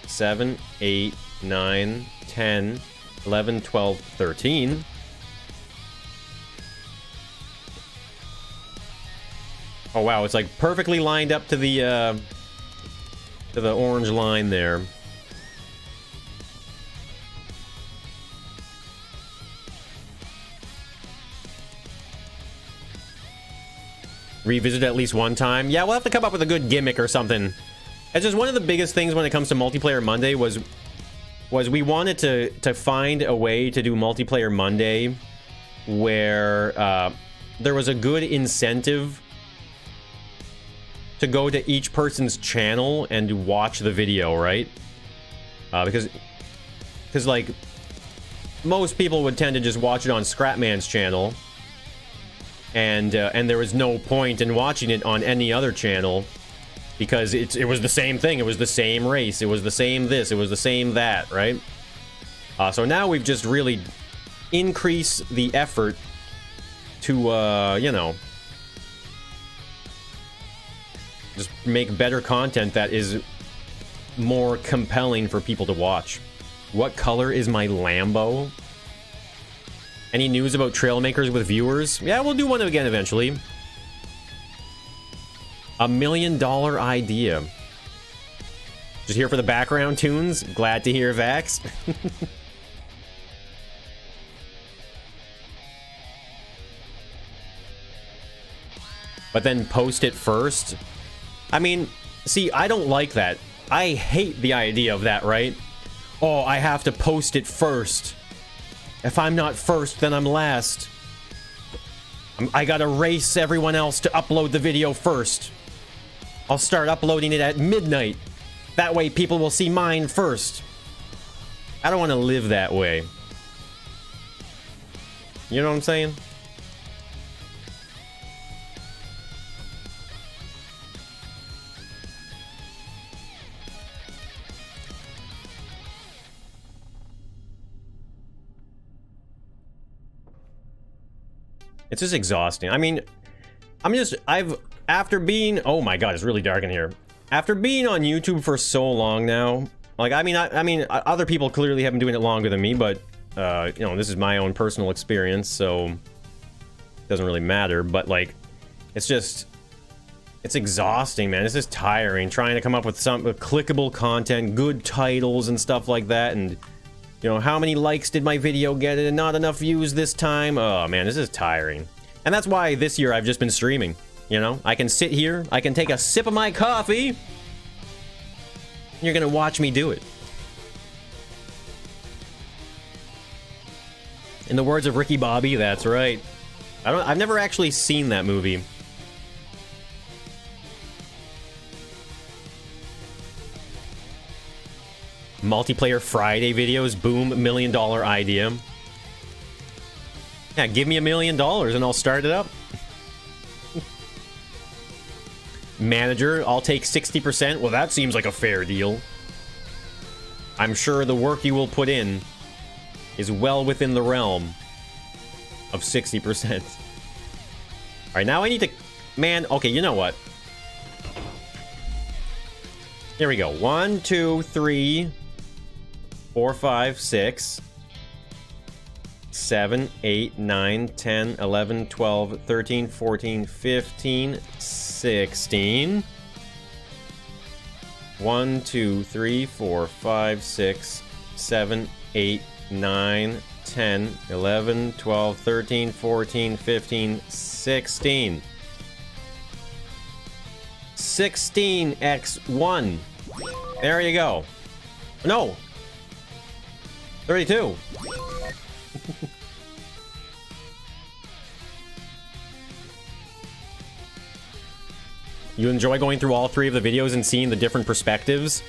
7, 8, 9, 10, 11, 12, 13. Oh wow, it's like perfectly lined up to the orange line there. Revisit at least one time. Yeah, we'll have to come up with a good gimmick or something. It's just one of the biggest things when it comes to Multiplayer Monday was we wanted to find a way to do Multiplayer Monday where there was a good incentive to go to each person's channel and watch the video, right? Because like most people would tend to just watch it on Scrapman's channel, and there was no point in watching it on any other channel because it was the same thing. It was the same race. It was the same this. It was the same that, right? So now we've just really increased the effort to you know, just make better content that is more compelling for people to watch. What color is my Lambo? Any news about Trailmakers with viewers? Yeah, we'll do one again eventually. $1 million idea. Just here for the background tunes. Glad to hear, Vax. But then post it first. I mean, see, I don't like that. I hate the idea of that, right? Oh, I have to post it first. If I'm not first, then I'm last. I gotta race everyone else to upload the video first. I'll start uploading it at midnight. That way people will see mine first. I don't want to live that way. You know what I'm saying? It's just exhausting. I mean, after being, oh my god, it's really dark in here. After being on YouTube for so long now, like, I mean, other people clearly have been doing it longer than me, but, you know, this is my own personal experience, so it doesn't really matter, but, like, it's just, it's exhausting, man. It's just tiring, trying to come up with some clickable content, good titles and stuff like that, and, you know, how many likes did my video get and not enough views this time? Oh, man, this is tiring. And that's why this year I've just been streaming, you know? I can sit here, I can take a sip of my coffee, and you're gonna watch me do it. In the words of Ricky Bobby, that's right. I've never actually seen that movie. Multiplayer Friday videos, boom, $1 million idea. Yeah, give me $1 million and I'll start it up. Manager, I'll take 60%. Well, that seems like a fair deal. I'm sure the work you will put in is well within the realm of 60%. Alright, now I need to... Man, okay, you know what? Here we go. 1, 2, 3... 4, 5, 6, 7, 8, 9, 10, 11, 12, 13, 14, 15, 16. 1, 2, 3, 4, 5, 6, 7, 8, 9, 10, 11, 12, 13, 14, 15, 16. 16x1. There you go. No! 32. You enjoy going through all three of the videos and seeing the different perspectives?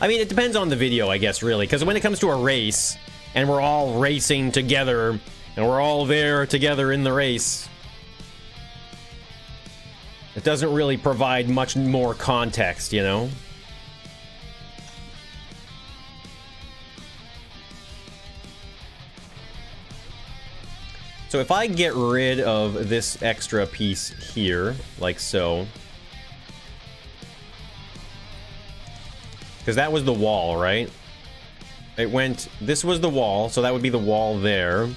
I mean, it depends on the video, I guess, really. Because when it comes to a race, and we're all racing together, and we're all there together in the race, it doesn't really provide much more context, you know? So if I get rid of this extra piece here, like so, because that was the wall, right? It went, this was the wall, so that would be the wall there.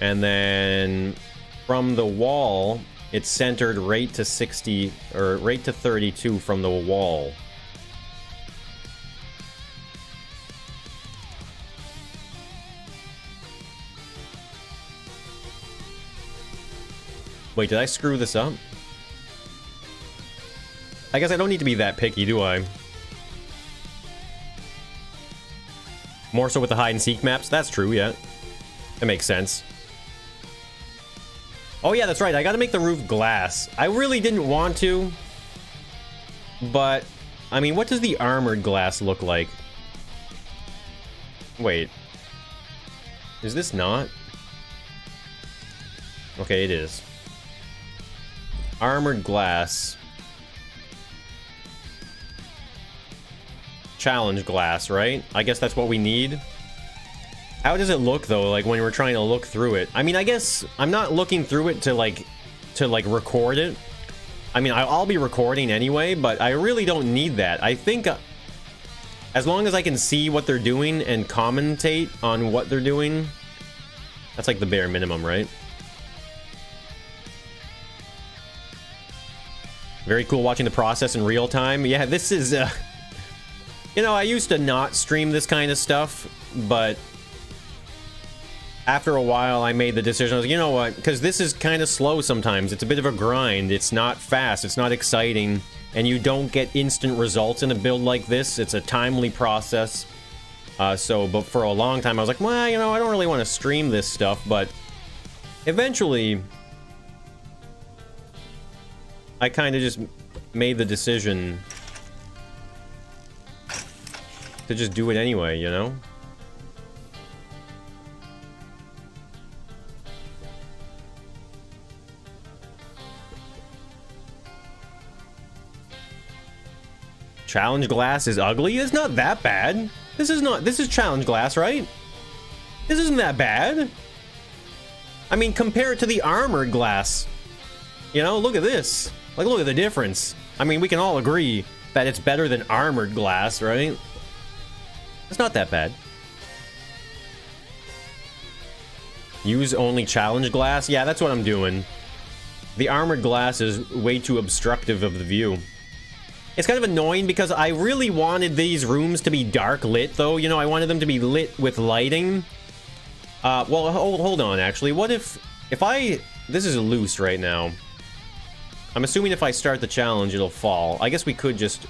And then from the wall, it's centered right to 60, or right to 32 from the wall. Wait, did I screw this up? I guess I don't need to be that picky, do I? More so with the hide-and-seek maps? That's true, yeah. That makes sense. Oh yeah, that's right, I gotta make the roof glass. I really didn't want to, but, I mean, what does the armored glass look like? Wait. Is this not? Okay, it is. Armored glass. Challenge glass, right? I guess that's what we need. How does it look, though, like, when we're trying to look through it? I mean, I guess I'm not looking through it to record it. I mean, I'll be recording anyway, but I really don't need that. I think as long as I can see what they're doing and commentate on what they're doing, that's like the bare minimum, right? Very cool watching the process in real time. Yeah, this is, you know, I used to not stream this kind of stuff, but after a while I made the decision, I was like, you know what, because this is kind of slow sometimes. It's a bit of a grind. It's not fast. It's not exciting. And you don't get instant results in a build like this. It's a timely process. But for a long time I was like, well, you know, I don't really want to stream this stuff, but eventually I kind of just made the decision to just do it anyway, you know? Challenge glass is ugly? It's not that bad. This is challenge glass, right? This isn't that bad. I mean, compare it to the armored glass. You know, look at this. Like, look at the difference. I mean, we can all agree that it's better than armored glass, right? It's not that bad. Use only challenge glass? Yeah, that's what I'm doing. The armored glass is way too obstructive of the view. It's kind of annoying because I really wanted these rooms to be dark lit, though. You know, I wanted them to be lit with lighting. Well, hold on, actually. What if I... This is loose right now. I'm assuming if I start the challenge, it'll fall. I guess we could just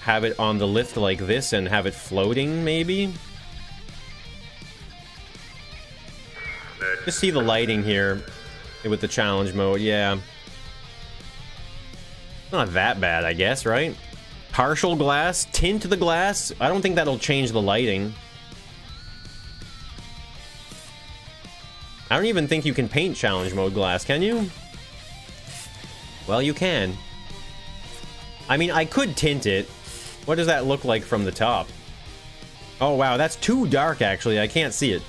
have it on the lift like this and have it floating, maybe? Just see the lighting here with the challenge mode, yeah. Not that bad, I guess, right? Partial glass, tint the glass. I don't think that'll change the lighting. I don't even think you can paint challenge mode glass, can you? Well, you can. I mean, I could tint it. What does that look like from the top? Oh, wow, that's too dark, actually. I can't see it.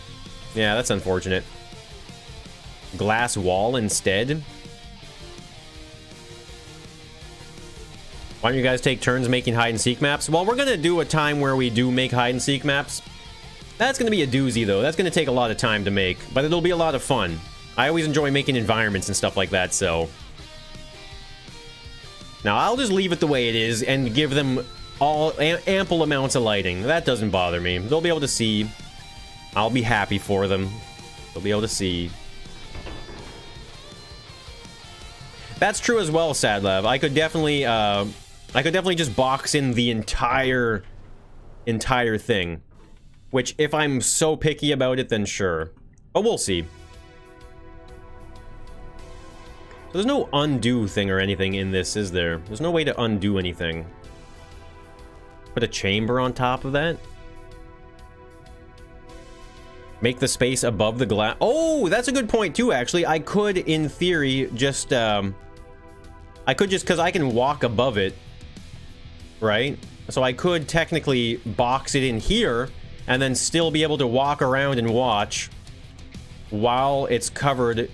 Yeah, that's unfortunate. Glass wall instead. Why don't you guys take turns making hide-and-seek maps? Well, we're gonna do a time where we do make hide-and-seek maps. That's gonna be a doozy, though. That's gonna take a lot of time to make, but it'll be a lot of fun. I always enjoy making environments and stuff like that, so... Now, I'll just leave it the way it is and give them all ample amounts of lighting. That doesn't bother me. They'll be able to see. I'll be happy for them. They'll be able to see. That's true as well, Sadlab. I could definitely just box in the entire thing. Which, if I'm so picky about it, then sure. But we'll see. So there's no undo thing or anything in this, is there? There's no way to undo anything. Put a chamber on top of that? Make the space above the glass. Oh, that's a good point too, actually. I could, in theory, just, because I can walk above it, right? So I could technically box it in here and then still be able to walk around and watch while it's covered.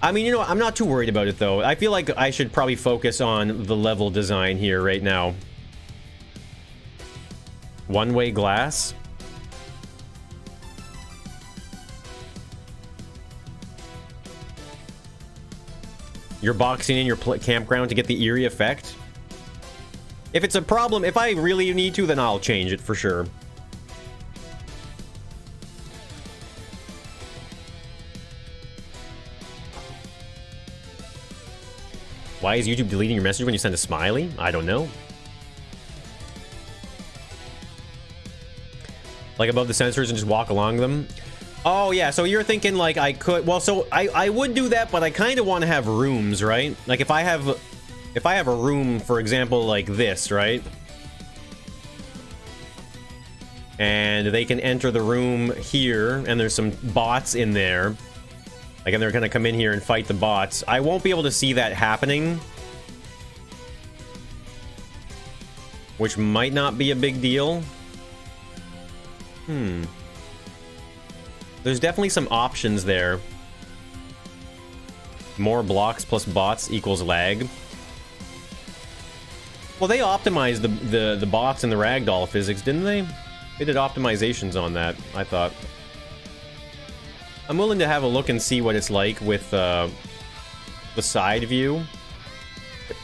I mean, you know, I'm not too worried about it, though. I feel like I should probably focus on the level design here right now. One-way glass. You're boxing in your campground to get the eerie effect? If it's a problem, if I really need to, then I'll change it for sure. Why is YouTube deleting your message when you send a smiley? I don't know. Like above the sensors and just walk along them? Oh, yeah, so you're thinking, like, I could... Well, so I would do that, but I kind of want to have rooms, right? Like, if I have a room, for example, like this, right? And they can enter the room here, and there's some bots in there. Like, and they're gonna come in here and fight the bots. I won't be able to see that happening. Which might not be a big deal. There's definitely some options there. More blocks plus bots equals lag. Well, they optimized the bots and the ragdoll physics, didn't they? They did optimizations on that, I thought. I'm willing to have a look and see what it's like with the side view.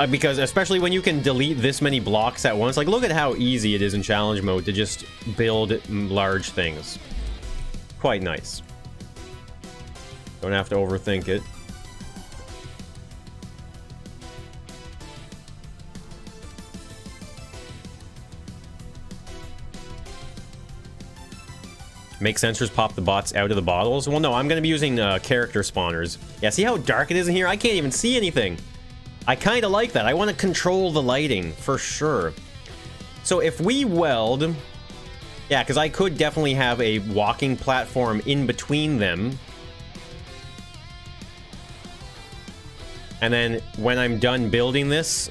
Because especially when you can delete this many blocks at once. Like, look at how easy it is in challenge mode to just build large things. Quite nice. Don't have to overthink it. Make sensors pop the bots out of the bottles? Well, no, I'm going to be using character spawners. Yeah, see how dark it is in here? I can't even see anything. I kind of like that. I want to control the lighting, for sure. So if we weld... Yeah, because I could definitely have a walking platform in between them. And then when I'm done building this,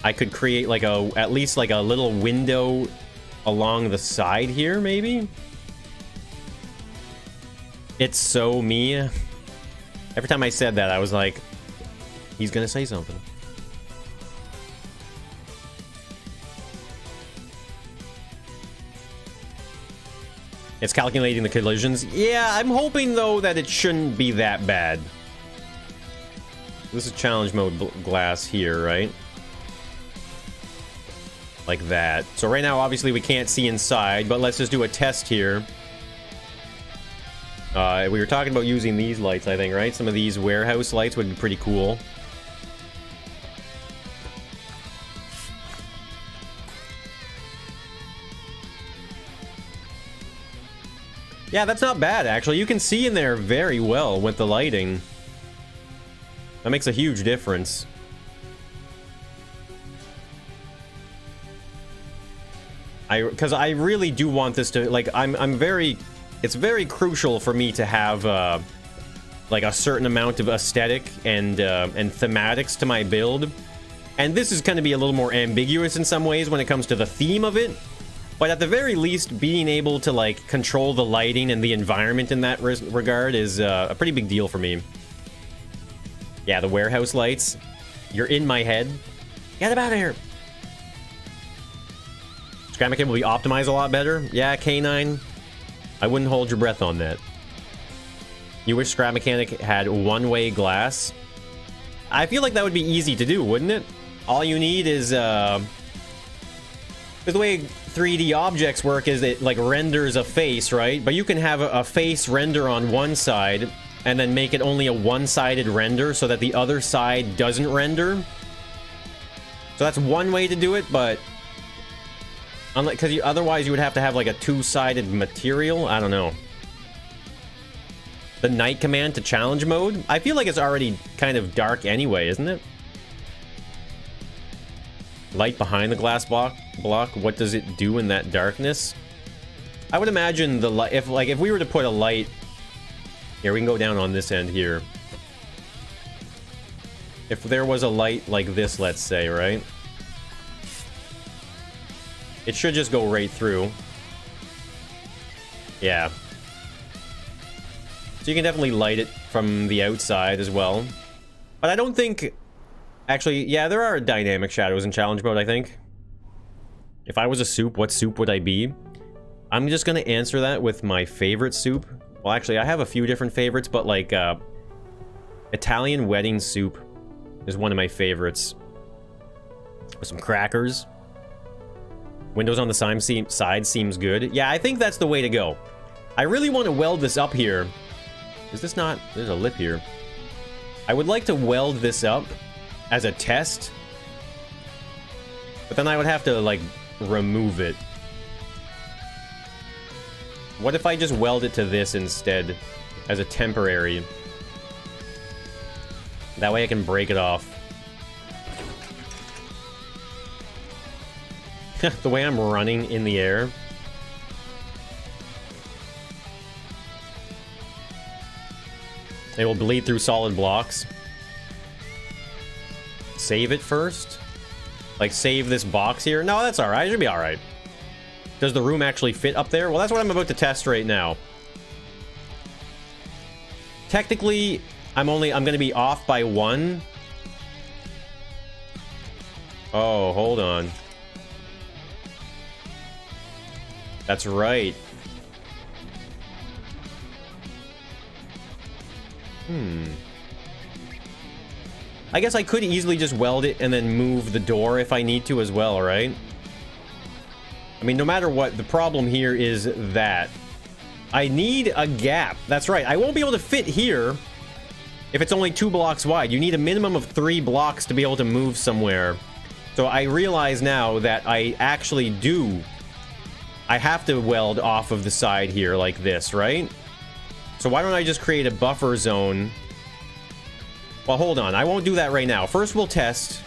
I could create like at least like a little window along the side here, maybe? It's so me. Every time I said that, I was like, he's gonna say something. It's calculating the collisions. Yeah, I'm hoping, though, that it shouldn't be that bad. This is challenge mode glass here, right? Like that. So right now, obviously, we can't see inside, but let's just do a test here. We were talking about using these lights, I think, right? Some of these warehouse lights would be pretty cool. Yeah, that's not bad, actually. You can see in there very well with the lighting. That makes a huge difference. Because I really do want this to, like, it's very crucial for me to have, like, a certain amount of aesthetic and thematics to my build. And this is going to be a little more ambiguous in some ways when it comes to the theme of it. But at the very least, being able to, like, control the lighting and the environment in that regard is a pretty big deal for me. Yeah, the warehouse lights. You're in my head. Get them out of here. Scrap mechanic will be optimized a lot better. Yeah, K9. I wouldn't hold your breath on that. You wish Scrap Mechanic had one-way glass? I feel like that would be easy to do, wouldn't it? All you need is, the way 3D objects work is it, like, renders a face, right? But you can have a face render on one side and then make it only a one-sided render so that the other side doesn't render. So that's one way to do it, but... because otherwise you would have to have, like, a two-sided material? I don't know. The night command to challenge mode? I feel like it's already kind of dark anyway, isn't it? Light behind the glass block. What does it do in that darkness? I would imagine the light... If we were to put a light... Here, we can go down on this end here. If there was a light like this, let's say, right? It should just go right through. Yeah. So you can definitely light it from the outside as well. But I don't think... Actually, yeah, there are dynamic shadows in challenge mode, I think. If I was a soup, what soup would I be? I'm just gonna answer that with my favorite soup. Well, actually, I have a few different favorites, but like, Italian wedding soup is one of my favorites. With some crackers. Windows on the side seems good. Yeah, I think that's the way to go. I really want to weld this up here. Is this not... There's a lip here. I would like to weld this up as a test. But then I would have to, like, remove it. What if I just weld it to this instead as a temporary? That way I can break it off. The way I'm running in the air. It will bleed through solid blocks. Save it first? Like, save this box here? No, that's alright. It should be alright. Does the room actually fit up there? Well, that's what I'm about to test right now. Technically, I'm gonna be off by 1. Oh, hold on. That's right. I guess I could easily just weld it and then move the door if I need to as well, right? I mean, no matter what, the problem here is that I need a gap. That's right. I won't be able to fit here if it's only 2 blocks wide. You need a minimum of 3 blocks to be able to move somewhere. So I realize now that I actually do... I have to weld off of the side here like this, right? So why don't I just create a buffer zone Well, hold on. I won't do that right now. First, we'll test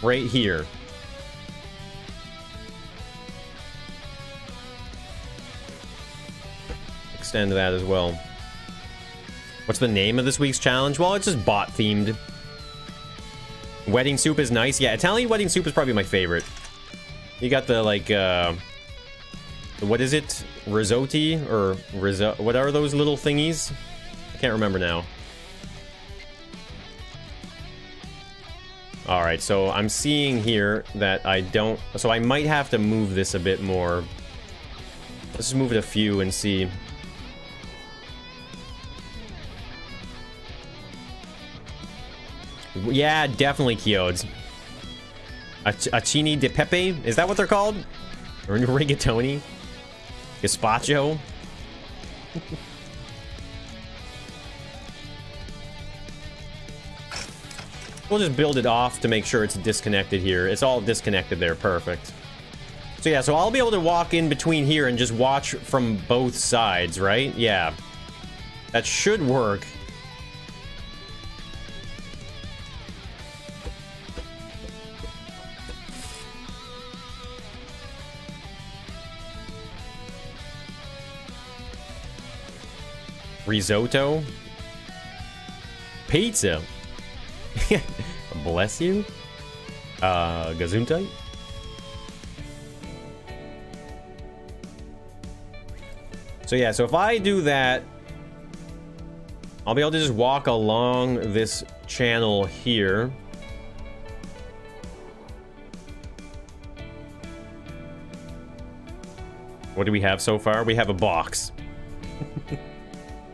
right here. Extend that as well. What's the name of this week's challenge? Well, it's just bot themed. Wedding soup is nice. Yeah, Italian wedding soup is probably my favorite. You got the, like, what is it? Risotto? Or what are those little thingies? I can't remember now. Alright, so I'm seeing here that I don't... So I might have to move this a bit more. Let's just move it a few and see. Yeah, definitely Kyodes. Acini de Pepe? Is that what they're called? Or rigatoni? Gazpacho? We'll just build it off to make sure it's disconnected here. It's all disconnected there. Perfect. So yeah, so I'll be able to walk in between here and just watch from both sides, right? Yeah. That should work. Risotto. Pizza. Bless you. Gesundheit. So yeah, so if I do that, I'll be able to just walk along this channel here. What do we have so far? We have a box.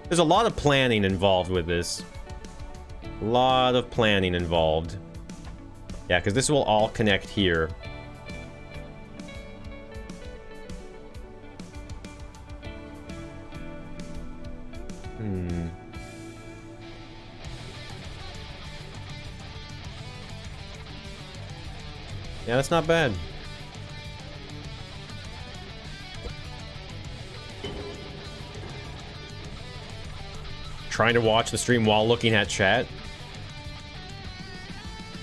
There's a lot of planning involved with this. A lot of planning involved. Yeah, because this will all connect here. Yeah, that's not bad. Trying to watch the stream while looking at chat.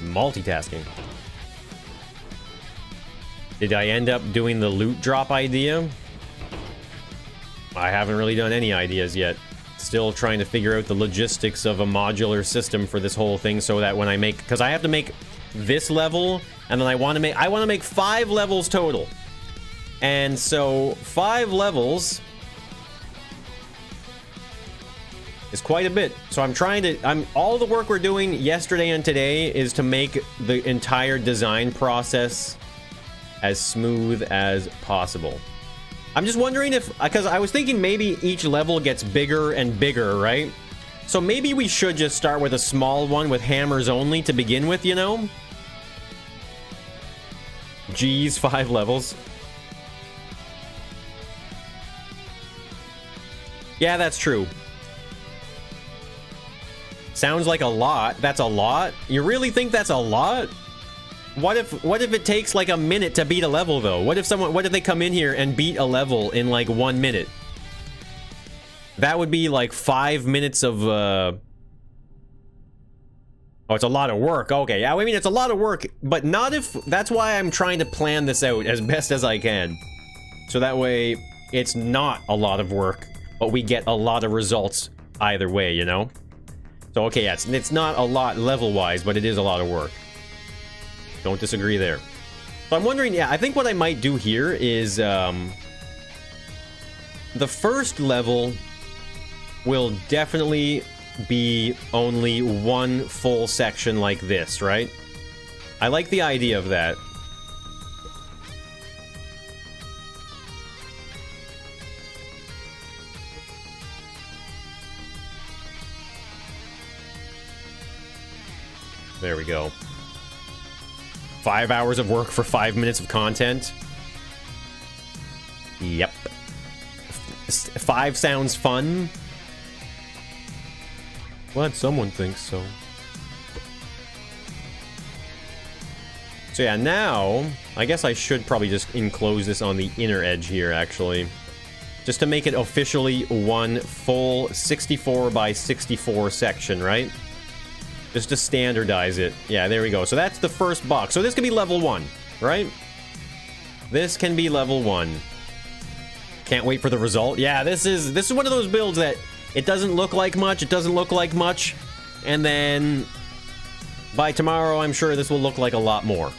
Multitasking. Did I end up doing the loot drop idea? I haven't really done any ideas yet. Still trying to figure out the logistics of a modular system for this whole thing so that when I make... Because I have to make this level, and then I want to make 5 levels total. And so 5 levels is quite a bit. So all the work we're doing yesterday and today is to make the entire design process as smooth as possible. I'm just wondering if, because I was thinking maybe each level gets bigger and bigger, right? So maybe we should just start with a small one with hammers only to begin with, you know? Geez, 5 levels. Yeah, that's true. Sounds like a lot. That's a lot? You really think that's a lot? What if it takes like a minute to beat a level though? What if they come in here and beat a level in like 1 minute? That would be like 5 minutes of Oh, it's a lot of work. Okay, yeah, I mean it's a lot of work, but not if... That's why I'm trying to plan this out as best as I can. So that way it's not a lot of work, but we get a lot of results either way, you know? So okay, yeah, it's not a lot level-wise, but it is a lot of work. Don't disagree there. So I'm wondering, yeah, I think what I might do here is, the first level will definitely be only one full section like this, right? I like the idea of that. There we go. 5 hours of work for 5 minutes of content. Yep. 5 sounds fun. Glad someone thinks so. So yeah, now, I guess I should probably just enclose this on the inner edge here, actually. Just to make it officially one full 64 by 64 section, right? Just to standardize it. Yeah, there we go. So that's the first box. So this can be level 1, right? This can be level 1. Can't wait for the result. Yeah, this is one of those builds that it doesn't look like much, it doesn't look like much, and then by tomorrow, I'm sure this will look like a lot more.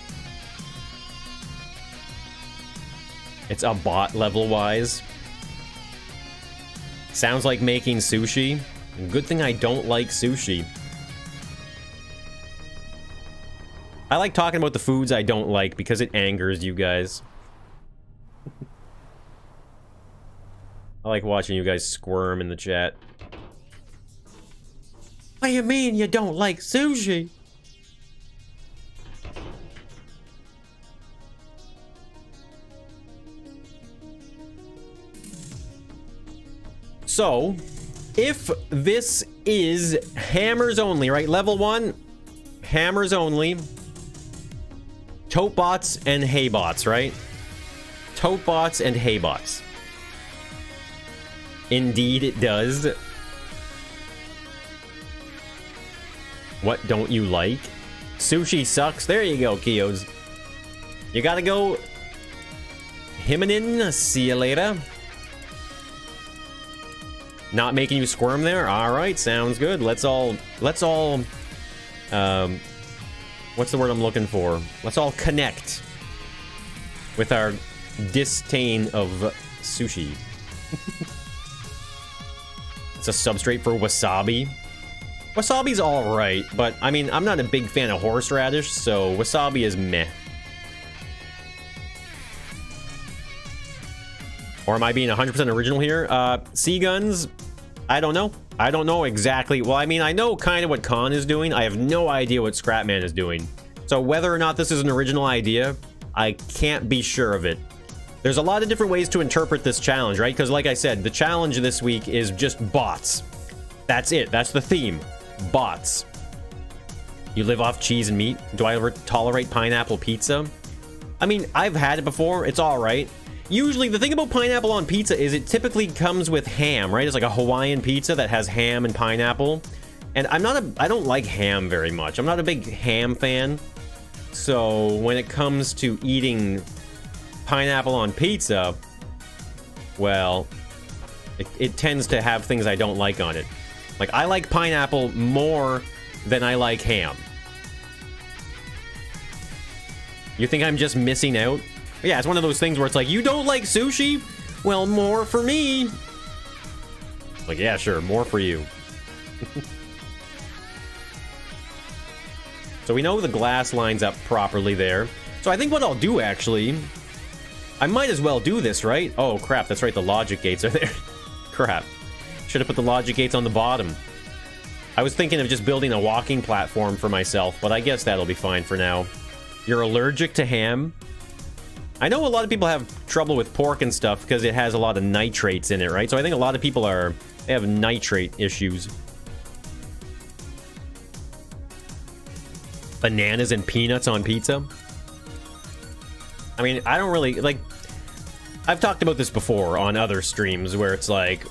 It's a bot level-wise. Sounds like making sushi. Good thing I don't like sushi. I like talking about the foods I don't like because it angers you guys. I like watching you guys squirm in the chat. What do you mean you don't like sushi? So, if this is hammers only, right? Level 1, hammers only. Tote bots and hay bots, right? Tote bots and hay bots. Indeed it does. What don't you like? Sushi sucks. There you go, Kios. You gotta go. Himinin, see you later. Not making you squirm there? Alright, sounds good. Let's all, what's the word I'm looking for? Let's all connect with our disdain of sushi. It's a substrate for wasabi. Wasabi's alright, but I mean, I'm not a big fan of horseradish, so wasabi is meh. Or am I being 100% original here? Sea guns? I don't know. I don't know exactly. Well, I mean, I know kind of what Khan is doing. I have no idea what Scrapman is doing. So whether or not this is an original idea, I can't be sure of it. There's a lot of different ways to interpret this challenge, right? Because like I said, the challenge this week is just bots. That's it. That's the theme. Bots. You live off cheese and meat? Do I ever tolerate pineapple pizza? I mean, I've had it before. It's all right. Usually, the thing about pineapple on pizza is it typically comes with ham, right? It's like a Hawaiian pizza that has ham and pineapple. And I don't like ham very much. I'm not a big ham fan. So when it comes to eating pineapple on pizza, well, it tends to have things I don't like on it. Like, I like pineapple more than I like ham. You think I'm just missing out? Yeah, it's one of those things where it's like, you don't like sushi? Well, more for me. Like, yeah, sure, more for you. So we know the glass lines up properly there. So I think what I'll do, actually, I might as well do this, right? Oh, crap, that's right, the logic gates are there. Crap. Should have put the logic gates on the bottom. I was thinking of just building a walking platform for myself, but I guess that'll be fine for now. You're allergic to ham? I know a lot of people have trouble with pork and stuff because it has a lot of nitrates in it, right? So I think a lot of people they have nitrate issues. Bananas and peanuts on pizza? I mean, I don't really, like, I've talked about this before on other streams where it's like,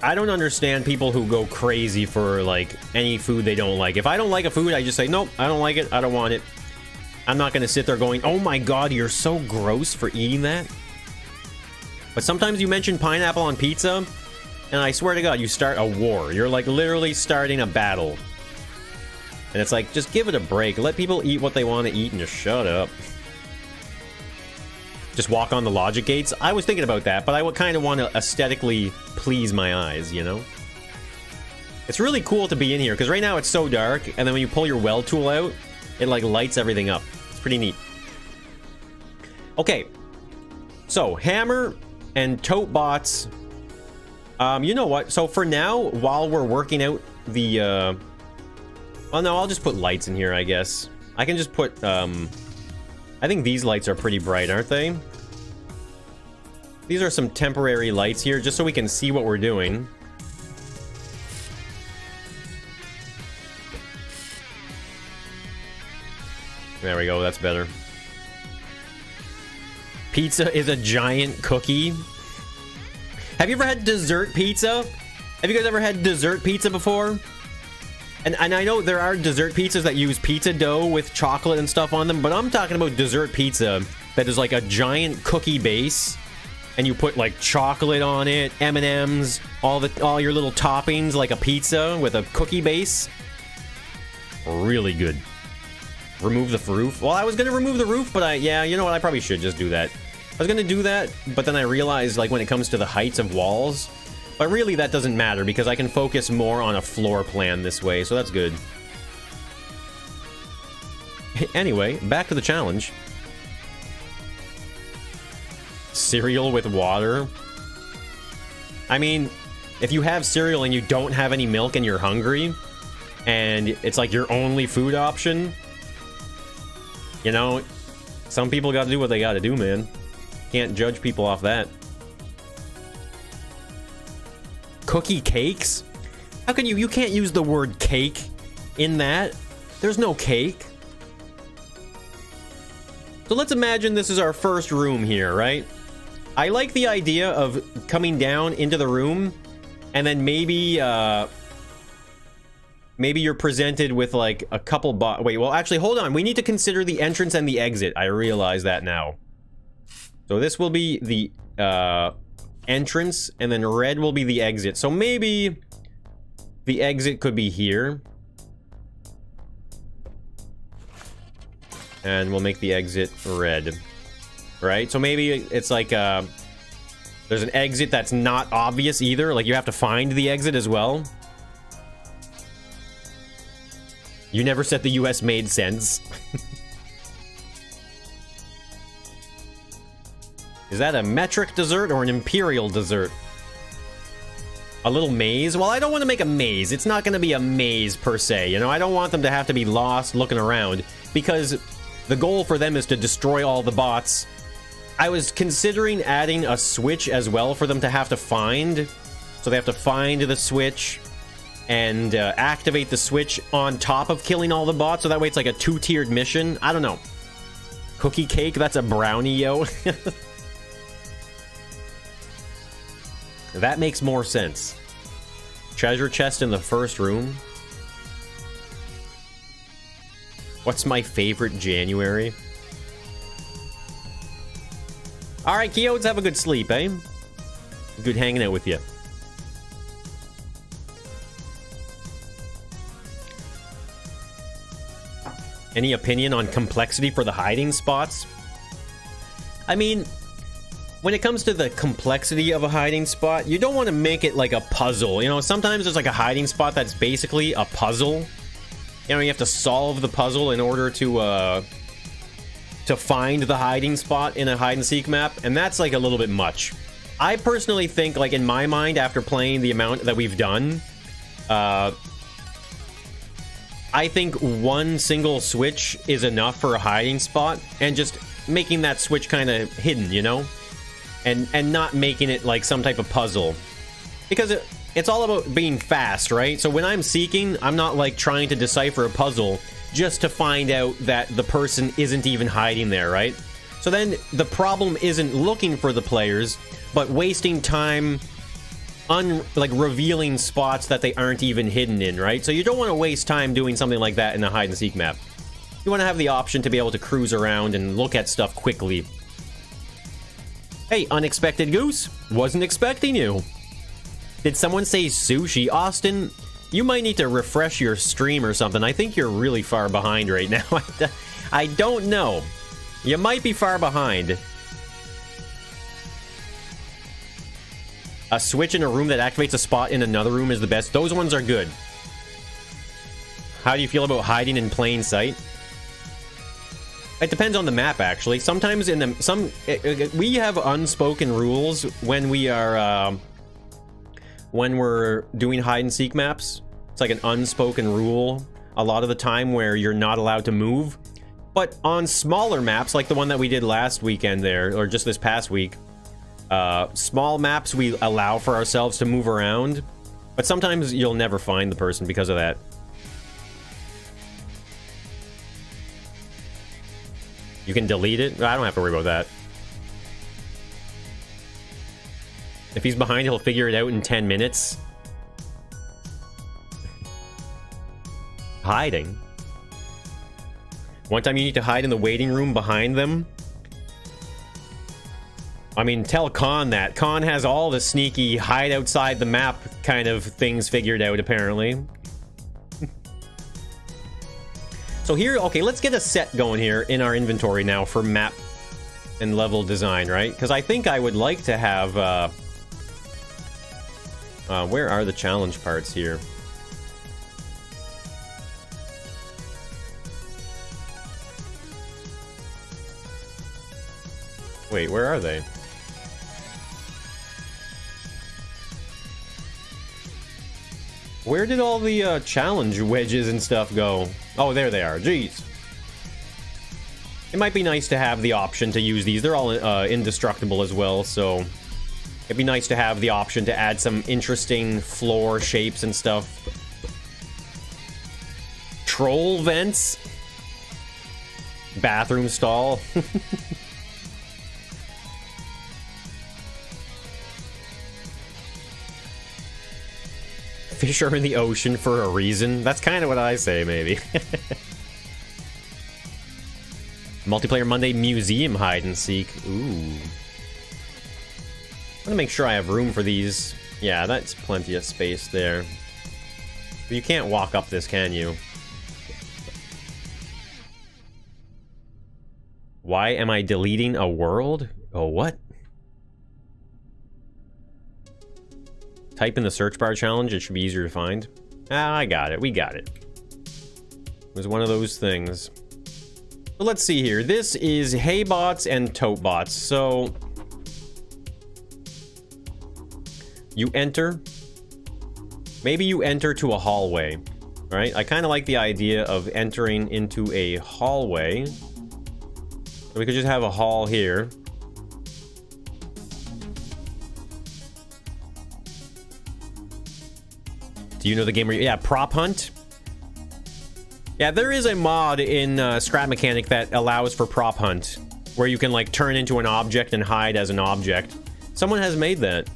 I don't understand people who go crazy for, like, any food they don't like. If I don't like a food, I just say, nope, I don't like it, I don't want it. I'm not going to sit there going, oh my god, you're so gross for eating that. But sometimes you mention pineapple on pizza, and I swear to god, you start a war. You're, like, literally starting a battle. And it's like, just give it a break. Let people eat what they want to eat and just shut up. Just walk on the logic gates. I was thinking about that, but I would kind of want to aesthetically please my eyes, you know? It's really cool to be in here, because right now it's so dark, and then when you pull your weld tool out, it, like, lights everything up. It's pretty neat. Okay. So, hammer and tote bots. You know what? So, for now, while we're working out the, well, no, I'll just put lights in here, I guess. I can just put, I think these lights are pretty bright, aren't they? These are some temporary lights here, just so we can see what we're doing. There we go, that's better. Pizza is a giant cookie. Have you ever had dessert pizza? Have you guys ever had dessert pizza before? And I know there are dessert pizzas that use pizza dough with chocolate and stuff on them, but I'm talking about dessert pizza that is like a giant cookie base, and you put like chocolate on it, M&Ms, all your little toppings, like a pizza with a cookie base. Really good. Remove the roof. Well, I was gonna remove the roof, but yeah, you know what? I probably should just do that. I was gonna do that, but then I realized, like, when it comes to the heights of walls, but really that doesn't matter because I can focus more on a floor plan this way, so that's good. Anyway, back to the challenge. Cereal with water. I mean, if you have cereal and you don't have any milk and you're hungry, and it's like your only food option, you know, some people gotta do what they gotta do, man. Can't judge people off that. Cookie cakes? How can you can't use the word cake in that. There's no cake. So let's imagine this is our first room here, right? I like the idea of coming down into the room and then maybe maybe you're presented with like a couple wait, well actually hold on. We need to consider the entrance and the exit. I realize that now. So this will be the entrance, and then red will be the exit. So maybe the exit could be here. And we'll make the exit red. Right? So maybe it's like there's an exit that's not obvious either. Like you have to find the exit as well. You never said the US made sense. Is that a metric dessert or an imperial dessert? A little maze? Well, I don't want to make a maze. It's not going to be a maze per se. You know, I don't want them to have to be lost looking around because the goal for them is to destroy all the bots. I was considering adding a switch as well for them to have to find. So they have to find the switch and activate the switch on top of killing all the bots. So that way it's like a two-tiered mission. I don't know. Cookie cake? That's a brownie, yo. That makes more sense. Treasure chest in the first room. What's my favorite January? Alright, Keodes, have a good sleep, eh? Good hanging out with you. Any opinion on complexity for the hiding spots? I mean, when it comes to the complexity of a hiding spot, you don't want to make it like a puzzle. You know, sometimes there's like a hiding spot that's basically a puzzle. You know, you have to solve the puzzle in order to find the hiding spot in a hide-and-seek map, and that's like a little bit much. I personally think, like in my mind, after playing the amount that we've done, I think one single switch is enough for a hiding spot, and just making that switch kind of hidden, you know? And not making it like some type of puzzle. Because it's all about being fast, right? So when I'm seeking, I'm not like trying to decipher a puzzle just to find out that the person isn't even hiding there, right? So then the problem isn't looking for the players, but wasting time like revealing spots that they aren't even hidden in, right? So you don't want to waste time doing something like that in a hide and seek map. You want to have the option to be able to cruise around and look at stuff quickly. Hey, Unexpected Goose, wasn't expecting you. Did someone say sushi? Austin, you might need to refresh your stream or something. I think you're really far behind right now. I don't know. You might be far behind. A switch in a room that activates a spot in another room is the best. Those ones are good. How do you feel about hiding in plain sight? It depends on the map, actually. Sometimes in the we have unspoken rules when we are when we're doing hide and seek maps. It's like an unspoken rule a lot of the time where you're not allowed to move. But on smaller maps, like the one that we did last weekend there, or just this past week, small maps we allow for ourselves to move around. But sometimes you'll never find the person because of that. You can delete it? I don't have to worry about that. If he's behind, he'll figure it out in 10 minutes. Hiding. One time you need to hide in the waiting room behind them. I mean, tell Khan that. Khan has all the sneaky hide outside the map kind of things figured out, apparently. So here, okay, let's get a set going here in our inventory now for map and level design, right? Because I think I would like to have... where are the challenge parts here? Wait, where are they? Where did all the challenge wedges and stuff go? Oh, there they are. Jeez. It might be nice to have the option to use these. They're all indestructible as well, so it'd be nice to have the option to add some interesting floor shapes and stuff. Troll vents? Bathroom stall? Fish are in the ocean for a reason. That's kind of what I say, maybe. Multiplayer Monday museum hide and seek. Ooh. I'm gonna make sure I have room for these. Yeah, that's plenty of space there. But you can't walk up this, can you? Why am I deleting a world? Oh, what? Type in the search bar challenge, it should be easier to find. Ah, I got it. We got it. It was one of those things. But let's see here. This is hay bots and tote bots. So you enter. Maybe you enter to a hallway, right? I kind of like the idea of entering into a hallway. So we could just have a hall here. Do you know the game where yeah, prop hunt? Yeah, there is a mod in Scrap Mechanic that allows for prop hunt, where you can like turn into an object and hide as an object. Someone has made that.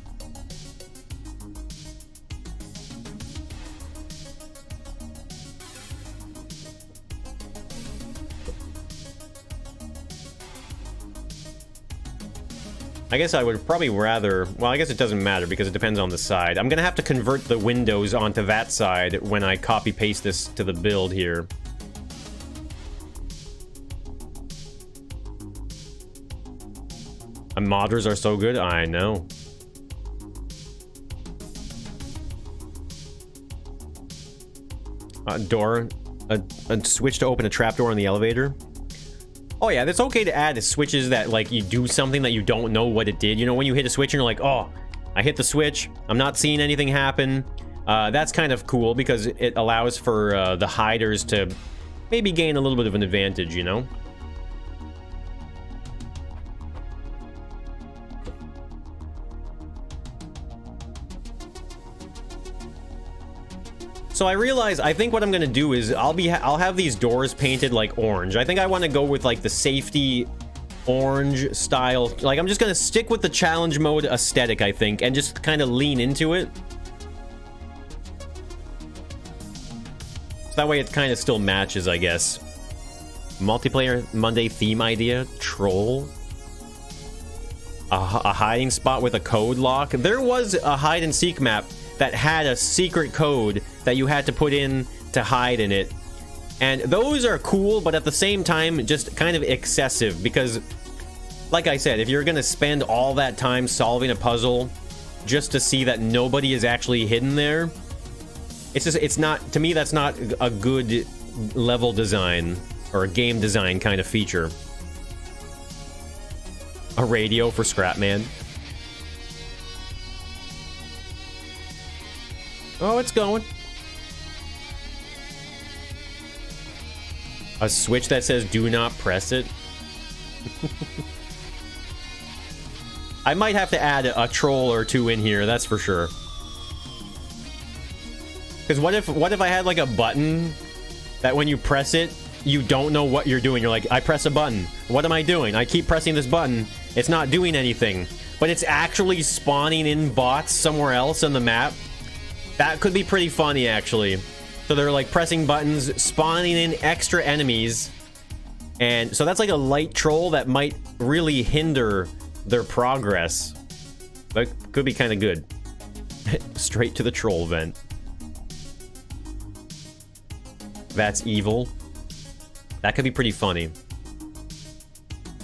I guess I would probably rather... Well, I guess it doesn't matter because it depends on the side. I'm going to have to convert the windows onto that side when I copy-paste this to the build here. And modders are so good. I know. A switch to open a trapdoor in the elevator. Oh yeah, it's okay to add switches that like you do something that you don't know what it did. You know, when you hit a switch and you're like, oh, I hit the switch, I'm not seeing anything happen. That's kind of cool because it allows for the hiders to maybe gain a little bit of an advantage, you know? So I realize, I think what I'm gonna do is I'll have these doors painted like orange. I think I want to go with like the safety orange style. Like I'm just gonna stick with the challenge mode aesthetic, I think, and just kind of lean into it. So that way it kind of still matches, I guess. Multiplayer Monday theme idea, troll. A hiding spot with a code lock. There was a hide and seek map that had a secret code that you had to put in to hide in it. And those are cool, but at the same time, just kind of excessive because, like I said, if you're gonna spend all that time solving a puzzle just to see that nobody is actually hidden there, it's not, to me, that's not a good level design or a game design kind of feature. A radio for Scrapman. Oh, it's going. A switch that says do not press it. I might have to add a troll or two in here, that's for sure. Because what if I had like a button that when you press it, you don't know what you're doing. You're like, I press a button. What am I doing? I keep pressing this button. It's not doing anything. but it's actually spawning in bots somewhere else on the map. That could be pretty funny, actually. So they're like pressing buttons, spawning in extra enemies. And so that's like a light troll that might really hinder their progress. That could be kind of good. Straight to the troll vent. That's evil. That could be pretty funny.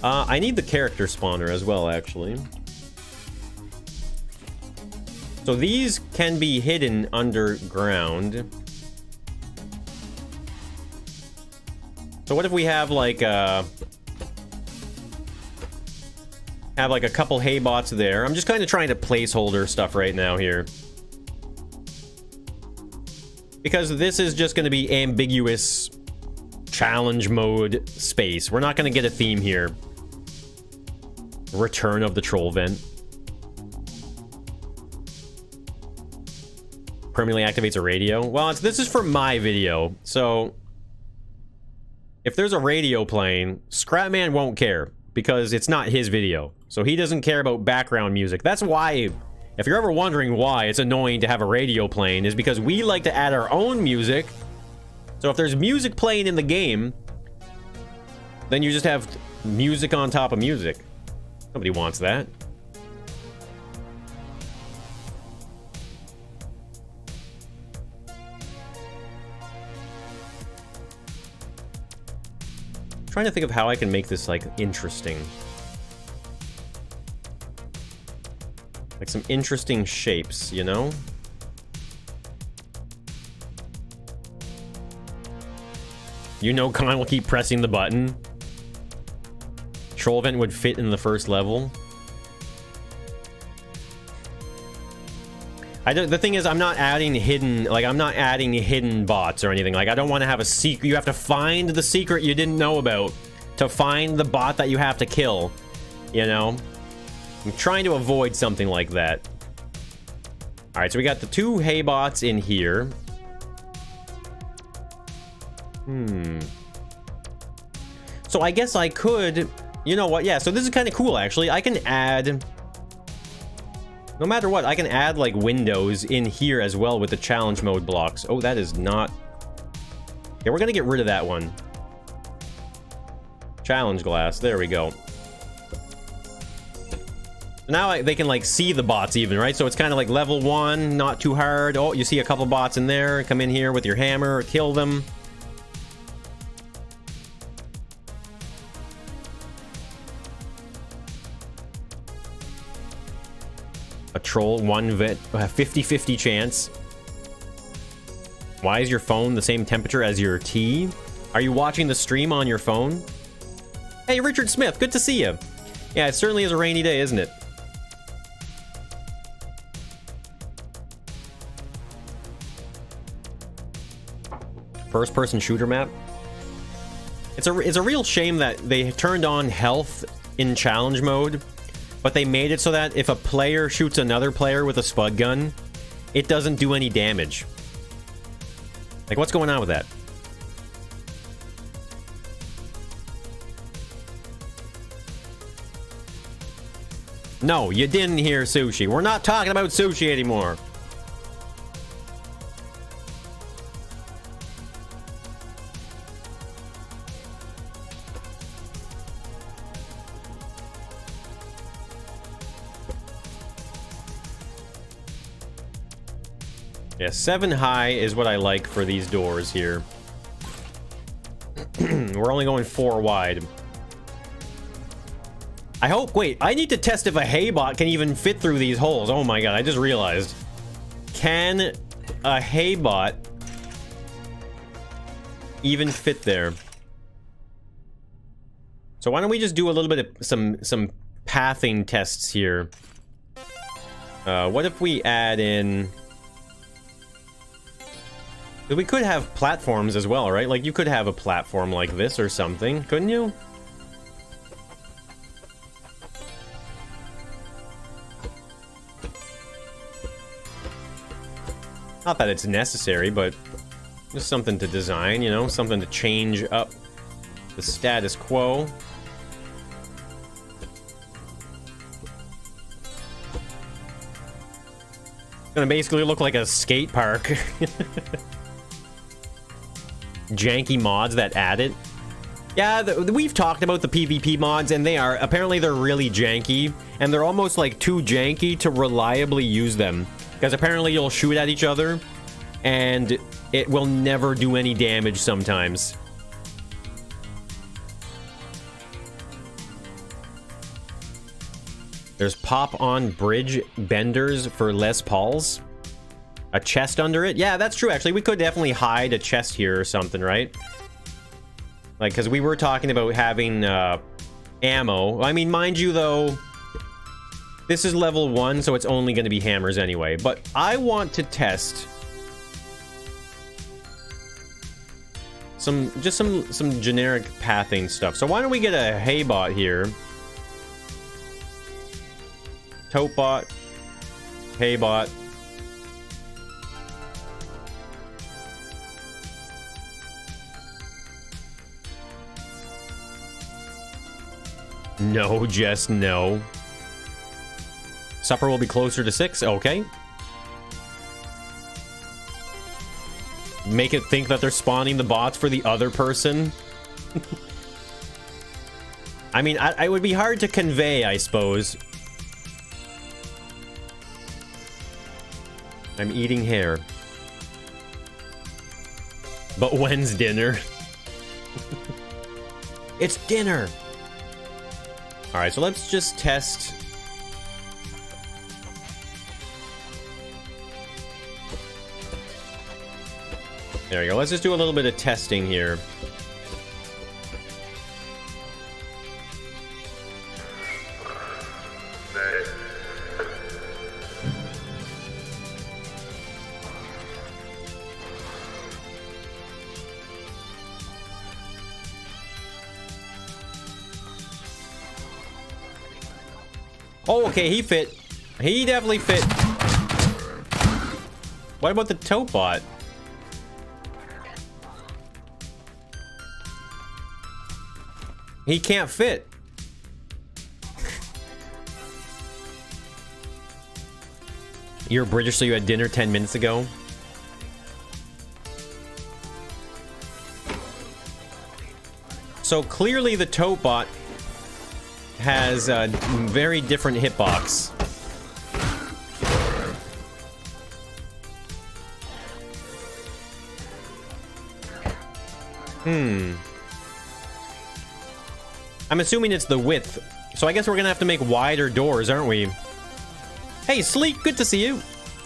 I need the character spawner as well, actually. So these can be hidden underground. So what if we have like a couple hay bots there? I'm just kind of trying to placeholder stuff right now here. Because this is just going to be ambiguous challenge mode space. We're not going to get a theme here. Return of the troll vent. Permanently activates a radio. Well, this is for my video, so if there's a radio playing, Scrapman won't care because it's not his video. So he doesn't care about background music. That's why, if you're ever wondering why it's annoying to have a radio playing, is because we like to add our own music. So if there's music playing in the game, then you just have music on top of music. Nobody wants that. Trying to think of how I can make this like interesting. Like some interesting shapes, you know? You know Khan will keep pressing the button. Troll vent would fit in the first level. The thing is, I'm not adding hidden bots or anything. Like, I don't want to have a secret. You have to find the secret you didn't know about to find the bot that you have to kill. You know? I'm trying to avoid something like that. Alright, so we got the 2 hay bots in here. So I guess I could... You know what? Yeah, so this is kind of cool, actually. I can add... No matter what, I can add, like, windows in here as well with the challenge mode blocks. Oh, that is not... Yeah, we're gonna get rid of that one. Challenge glass. There we go. Now they can, like, see the bots even, right? So it's kind of like level 1, not too hard. Oh, you see a couple bots in there. Come in here with your hammer, kill them. A troll, 50-50 chance. Why is your phone the same temperature as your tea? Are you watching the stream on your phone? Hey, Richard Smith, good to see you. Yeah, it certainly is a rainy day, isn't it? First-person shooter map. It's a real shame that they turned on health in challenge mode, but they made it so that if a player shoots another player with a spud gun, it doesn't do any damage. Like, what's going on with that? No, you didn't hear sushi. We're not talking about sushi anymore. Yeah, 7 high is what I like for these doors here. We're only going 4 wide. I hope... Wait, I need to test if a haybot can even fit through these holes. Oh my god, I just realized. Can a haybot even fit there? So why don't we just do a little bit of some pathing tests here. What if we add in... We could have platforms as well, right? Like, you could have a platform like this or something, couldn't you? Not that it's necessary, but just something to design, you know? Something to change up the status quo. Gonna basically look like a skate park. Janky mods that add it. Yeah, we've talked about the PvP mods, and apparently they're really janky, and they're almost like too janky to reliably use them. Because apparently you'll shoot at each other, and it will never do any damage sometimes. There's pop-on bridge benders for Les Pauls. A chest under it? Yeah, that's true, actually. We could definitely hide a chest here or something, right? Like, because we were talking about having ammo. I mean, mind you, though, this is level 1, so it's only going to be hammers anyway. But I want to test some generic pathing stuff. So why don't we get a hay bot here? Tote bot, hay bot. No, just no. Supper will be closer to 6. Okay. Make it think that they're spawning the bots for the other person. I mean, it would be hard to convey, I suppose. I'm eating hair. But when's dinner? It's dinner! Alright, so let's just test. There we go. Let's just do a little bit of testing here. Oh, okay, he fit. He definitely fit. What about the tote bot? He can't fit. You're British, so you had dinner 10 minutes ago? So clearly the tote bot has a very different hitbox. I'm assuming it's the width. So I guess we're gonna have to make wider doors, aren't we? Hey, Sleek, good to see you.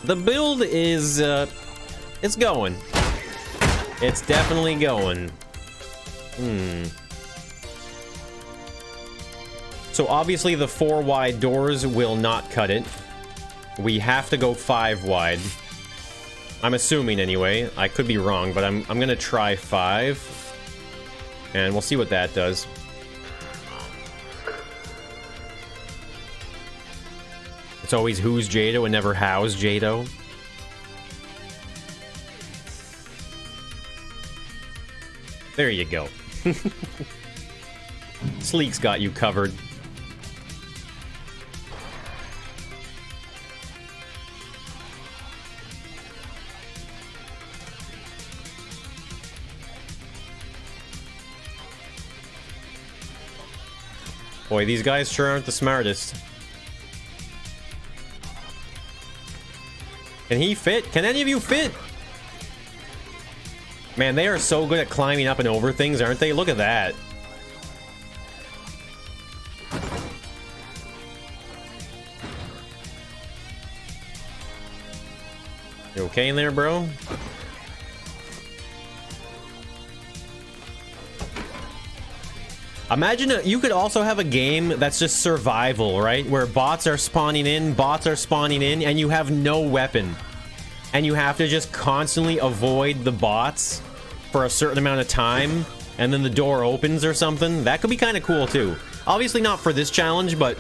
The build is, it's going. It's definitely going. So obviously the 4 wide doors will not cut it. We have to go 5 wide. I'm assuming anyway. I could be wrong, but I'm gonna try 5. And we'll see what that does. It's always who's Jado and never how's Jado. There you go. Sleek's got you covered. Boy, these guys sure aren't the smartest. Can he fit? Can any of you fit? Man, they are so good at climbing up and over things, aren't they? Look at that. You okay in there, bro? Imagine you could also have a game that's just survival, right? Where bots are spawning in, and you have no weapon. And you have to just constantly avoid the bots for a certain amount of time, and then the door opens or something. That could be kind of cool, too. Obviously not for this challenge, but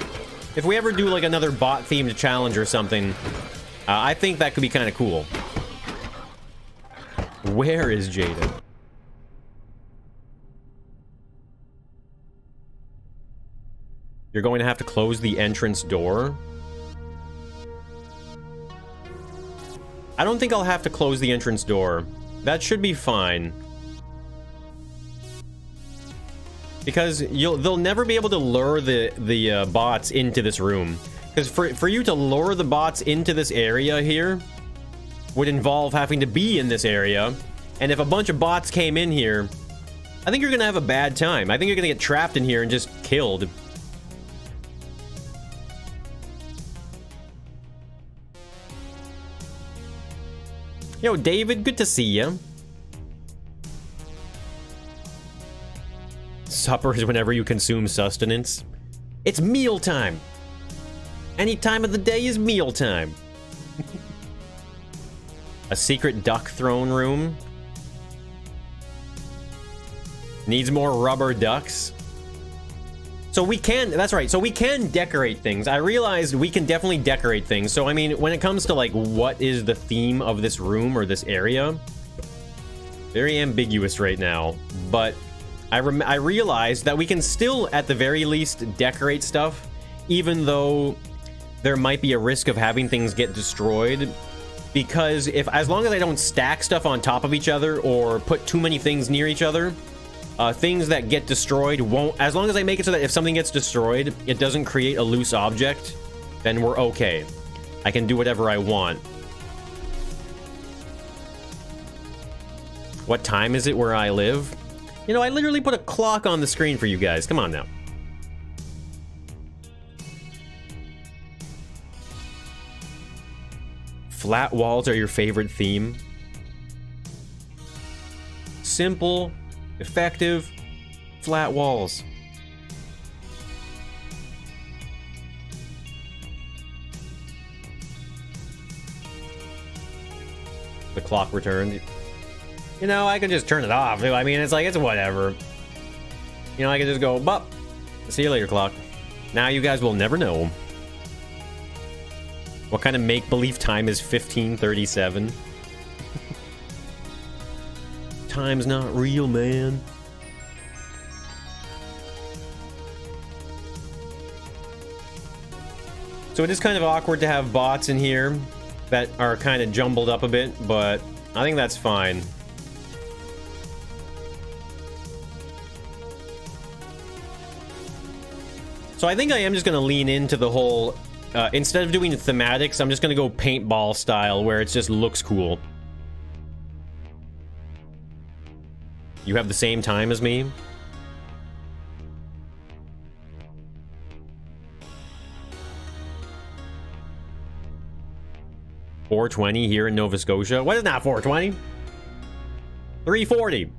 if we ever do, like, another bot-themed challenge or something, I think that could be kind of cool. Where is Jada? You're going to have to close the entrance door. I don't think I'll have to close the entrance door. That should be fine. Because they'll never be able to lure the bots into this room. Because for you to lure the bots into this area here would involve having to be in this area. And if a bunch of bots came in here, I think you're going to have a bad time. I think you're going to get trapped in here and just killed. Yo, David, good to see you. Supper is whenever you consume sustenance. It's mealtime. Any time of the day is mealtime. A secret duck throne room. Needs more rubber ducks. So we can, that's right, so we can decorate things. I realized we can definitely decorate things. So I mean, when it comes to like what is the theme of this room or this area, very ambiguous right now. But I realized that we can still, at the very least, decorate stuff, even though there might be a risk of having things get destroyed. Because as long as I don't stack stuff on top of each other or put too many things near each other, things that get destroyed won't, as long as I make it so that if something gets destroyed, it doesn't create a loose object, then we're okay. I can do whatever I want. What time is it where I live? You know, I literally put a clock on the screen for you guys. Come on now. Flat walls are your favorite theme. Simple, effective, flat walls. The clock returned. You know, I could just turn it off. I mean, it's like, it's whatever. You know, I could just go, bup. See you later, clock. Now you guys will never know. What kind of make-believe time is 15:37? Time's not real, man. So it is kind of awkward to have bots in here that are kind of jumbled up a bit, but I think that's fine. So I think I am just going to lean into the whole, instead of doing thematics, I'm just going to go paintball style, where it just looks cool. You have the same time as me? $4.20 here in Nova Scotia. What is not $4.20? $3.40.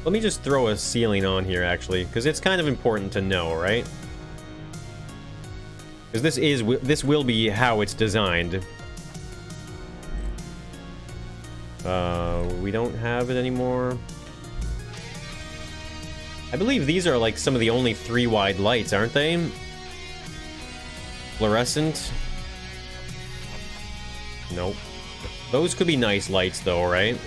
Let me just throw a ceiling on here, actually, because it's kind of important to know, right? Because this will be how it's designed. We don't have it anymore. I believe these are like some of the only 3-wide lights, aren't they? Fluorescent. Nope. Those could be nice lights, though, right?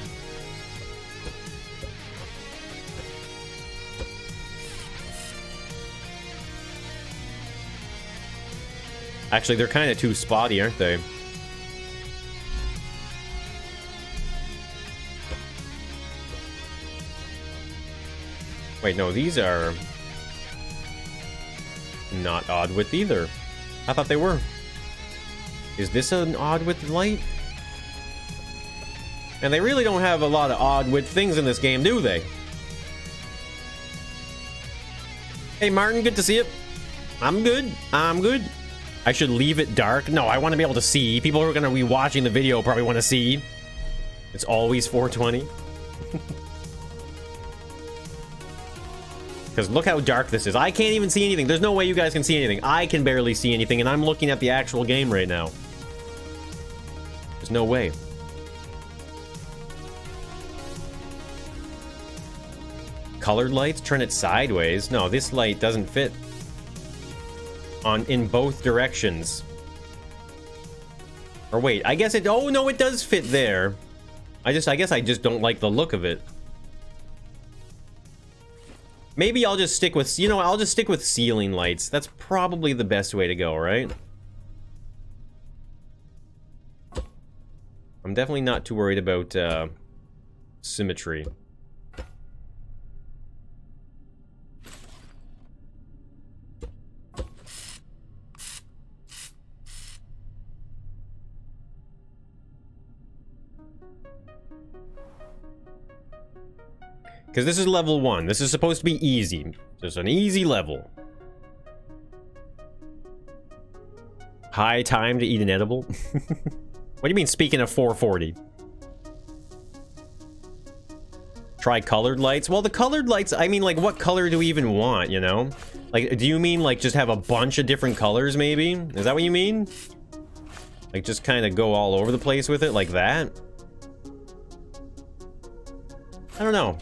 Actually, they're kind of too spotty, aren't they? Wait, no, these are not odd width either. I thought they were. Is this an odd width light? And they really don't have a lot of odd width things in this game, do they? Hey, Martin, good to see you. I'm good. I'm good. I should leave it dark. No, I want to be able to see. People who are going to be watching the video probably want to see. It's always 420. Because look how dark this is. I can't even see anything. There's no way you guys can see anything. I can barely see anything, and I'm looking at the actual game right now. There's no way. Colored lights? Turn it sideways? No, this light doesn't fit in both directions. Or wait, I guess it, oh no, it does fit there. I guess I just don't like the look of it. Maybe I'll just stick with, you know, I'll just stick with ceiling lights. That's probably the best way to go, right? I'm definitely not too worried about symmetry. Because this is level 1. This is supposed to be easy. Just an easy level. High time to eat an edible? What do you mean, speaking of 440? Try colored lights? Well, the colored lights, I mean, like, what color do we even want, you know? Like, do you mean, like, just have a bunch of different colors, maybe? Is that what you mean? Like, just kind of go all over the place with it, like that? I don't know.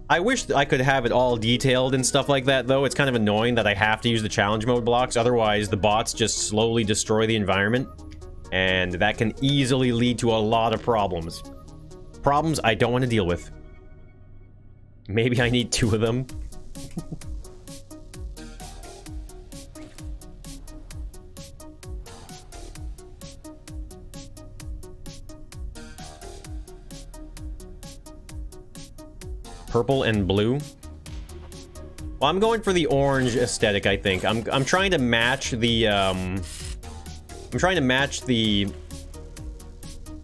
I wish I could have it all detailed and stuff like that, though. It's kind of annoying that I have to use the challenge mode blocks. Otherwise, the bots just slowly destroy the environment. And that can easily lead to a lot of problems. Problems I don't want to deal with. Maybe I need 2 of them. Purple and blue. Well, I'm going for the orange aesthetic, I think. I'm trying to match the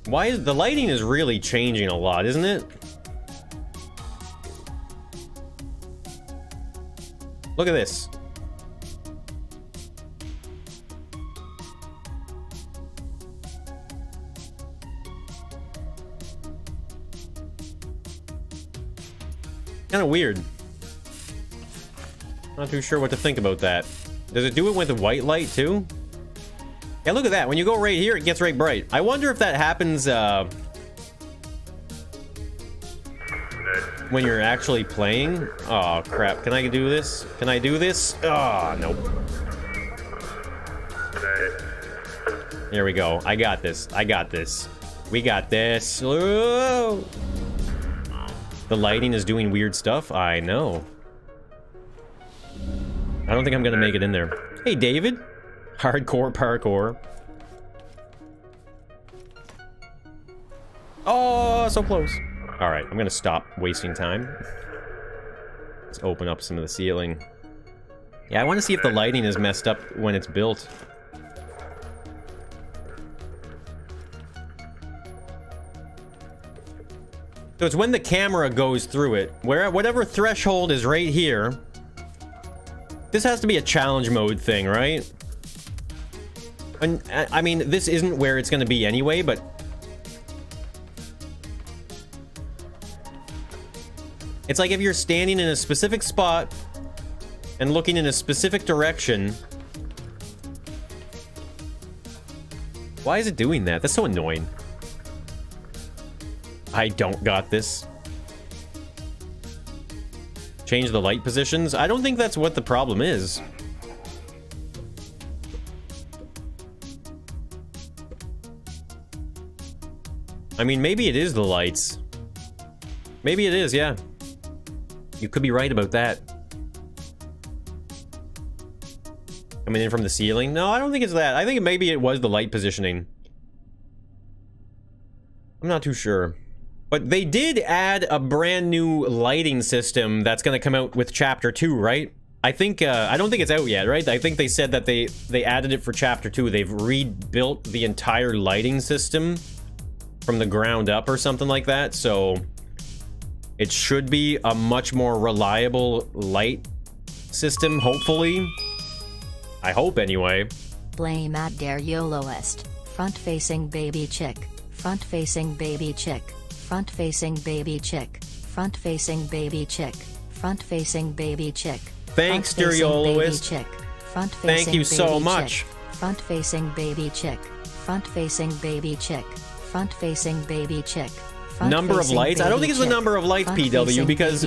why is the lighting is really changing a lot, isn't it? Look at this. Kind of weird. Not too sure what to think about that. Does it do it with the white light too? Yeah, look at that. When you go right here, it gets right bright. I wonder if that happens when you're actually playing. Oh crap! Can I do this? Can I do this? Oh nope. There we go. I got this. I got this. We got this. Whoa! The lighting is doing weird stuff. I know. I don't think I'm gonna make it in there. Hey, David. Hardcore parkour. Oh, so close. All right, I'm gonna stop wasting time. Let's open up some of the ceiling. Yeah, I want to see if the lighting is messed up when it's built. So it's when the camera goes through it, where whatever threshold is right here. This has to be a challenge mode thing, right? And I mean, this isn't where it's going to be anyway, but it's like if you're standing in a specific spot and looking in a specific direction. Why is it doing that? That's so annoying. I don't got this. Change the light positions? I don't think that's what the problem is. I mean, maybe it is the lights. Maybe it is, yeah. You could be right about that. Coming in from the ceiling? No, I don't think it's that. I think maybe it was the light positioning. I'm not too sure. But they did add a brand new lighting system that's going to come out with Chapter 2, right? I think, I don't think it's out yet, right? I think they said that they added it for Chapter 2. They've rebuilt the entire lighting system from the ground up or something like that. So it should be a much more reliable light system, hopefully. I hope, anyway. Blame at der YOLOist. Front-facing baby chick. Front-facing baby chick. Front-facing baby chick. Front-facing baby chick. Front-facing baby chick. Thanks, dear YOLOist. Thank you so much. Front-facing baby chick. Front-facing baby chick. Front-facing baby chick. Number of lights? I don't think it's the number of lights, PW, because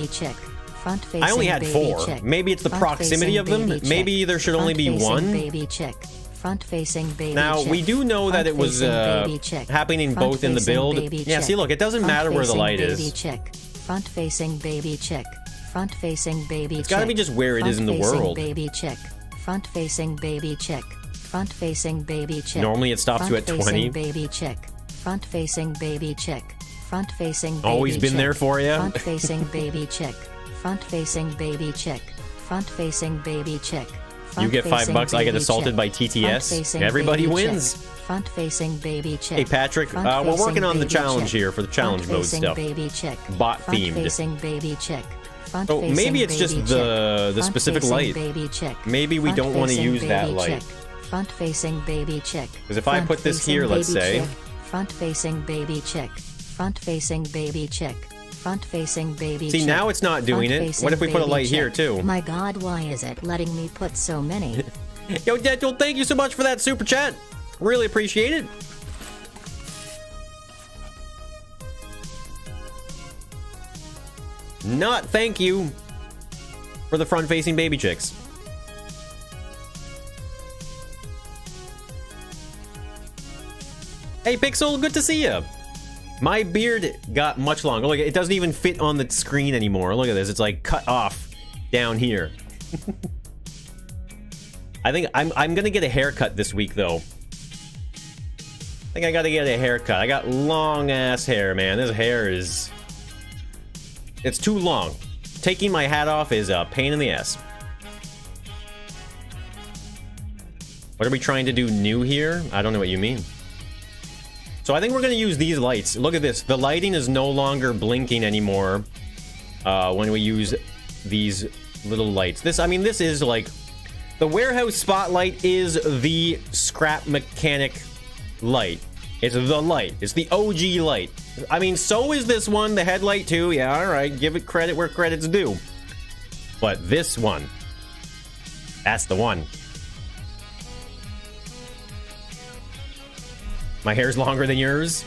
I only had 4. Maybe it's the proximity of them. Maybe there should only be 1. Front-facing baby now, we do know that it was happening both in the build. Yeah, see, look, it doesn't matter where the light is. Front-facing baby chick. Front-facing baby chick. It's gotta be just where it is in the world. Baby chick. Front-facing baby chick. Front-facing baby chick. Normally it stops you at 20. Front-facing baby chick. Front-facing baby chick. Front-facing baby Always been chick. there for you. Front-facing baby chick. Front-facing baby chick. Front-facing baby chick. You get $5, I get assaulted by TTS. Everybody wins. Front-facing baby chick. Hey Patrick, we're working on the challenge here for the challenge mode stuff. Baby chick. Bot themed. Front-facing baby chick. Oh, maybe it's just the specific light. Maybe we don't want to use that light. Front-facing baby chick. Because if I put this here, let's say. Front-facing baby chick. Front-facing baby chick. Front-facing baby chick. See, now it's not doing it. What if we put a light here too? My God, why is it letting me put so many? Yo, Deadpool, thank you so much for that super chat. Really appreciate it. Not thank you for the front-facing baby chicks. Hey, Pixel, good to see you. My beard got much longer. Look, it doesn't even fit on the screen anymore. Look at this. It's like cut off down here. I think I'm gonna get a haircut this week, though. I think I gotta get a haircut. I got long-ass hair, man. This hair is... It's too long. Taking my hat off is a pain in the ass. What are we trying to do new here? I don't know what you mean. So I think we're going to use these lights. Look at this. The lighting is no longer blinking anymore when we use these little lights. This is like... The warehouse spotlight is the scrap mechanic light. It's the light. It's the OG light. I mean, so is this one, the headlight too. Yeah, alright, give it credit where credit's due. But this one, that's the one. My hair's longer than yours.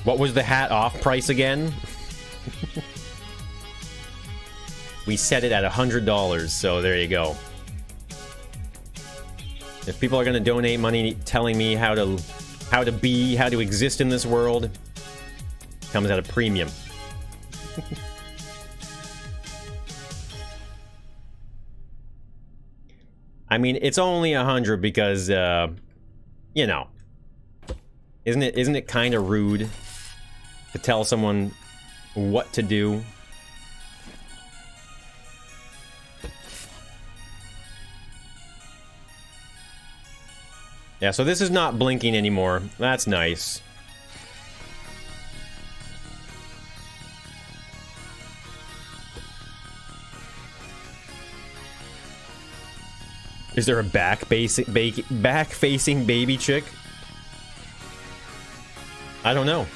What was the hat off price again? We set it at $100, so there you go. If people are going to donate money telling me how to exist in this world, it comes at a premium. I mean, it's only 100 because, you know, isn't it kind of rude to tell someone what to do? Yeah, so this is not blinking anymore. That's nice. Is there a back-facing baby chick? I don't know.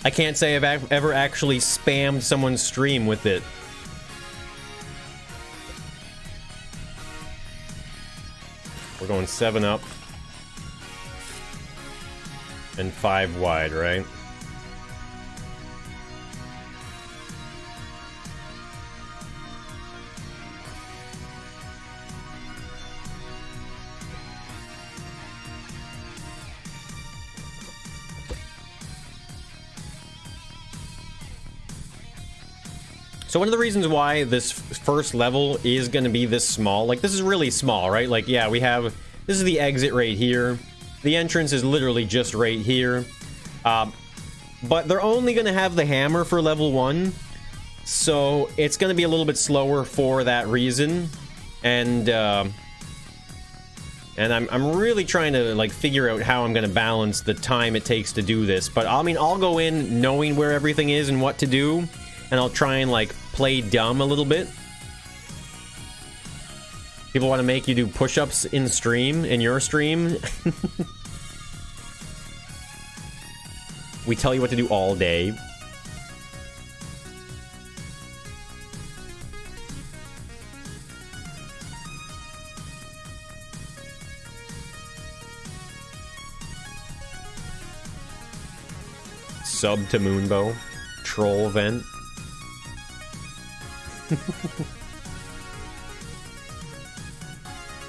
I can't say I've ever actually spammed someone's stream with it. We're going 7 up and 5 wide, right? So one of the reasons why this first level is going to be this small, like this is really small, right? Like, yeah, this is the exit right here. The entrance is literally just right here. But they're only going to have the hammer for level 1. So it's going to be a little bit slower for that reason. And I'm really trying to like figure out how I'm going to balance the time it takes to do this. But I mean, I'll go in knowing where everything is and what to do. And I'll try and, like, play dumb a little bit. People want to make you do push-ups in your stream. We tell you what to do all day. Sub to Moonbow. Troll vent.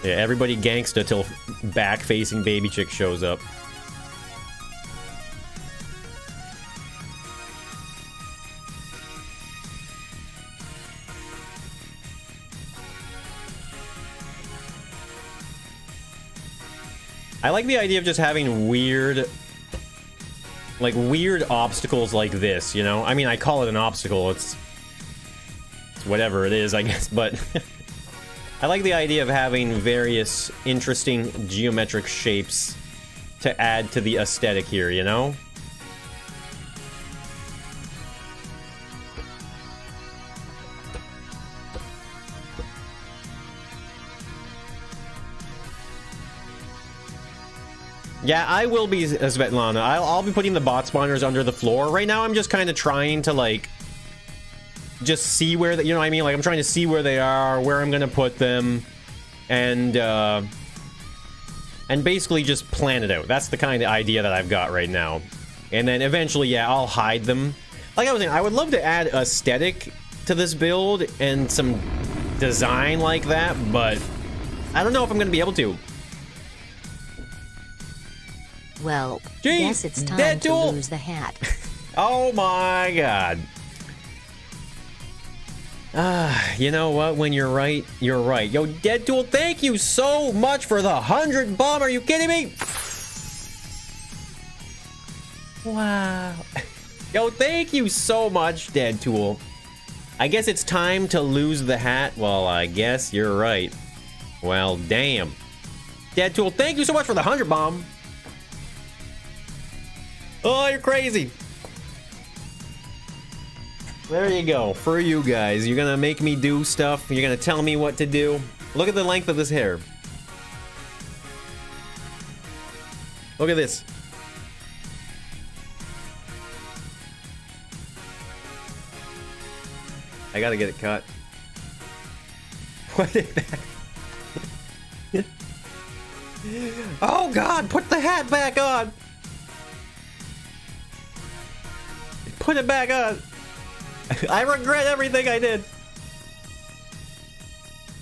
Yeah, everybody gangsta till back-facing baby chick shows up. I like the idea of just having weird, like weird obstacles like this, you know? I mean, I call it an obstacle. It's whatever it is, I guess, but I like the idea of having various interesting geometric shapes to add to the aesthetic here, you know? Yeah, I will be, Svetlana. I'll be putting the bot spawners under the floor. Right now, I'm just kind of trying to, like, just see where, you know what I mean? Like, I'm trying to see where they are, where I'm going to put them, and basically just plan it out. That's the kind of idea that I've got right now. And then eventually, yeah, I'll hide them. Like I was saying, I would love to add aesthetic to this build and some design like that, but I don't know if I'm going to be able to. Well, Jeez, guess it's time to Deadpool. lose the hat. Oh my god. You know what? When you're right, you're right. Yo, Deadpool, thank you so much for the 100 bomb. Are you kidding me? Wow. Yo, thank you so much, Deadpool. I guess it's time to lose the hat. Well, I guess you're right. Well, damn. Deadpool, thank you so much for the 100 bomb. Oh, you're crazy. There you go. For you guys. You're gonna make me do stuff. You're gonna tell me what to do. Look at the length of this hair. Look at this. I gotta get it cut. What is that? Oh god, put the hat back on! Put it back on! I regret everything I did.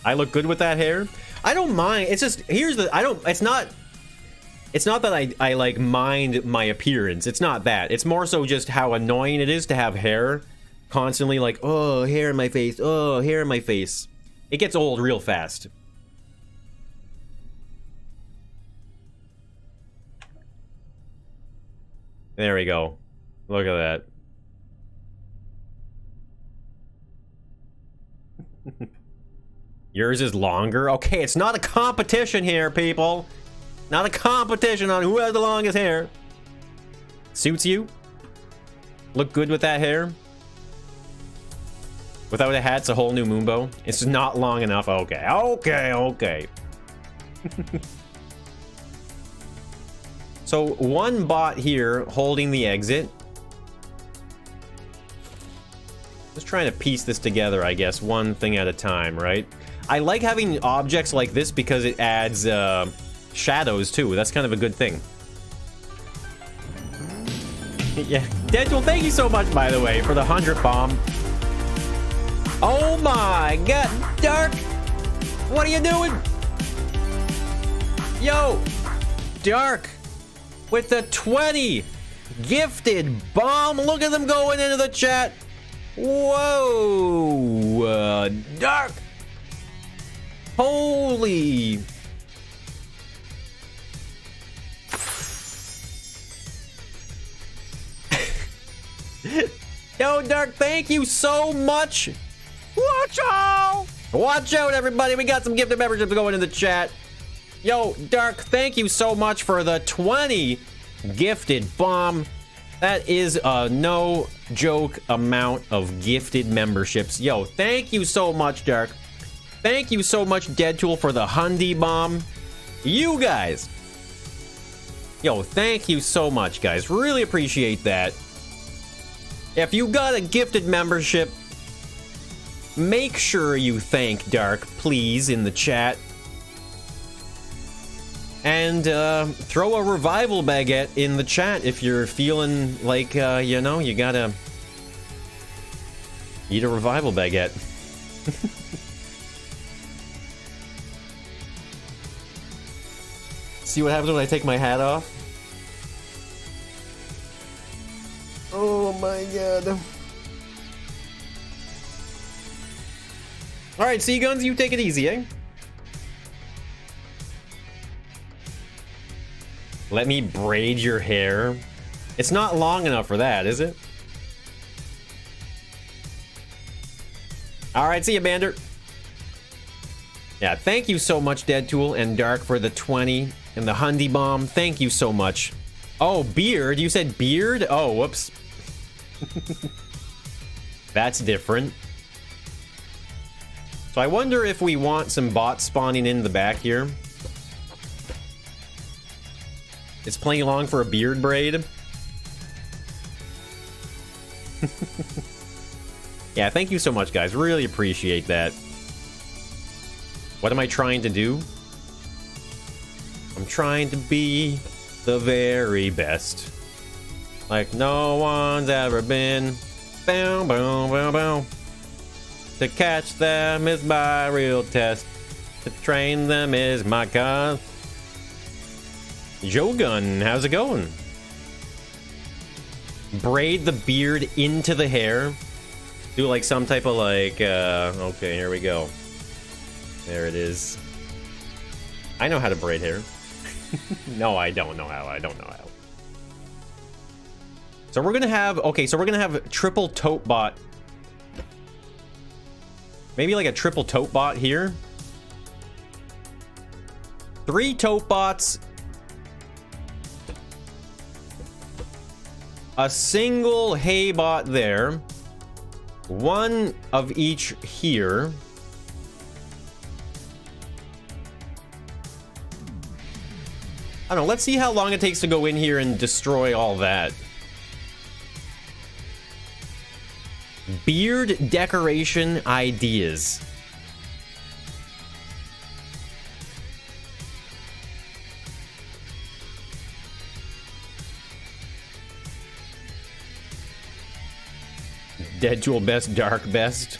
I look good with that hair. I don't mind. It's just, here's the, it's not that I like mind my appearance. It's not that. It's more so just how annoying it is to have hair constantly like, oh, hair in my face. Oh, hair in my face. It gets old real fast. There we go. Look at that. Yours is longer? Okay, it's not a competition here, people. Not a competition on who has the longest hair. Suits you? Look good with that hair? Without a hat, it's a whole new moonbow. It's not long enough. Okay, okay. So, one bot here holding the exit. Just trying to piece this together, I guess, one thing at a time, right? I like having objects like this because it adds shadows, too. That's kind of a good thing. Yeah. Deadpool, thank you so much, by the way, for the 100 bomb. Oh my god, Dark! What are you doing? Yo! Dark! With the 20 gifted bomb! Look at them going into the chat! Whoa! Dark! Holy! Yo, Dark, thank you so much! Watch out! Watch out, everybody! We got some gifted memberships going in the chat. Yo, Dark, thank you so much for the 20 gifted bomb. That is a no joke amount of gifted memberships. Yo, thank you so much, Dark. Thank you so much, Deadpool, for the Hundy bomb. You guys. Yo, thank you so much, guys. Really appreciate that. If you got a gifted membership, make sure you thank Dark, please, in the chat. And throw a revival baguette in the chat if you're feeling like, you know, you gotta eat a revival baguette. See what happens when I take my hat off? Oh my god. Alright, Seaguns, you take it easy, eh? Let me braid your hair. It's not long enough for that, is it? Alright, see ya, Bander. Yeah, thank you so much, Deadtool and Dark, for the 20 and the Hundy Bomb. Thank you so much. Oh, beard? You said beard? Oh, whoops. That's different. So I wonder if we want some bots spawning in the back here. It's playing along for a beard braid. Yeah, thank you so much, guys. Really appreciate that. What am I trying to do? I'm trying to be the very best. Like no one's ever been. Bow, bow, bow, bow. To catch them is my real test. To train them is my cause. Jogun, how's it going? Braid the beard into the hair. Do like some type of like, okay, here we go. There it is. I know how to braid hair. No, I don't know how. I don't know how. So we're gonna have, okay, so we're gonna have triple tote bot. Maybe like a triple tote bot here. 3 tote bots. A single hay bot there. 1 of each here. I don't know, let's see how long it takes to go in here and destroy all that. Beard decoration ideas. Deadtool best, Dark best.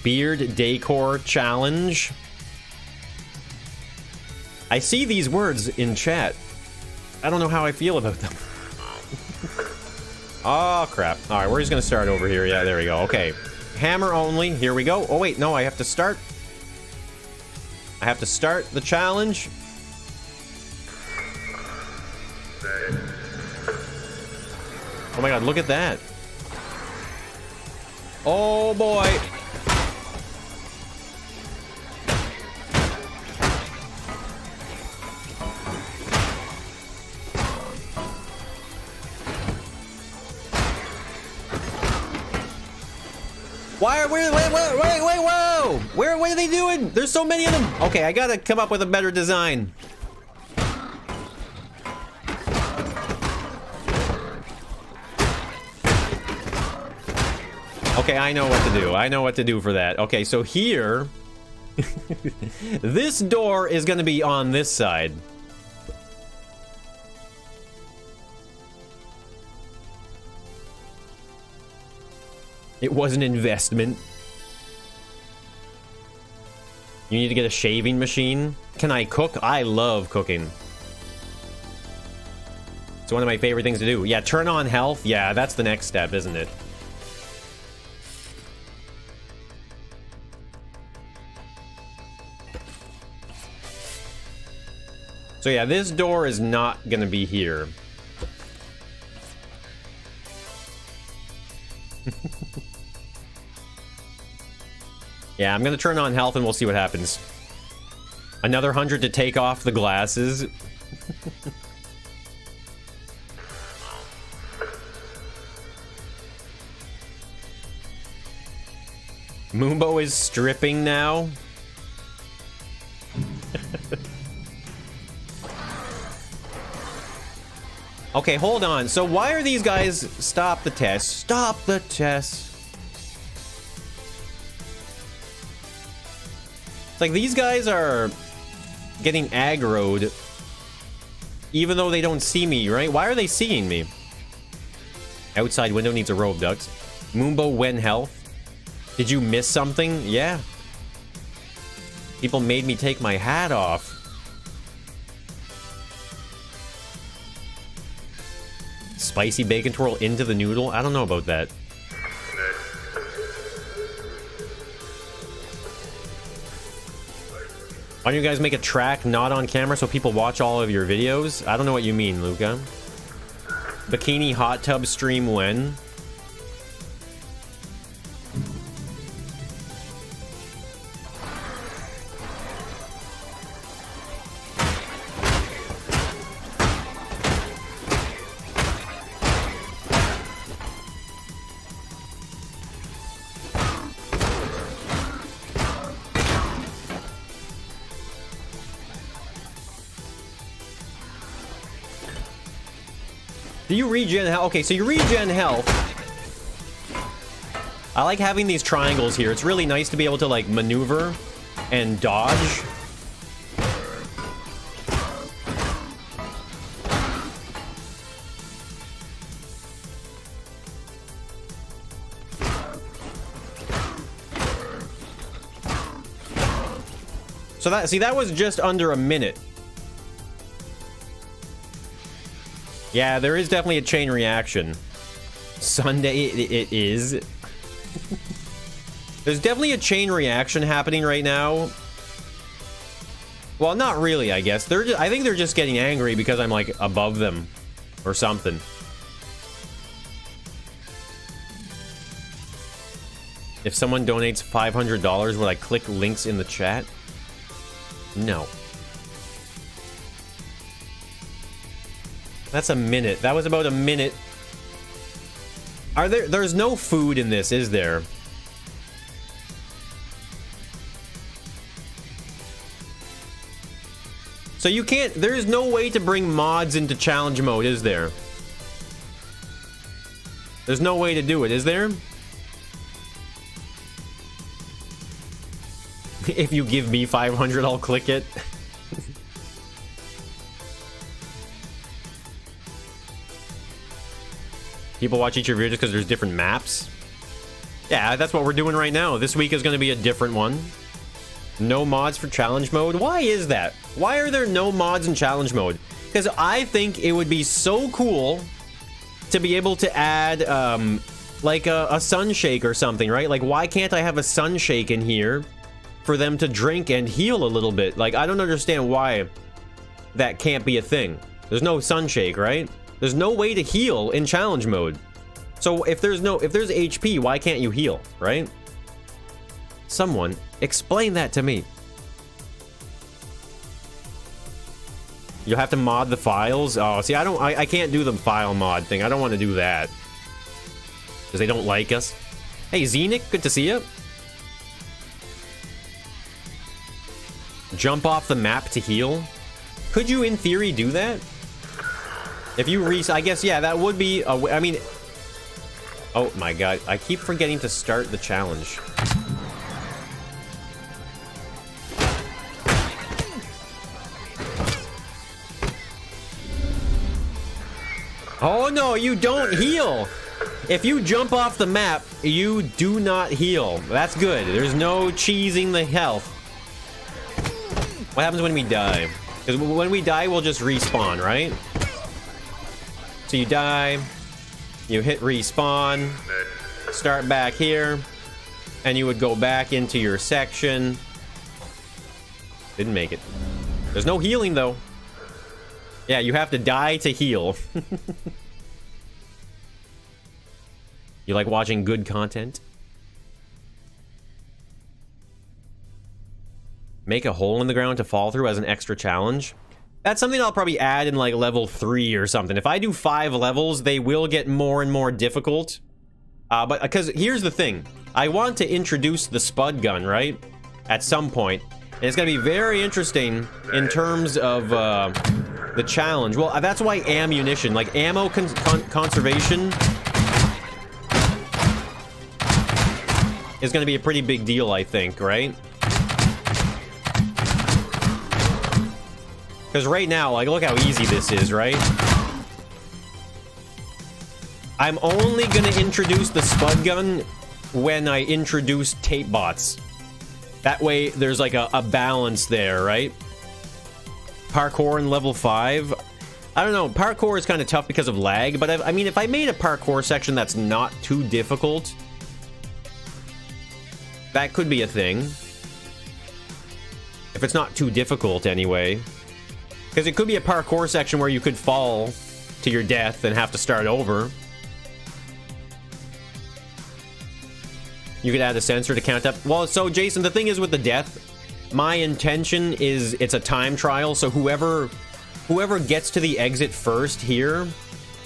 Beard decor challenge. I see these words in chat. I don't know how I feel about them. Oh, crap. All right, we're just going to start over here. Yeah, there we go. Okay. Hammer only. Here we go. Oh, wait. No, I have to start. I have to start the challenge. Oh, my God. Look at that. Oh, boy. Wait, whoa! What are they doing? There's so many of them. Okay, I gotta come up with a better design. Okay, I know what to do. I know what to do for that. Okay, so here... this door is gonna be on this side. It was an investment. You need to get a shaving machine. Can I cook? I love cooking. It's one of my favorite things to do. Yeah, turn on health. Yeah, that's the next step, isn't it? So yeah, this door is not gonna be here. Yeah, I'm gonna turn on health and we'll see what happens. Another 100 to take off the glasses. Moombo is stripping now. Okay, hold on. So why are these guys... Stop the test. Stop the test. It's like these guys are getting aggroed even though they don't see me, right? Why are they seeing me? Outside window needs a row of ducks. Moombo when health. Did you miss something? Yeah. People made me take my hat off. Spicy bacon twirl into the noodle? I don't know about that. Why don't you guys make a track not on camera so people watch all of your videos? I don't know what you mean, Luca. Bikini hot tub stream when? Do you regen health? Okay, so you regen health. I like having these triangles here. It's really nice to be able to, like, maneuver and dodge. So that, see, that was just under a minute. Yeah, there is definitely a chain reaction. Sunday, it is. There's definitely a chain reaction happening right now. Well, not really, I guess. I think they're just getting angry because I'm, like, above them or something. If someone donates $500, would I click links in the chat? No. That's a minute. That was about a minute. There's no food in this, is there? So you can't, there's no way to bring mods into challenge mode, is there? There's no way to do it, is there? If you give me 500, I'll click it. People watch each of your videos because there's different maps. Yeah, that's what we're doing right now. This week is going to be a different one. No mods for challenge mode. Why is that? Why are there no mods in challenge mode? Because I think it would be so cool to be able to add like a sun shake or something, right? Like, why can't I have a sun shake in here for them to drink and heal a little bit? Like, I don't understand why that can't be a thing. There's no sun shake, right? There's no way to heal in challenge mode. So if there's HP, why can't you heal, right? Someone explain that to me. You'll have to mod the files. Oh, see, I can't do the file mod thing. I don't want to do that. Because they don't like us. Hey, Zenic, good to see you. Jump off the map to heal. Could you, in theory, do that? If you I guess, yeah, that would be I mean, oh my god, I keep forgetting to start the challenge. Oh no, you don't heal. If you jump off the map, you do not heal. That's good. There's no cheesing the health. What happens when we die? Because when we die, we'll just respawn, right? So you die, you hit respawn, start back here, and you would go back into your section. Didn't make it. There's no healing, though. Yeah, you have to die to heal. You like watching good content? Make a hole in the ground to fall through as an extra challenge. That's something I'll probably add in, like, level 3 or something. If I do 5 levels, they will get more and more difficult. But because here's the thing. I want to introduce the spud gun, right? At some point. And it's going to be very interesting in terms of the challenge. Well, that's why ammunition, like ammo conservation, is going to be a pretty big deal, I think, right? Because right now, like, look how easy this is, right? I'm only going to introduce the spud gun when I introduce tape bots. That way, there's like a balance there, right? Parkour in level 5. I don't know. Parkour is kind of tough because of lag, but I mean, if I made a parkour section that's not too difficult, that could be a thing. If if it's not too difficult anyway. Because it could be a parkour section where you could fall to your death and have to start over. You could add a sensor to count up. Well, so Jason, the thing is with the death, my intention is it's a time trial, so whoever gets to the exit first here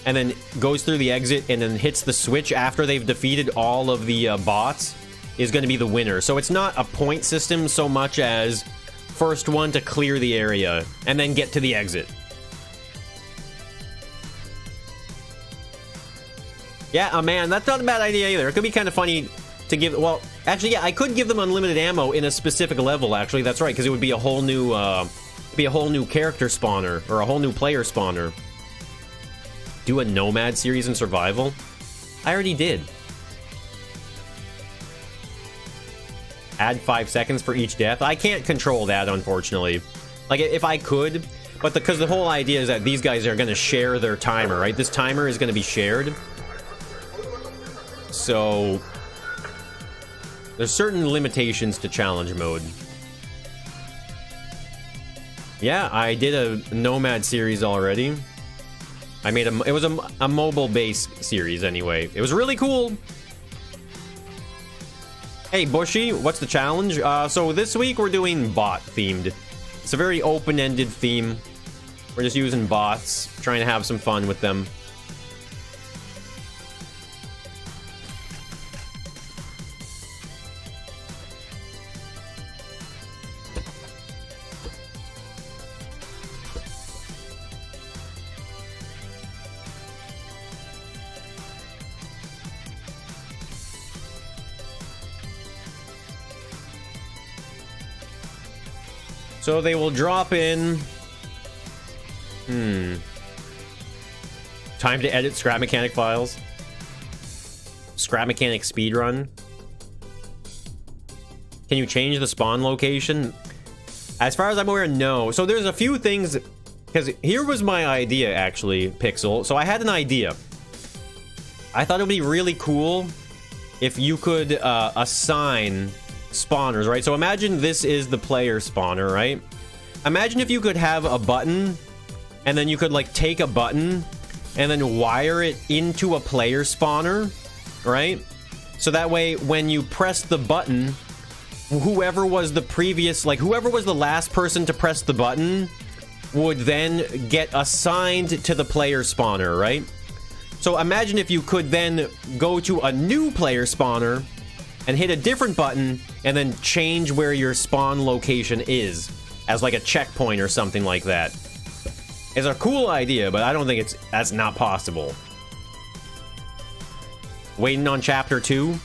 and then goes through the exit and then hits the switch after they've defeated all of the bots is going to be the winner. So it's not a point system so much as first one to clear the area and then get to the exit. Yeah, man, that's not a bad idea either. It could be kind of funny to give, well, actually, yeah, I could give them unlimited ammo in a specific level, actually. That's right, because it would be a whole new character spawner, or a whole new player spawner. Do a Nomad series in survival? I already did. Add 5 seconds for each death. I can't control that, unfortunately. Like, if I could, but because the whole idea is that these guys are going to share their timer, right? This timer is going to be shared. So there's certain limitations to challenge mode. Yeah, I did a Nomad series already. I made it was a mobile-based series anyway. It was really cool. Hey, Bushy, what's the challenge? So this week we're doing bot-themed. It's a very open-ended theme. We're just using bots, trying to have some fun with them. So they will drop in... Time to edit Scrap Mechanic files. Scrap Mechanic speedrun. Can you change the spawn location? As far as I'm aware, no. So there's a few things... Because here was my idea, actually, Pixel. So I had an idea. I thought it would be really cool if you could assign... spawners, right? So imagine this is the player spawner, right? Imagine if you could have a button and then you could like take a button and then wire it into a player spawner, right? So that way when you press the button, whoever was the previous, like whoever was the last person to press the button would then get assigned to the player spawner, right? So imagine if you could then go to a new player spawner and hit a different button, and then change where your spawn location is, as like a checkpoint or something like that. It's a cool idea, but I don't think that's not possible. Waiting on Chapter 2?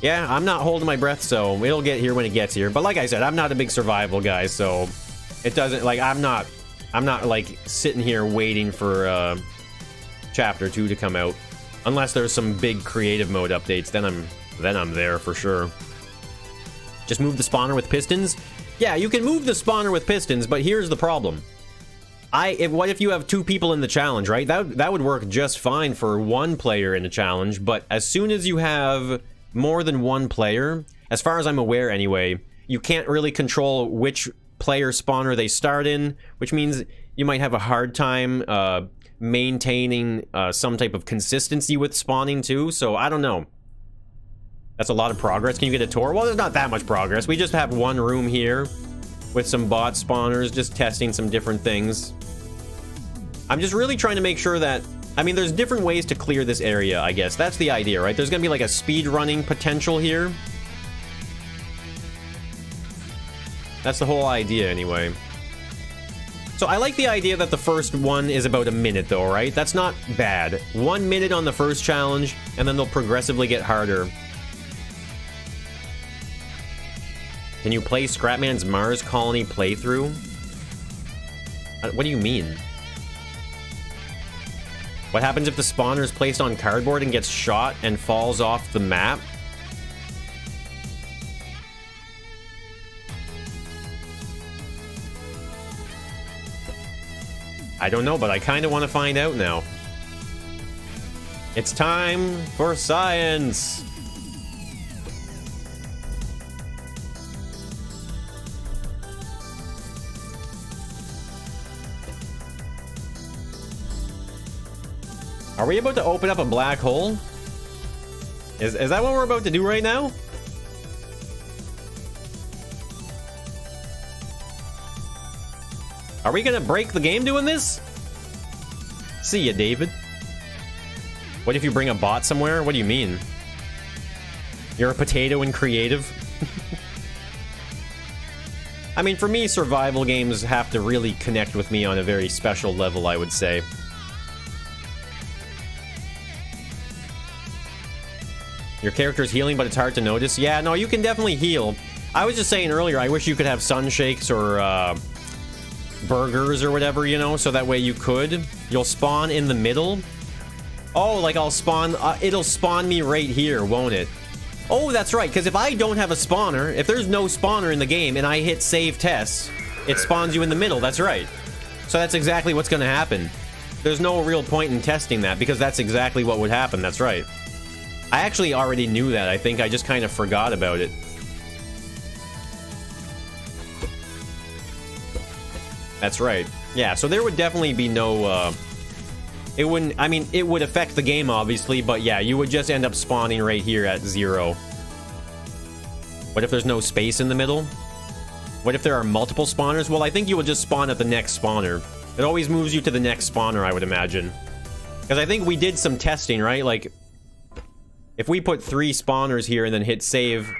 Yeah, I'm not holding my breath, so it'll get here when it gets here. But like I said, I'm not a big survival guy, so it doesn't, like, I'm not like sitting here waiting for Chapter 2 to come out. Unless there's some big creative mode updates, then I'm there for sure. Just move the spawner with pistons? Yeah, you can move the spawner with pistons, but here's the problem. What if you have 2 people in the challenge, right? That would work just fine for 1 player in the challenge, but as soon as you have more than 1 player, as far as I'm aware anyway, you can't really control which player spawner they start in, which means you might have a hard time maintaining some type of consistency with spawning too, so I don't know. That's a lot of progress. Can you get a tour? Well, there's not that much progress. We just have 1 room here with some bot spawners, just testing some different things. I'm just really trying to make sure that... I mean, there's different ways to clear this area, I guess. That's the idea, right? There's gonna be like a speed running potential here. That's the whole idea, anyway. So I like the idea that the first one is about a minute, though, right? That's not bad. 1 minute on the first challenge, and then they'll progressively get harder. Can you play Scrapman's Mars Colony playthrough? What do you mean? What happens if the spawner is placed on cardboard and gets shot and falls off the map? I don't know, but I kind of want to find out now. It's time for science! Are we about to open up a black hole? Is that what we're about to do right now? Are we gonna break the game doing this? See ya, David. What if you bring a bot somewhere? What do you mean? You're a potato in creative? I mean, for me, survival games have to really connect with me on a very special level, I would say. Your character's healing, but it's hard to notice. Yeah, no, you can definitely heal. I was just saying earlier, I wish you could have sun shakes or burgers or whatever, you know, so that way you could. You'll spawn in the middle. Oh, like I'll spawn, it'll spawn me right here, won't it? Oh, that's right, because if I don't have a spawner, if there's no spawner in the game and I hit save tests, it spawns you in the middle, that's right. So that's exactly what's going to happen. There's no real point in testing that, because that's exactly what would happen, that's right. I actually already knew that, I think I just kind of forgot about it. That's right. Yeah, so there would definitely be no, it wouldn't, I mean, it would affect the game, obviously, but yeah, you would just end up spawning right here at 0. What if there's no space in the middle? What if there are multiple spawners? Well, I think you would just spawn at the next spawner. It always moves you to the next spawner, I would imagine. Because I think we did some testing, right? Like, if we put 3 spawners here and then hit save,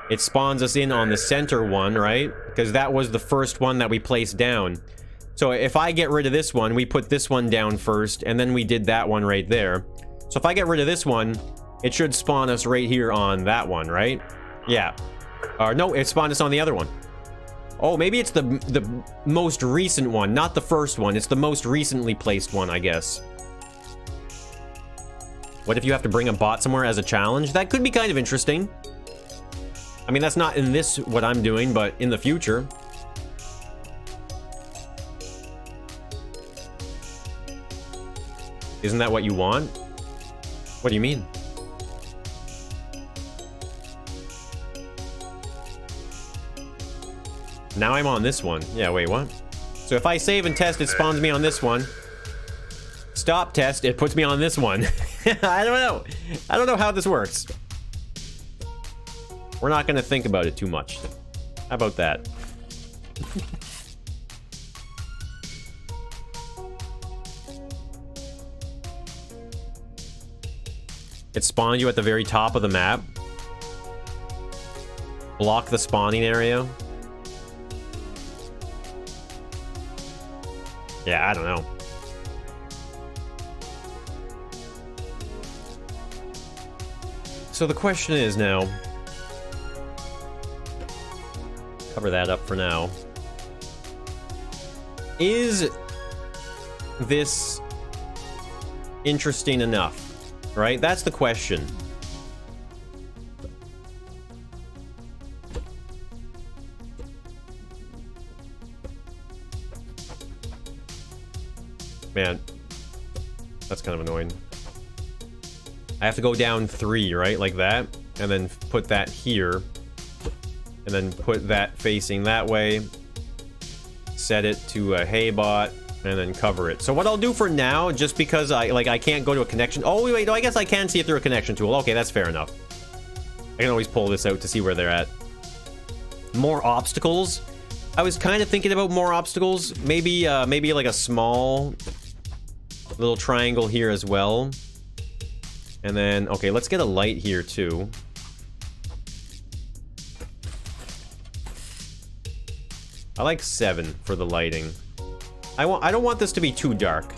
it spawns us in on the center one, right? Because that was the first one that we placed down. So if I get rid of this one, we put this one down first, and then we did that one right there. So if I get rid of this one, it should spawn us right here on that one, right? Yeah. No, it spawned us on the other one. Oh, maybe it's the most recent one, not the first one. It's the most recently placed one, I guess. What if you have to bring a bot somewhere as a challenge? That could be kind of interesting. I mean, that's not in this, what I'm doing, but in the future. Isn't that what you want? What do you mean? Now I'm on this one. Yeah, wait, what? So if I save and test, it spawns me on this one. Stop test, it puts me on this one. I don't know. I don't know how this works. We're not going to think about it too much. How about that? It spawned you at the very top of the map. Block the spawning area. Yeah, I don't know. So the question is now... Cover that up for now. Is this interesting enough? Right? That's the question. Man, that's kind of annoying. I have to go down 3, right? Like that. And then put that here. And then put that facing that way. Set it to a hay bot. And then cover it. So what I'll do for now, just because I can't go to a connection. Oh, wait, no, I guess I can see it through a connection tool. Okay, that's fair enough. I can always pull this out to see where they're at. More obstacles. I was kind of thinking about more obstacles. Maybe like a small little triangle here as well. And then, okay, let's get a light here too. I like 7 for the lighting. I don't want this to be too dark.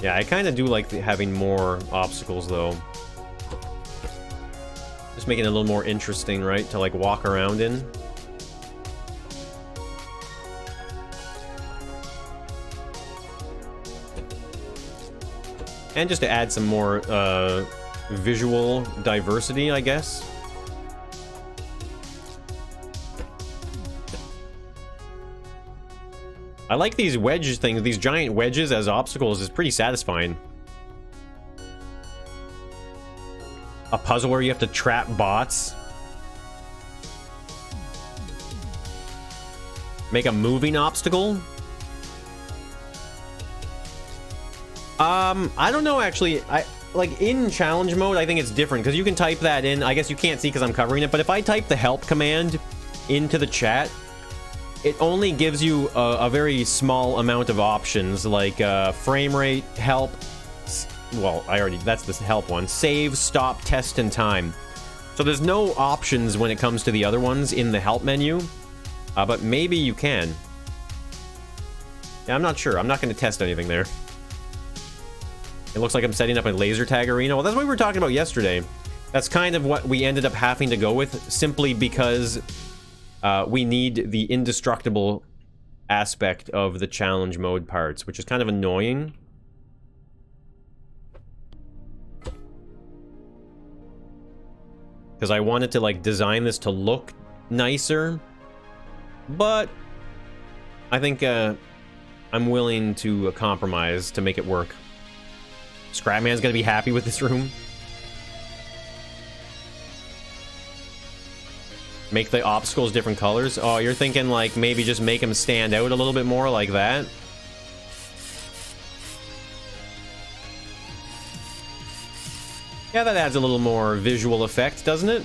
Yeah, I kind of do like having more obstacles though. Just making it a little more interesting, right? To like walk around in. And just to add some more visual diversity, I guess. I like these wedge things. These giant wedges as obstacles is pretty satisfying. A puzzle where you have to trap bots. Make a moving obstacle. I don't know, actually. Like, in challenge mode, I think it's different, because you can type that in. I guess you can't see because I'm covering it, but if I type the help command into the chat, it only gives you a very small amount of options, like frame rate, help. Well, that's the help one. Save, stop, test, and time. So there's no options when it comes to the other ones in the help menu, but maybe you can. Yeah, I'm not sure. I'm not going to test anything there. It looks like I'm setting up a laser tag arena. Well, that's what we were talking about yesterday. That's kind of what we ended up having to go with, simply because we need the indestructible aspect of the challenge mode parts, which is kind of annoying. Because I wanted to, like, design this to look nicer. But I think I'm willing to compromise to make it work. Scrapman's gonna be happy with this room. Make the obstacles different colors. Oh, you're thinking, like, maybe just make them stand out a little bit more like that? Yeah, that adds a little more visual effect, doesn't it?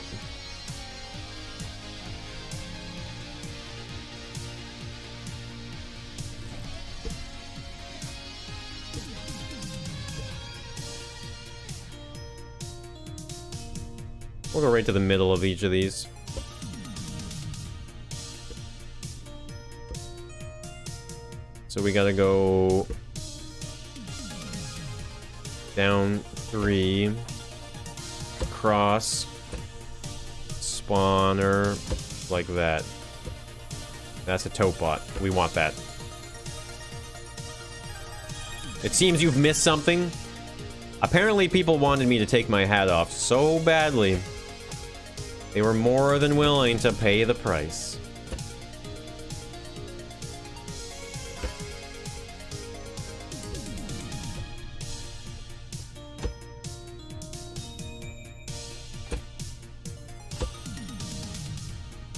We'll go right to the middle of each of these. So we gotta go down 3, across, spawner, like that. That's a tote bot. We want that. It seems you've missed something. Apparently people wanted me to take my hat off so badly. They were more than willing to pay the price.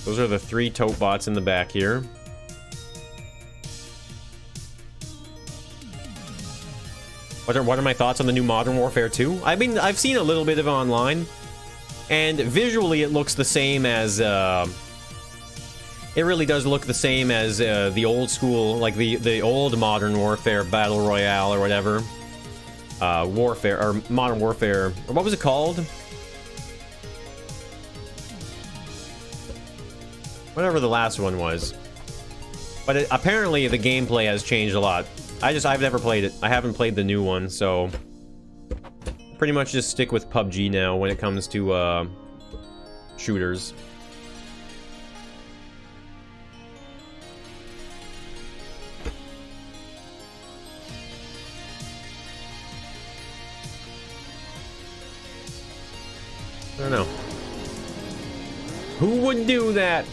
Those are the 3 tote bots in the back here. What are my thoughts on the new Modern Warfare 2? I've seen a little bit of it online, and visually it looks the same as it really does look the same as the old school, like the old Modern Warfare Battle Royale or whatever. Warfare or Modern Warfare, or what was it called? Whatever the last one was. But apparently the gameplay has changed a lot. I've never played it. I haven't played the new one, so pretty much just stick with PUBG now when it comes to shooters. I don't know. Who would do that?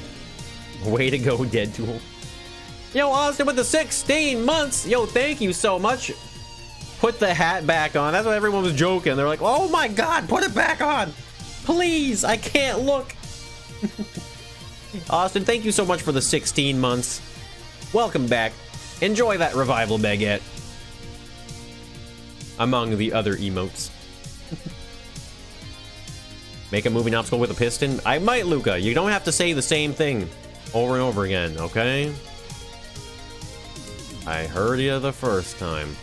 Way to go, Deadtool. Yo, Austin with the 16 months. Yo, thank you so much. Put the hat back on. That's what everyone was joking. They're like, oh my god, put it back on. Please, I can't look. Austin, thank you so much for the 16 months. Welcome back. Enjoy that revival baguette. Among the other emotes. Make a moving obstacle with a piston? I might, Luca. You don't have to say the same thing over and over again, okay? I heard you the first time.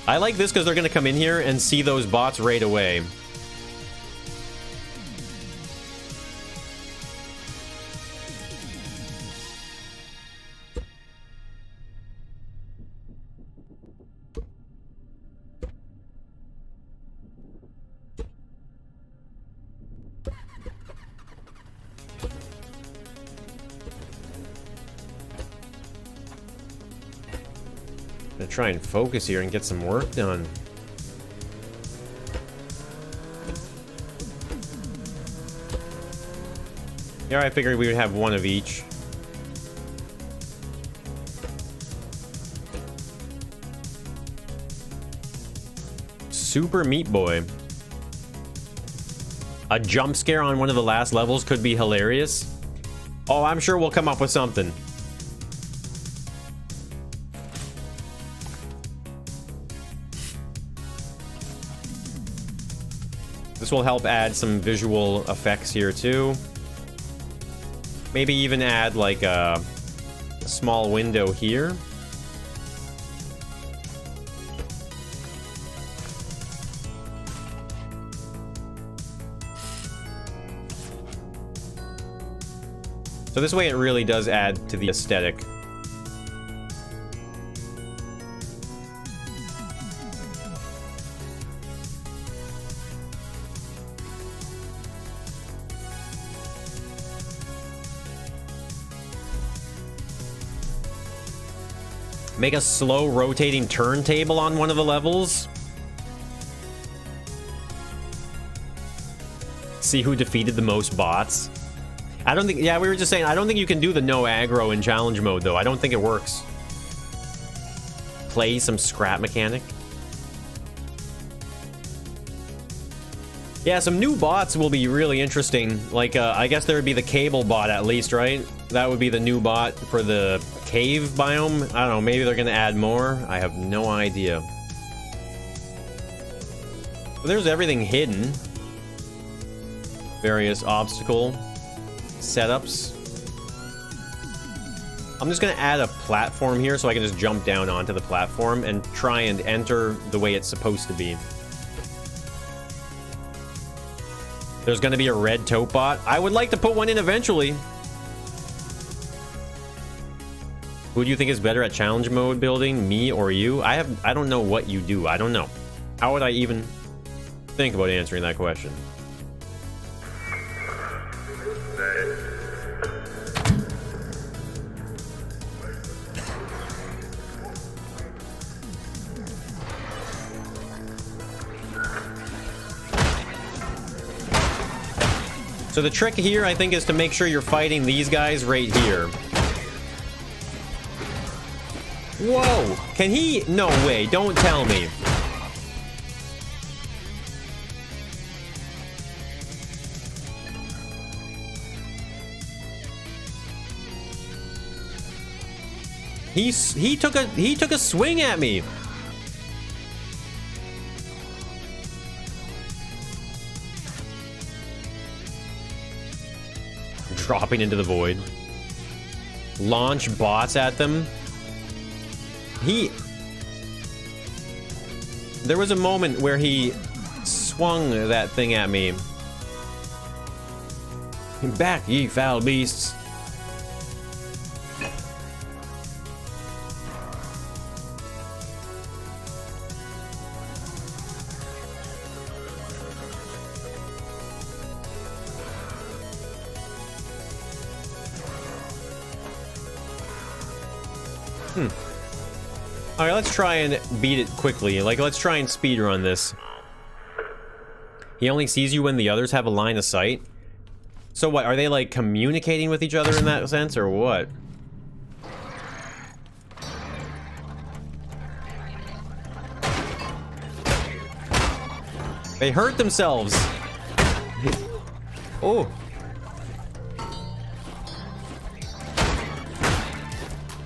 I like this because they're going to come in here and see those bots right away. Gonna try and focus here and get some work done. Yeah, I figured we would have one of each. Super Meat Boy. A jump scare on one of the last levels could be hilarious. Oh, I'm sure we'll come up with something. This will help add some visual effects here too. Maybe even add like a small window here. So this way it really does add to the aesthetic. Make a slow rotating turntable on one of the levels. See who defeated the most bots. I don't think, yeah, we were just saying, I don't think you can do the no aggro in challenge mode, though. I don't think it works. Play some scrap mechanic. Yeah, some new bots will be really interesting. Like, I guess there would be the cable bot at least, right? That would be the new bot for the cave biome. I don't know, maybe they're gonna add more. I have no idea. But there's everything hidden. Various obstacle setups. I'm just gonna add a platform here so I can just jump down onto the platform and try and enter the way it's supposed to be. There's gonna be a red taupe bot. I would like to put one in eventually. Who do you think is better at challenge mode building, me or you? I don't know what you do. I don't know. How would I even think about answering that question? So the trick here, I think, is to make sure you're fighting these guys right here. Whoa! Can he? No way, don't tell me. He took a swing at me. Dropping into the void. Launch bots at them. There was a moment where he swung that thing at me. Back, ye foul beasts. Alright, let's try and beat it quickly. Like, let's try and speedrun this. He only sees you when the others have a line of sight? So what, are they like communicating with each other in that sense, or what? They hurt themselves! Oh!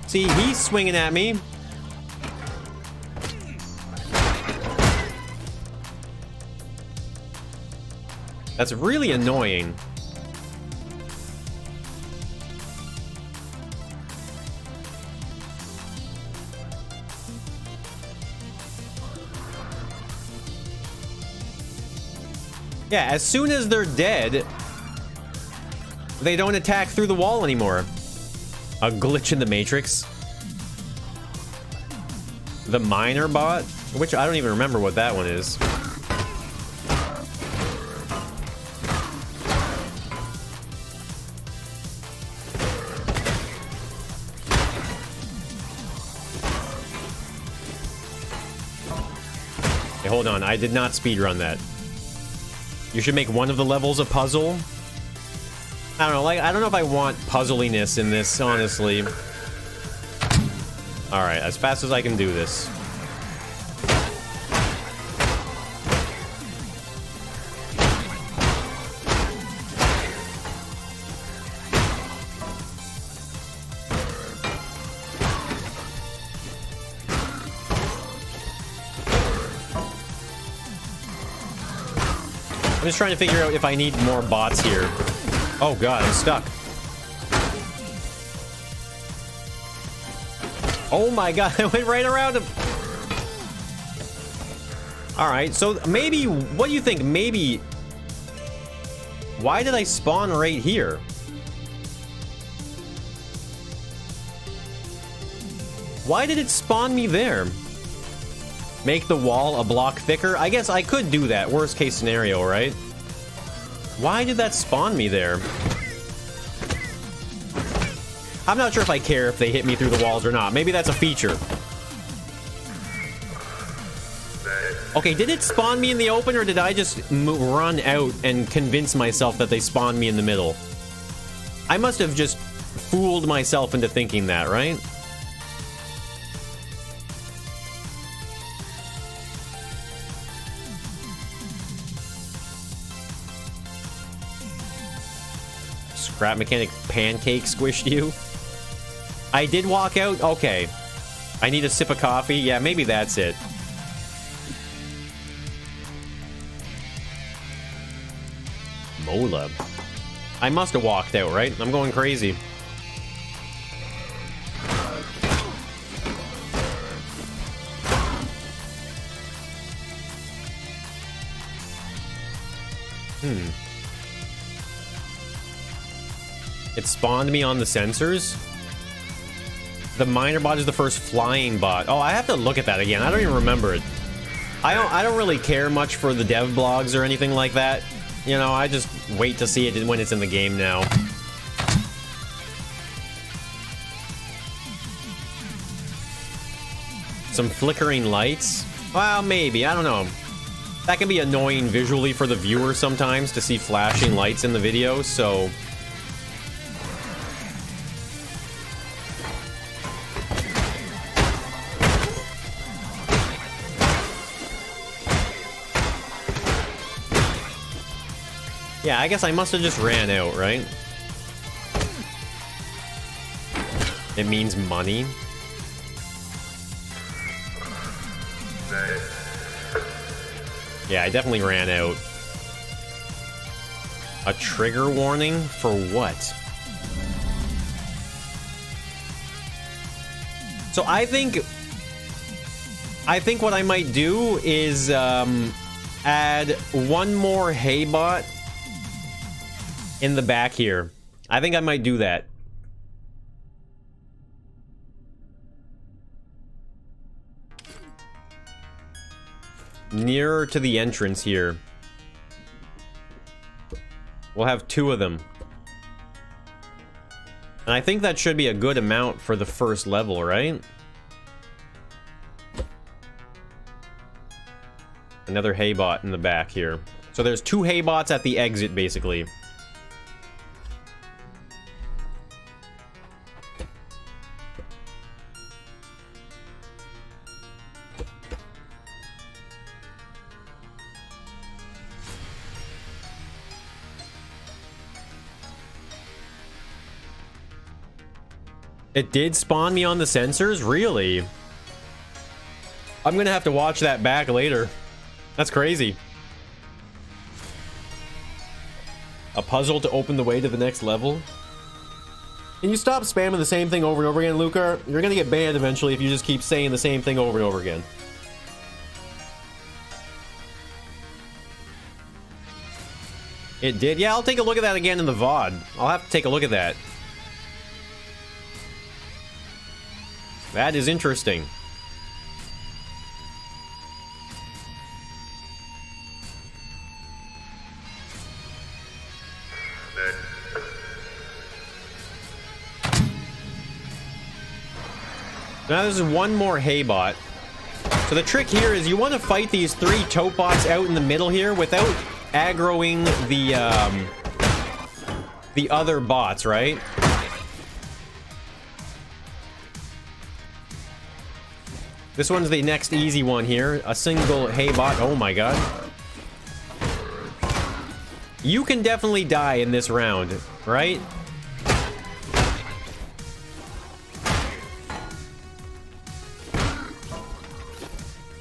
See, he's swinging at me. That's really annoying. Yeah, as soon as they're dead, they don't attack through the wall anymore. A glitch in the Matrix. The miner bot, which I don't even remember what that one is. Hey, hold on, I did not speedrun that. You should make one of the levels a puzzle. I don't know, like, I don't know if I want puzzliness in this, honestly. Alright, as fast as I can do this. I'm just trying to figure out if I need more bots here. Oh god, I'm stuck. Oh my god, I went right around him. Alright, so maybe, what do you think? Maybe... Why did I spawn right here? Why did it spawn me there? Make the wall a block thicker? I guess I could do that. Worst case scenario, right? Why did that spawn me there? I'm not sure if I care if they hit me through the walls or not. Maybe that's a feature. Okay, did it spawn me in the open, or did I just run out and convince myself that they spawned me in the middle? I must have just fooled myself into thinking that, right? Scrap mechanic pancake squished you? I did walk out? Okay. I need a sip of coffee? Yeah, maybe that's it. Mola. I must have walked out, right? I'm going crazy. It spawned me on the sensors. The miner bot is the first flying bot. Oh, I have to look at that again. I don't even remember it. I don't really care much for the dev blogs or anything like that. You know, I just wait to see it when it's in the game now. Some flickering lights? Well, maybe. I don't know. That can be annoying visually for the viewer sometimes to see flashing lights in the video, so... Yeah, I guess I must have just ran out, right? It means money. Yeah, I definitely ran out. A trigger warning? For what? So I think what I might do is add one more hay bot in the back here. I think I might do that. Nearer to the entrance here. We'll have 2 of them. And I think that should be a good amount for the first level, right? Another hay bot in the back here. So there's 2 hay bots at the exit, basically. It did spawn me on the sensors? Really? I'm gonna have to watch that back later. That's crazy. A puzzle to open the way to the next level? Can you stop spamming the same thing over and over again, Lucar? You're gonna get banned eventually if you just keep saying the same thing over and over again. It did? Yeah, I'll take a look at that again in the VOD. I'll have to take a look at that. That is interesting. Now there's one more hay bot. So the trick here is you want to fight these 3 tote bots out in the middle here without aggroing the other bots, right? This one's the next easy one here. A single hay bot. Oh my god. You can definitely die in this round, right?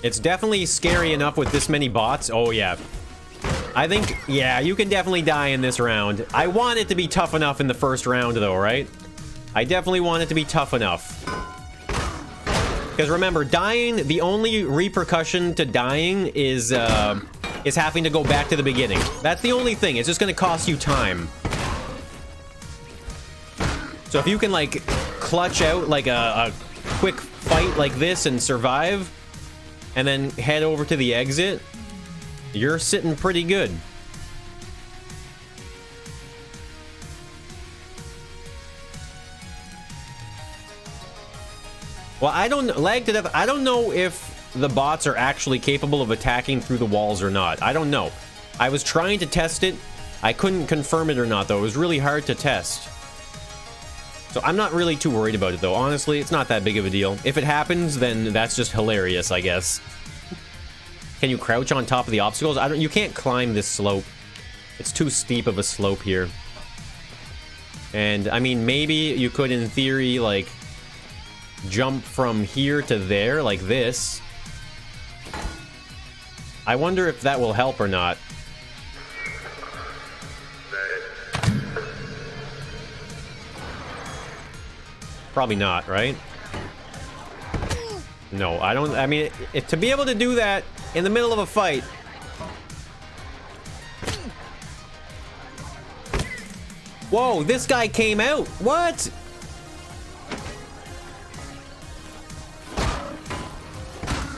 It's definitely scary enough with this many bots. Oh yeah. I think, yeah, you can definitely die in this round. I want it to be tough enough in the first round, though, right? I definitely want it to be tough enough. Because remember, dying, the only repercussion to dying is having to go back to the beginning. That's the only thing. It's just going to cost you time. So if you can, like, clutch out, like, a quick fight like this and survive, and then head over to the exit, you're sitting pretty good. Well, I don't lag to death. I don't know if the bots are actually capable of attacking through the walls or not. I don't know. I was trying to test it. I couldn't confirm it or not, though. It was really hard to test. So I'm not really too worried about it, though. Honestly, it's not that big of a deal. If it happens, then that's just hilarious, I guess. Can you crouch on top of the obstacles? You can't climb this slope. It's too steep of a slope here. And, I mean, maybe you could, in theory, like, jump from here to there, like this. I wonder if that will help or not. Probably not, right? No, I don't. I mean, to be able to do that in the middle of a fight. Whoa, this guy came out. What?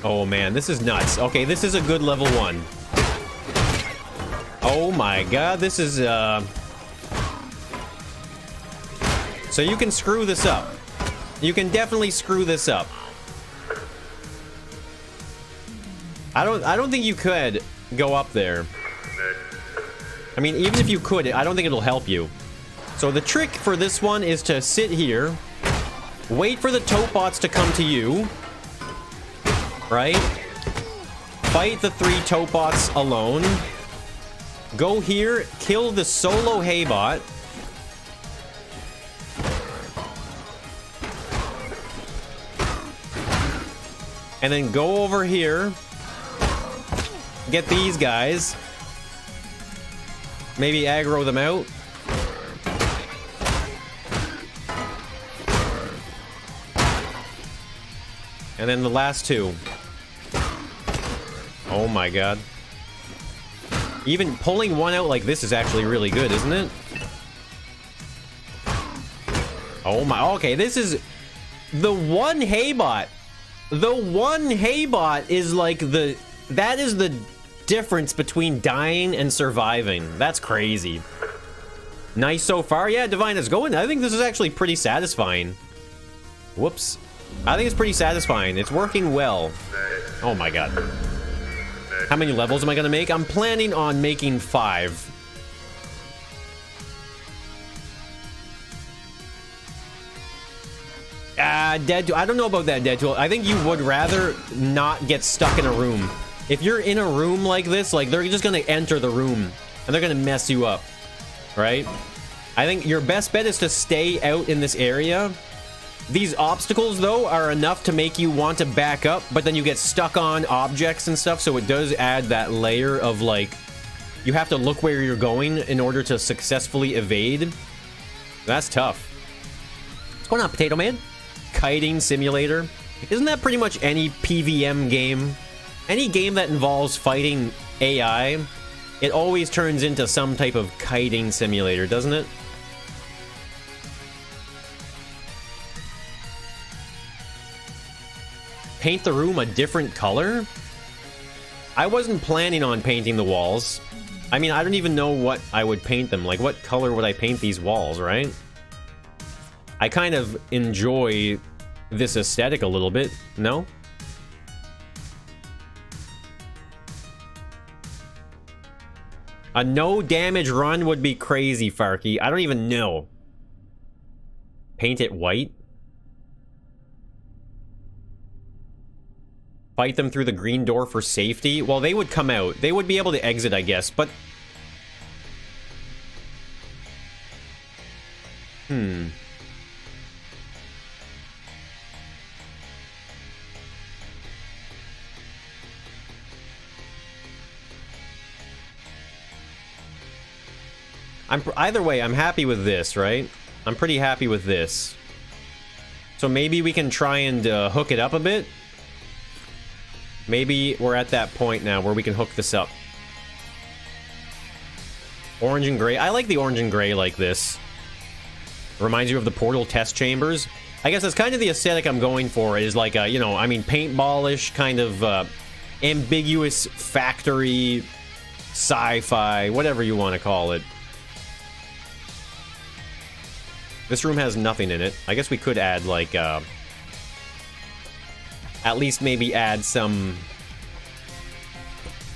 Oh man, this is nuts. Okay, this is a good level 1. Oh my god, this is So you can screw this up. You can definitely screw this up. I don't think you could go up there. I mean, even if you could, I don't think it'll help you. So the trick for this one is to sit here, wait for the tote bots to come to you, right? Fight the 3 tote bots alone. Go here, kill the solo Haybot. And then go over here. Get these guys. Maybe aggro them out. And then the last 2. Oh my god. Even pulling one out like this is actually really good, isn't it? Oh my... Okay, this is... The one Haybot. The one Haybot is like the... That is the difference between dying and surviving. That's crazy. Nice so far. Yeah, Divine is going. I think this is actually pretty satisfying. Whoops. I think it's pretty satisfying. It's working well. Oh my god. How many levels am I gonna make? I'm planning on making 5. Dead Tool. I don't know about that, Dead Tool. I think you would rather not get stuck in a room. If you're in a room like this, like, they're just gonna enter the room and they're gonna mess you up, right? I think your best bet is to stay out in this area. These obstacles, though, are enough to make you want to back up, but then you get stuck on objects and stuff, so it does add that layer of, like, you have to look where you're going in order to successfully evade. That's tough. What's going on, Potato Man? Kiting simulator. Isn't that pretty much any PVM game? Any game that involves fighting AI, it always turns into some type of kiting simulator, doesn't it? Paint the room a different color? I wasn't planning on painting the walls. I mean, I don't even know what I would paint them. Like, what color would I paint these walls, right? I kind of enjoy this aesthetic a little bit, no? A no damage run would be crazy, Farky. I don't even know. Paint it white? Fight them through the green door for safety? Well, they would come out. They would be able to exit, I guess, but... Either way, I'm happy with this, right? I'm pretty happy with this. So maybe we can try and hook it up a bit. Maybe we're at that point now where we can hook this up. Orange and gray. I like the orange and gray like this. Reminds you of the Portal test chambers. I guess that's kind of the aesthetic I'm going for, is like a, you know, I mean, paintballish, kind of ambiguous factory, sci-fi, whatever you want to call it. This room has nothing in it. I guess we could add, like, at least maybe add some...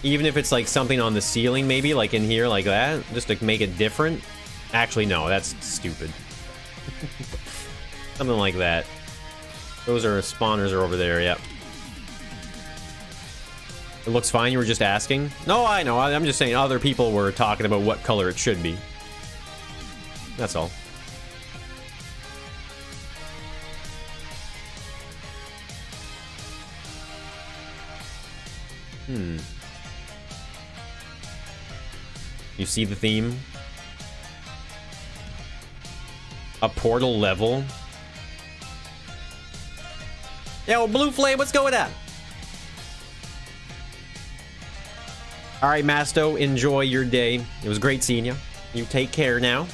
Even if it's, like, something on the ceiling, maybe, like in here, like that. Just to make it different. Actually, no, that's stupid. Something like that. Those are spawners are over there, yep. It looks fine, you were just asking? No, I know, I'm just saying other people were talking about what color it should be. That's all. You see the theme? A portal level? Yo, Blue Flame, what's going on? Alright, Masto, enjoy your day. It was great seeing you. You take care now.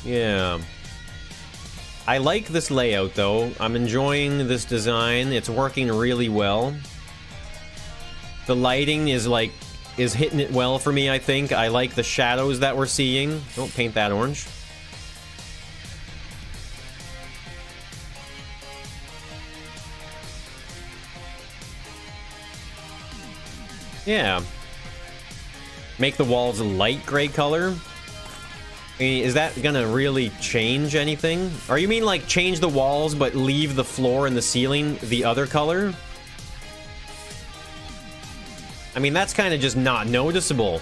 Yeah. I like this layout, though. I'm enjoying this design. It's working really well. The lighting is, like, is hitting it well for me, I think. I like the shadows that we're seeing. Don't paint that orange. Yeah. Make the walls a light gray color. I mean, is that gonna really change anything? Or you mean like change the walls but leave the floor and the ceiling the other color? I mean, that's kind of just not noticeable.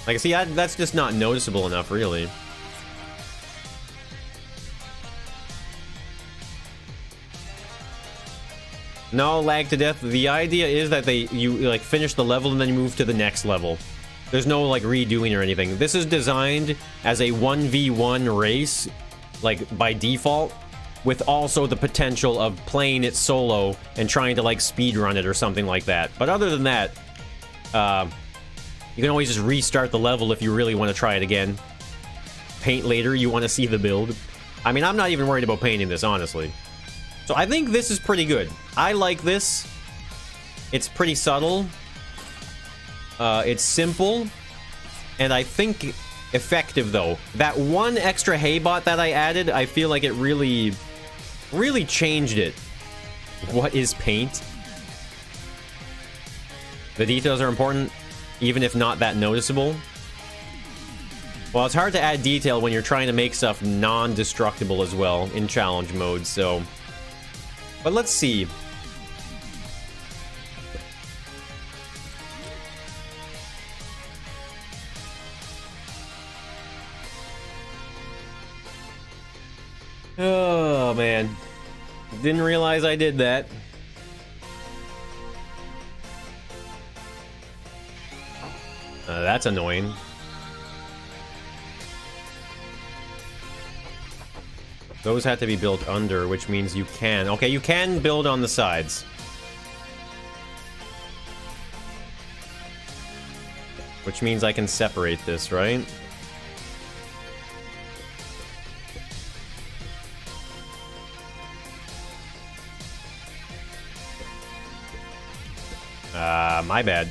Like, see, that's just not noticeable enough, really. No, lag to death. The idea is that you like finish the level and then you move to the next level. There's no like redoing or anything. This is designed as a 1v1 race, like by default, with also the potential of playing it solo and trying to like speedrun it or something like that. But other than that, you can always just restart the level if you really want to try it again. Paint later, you want to see the build. I mean, I'm not even worried about painting this, honestly. So I think this is pretty good. I like this. It's pretty subtle. It's simple. And I think effective, though. That one extra hay bot that I added, I feel like it really changed it. What is paint? The details are important, even if not that noticeable. Well, it's hard to add detail when you're trying to make stuff non-destructible as well in challenge mode, so... But let's see. Oh, man. Didn't realize I did that. That's annoying. Those have to be built under, which means you can. Okay, you can build on the sides. Which means I can separate this, right? My bad.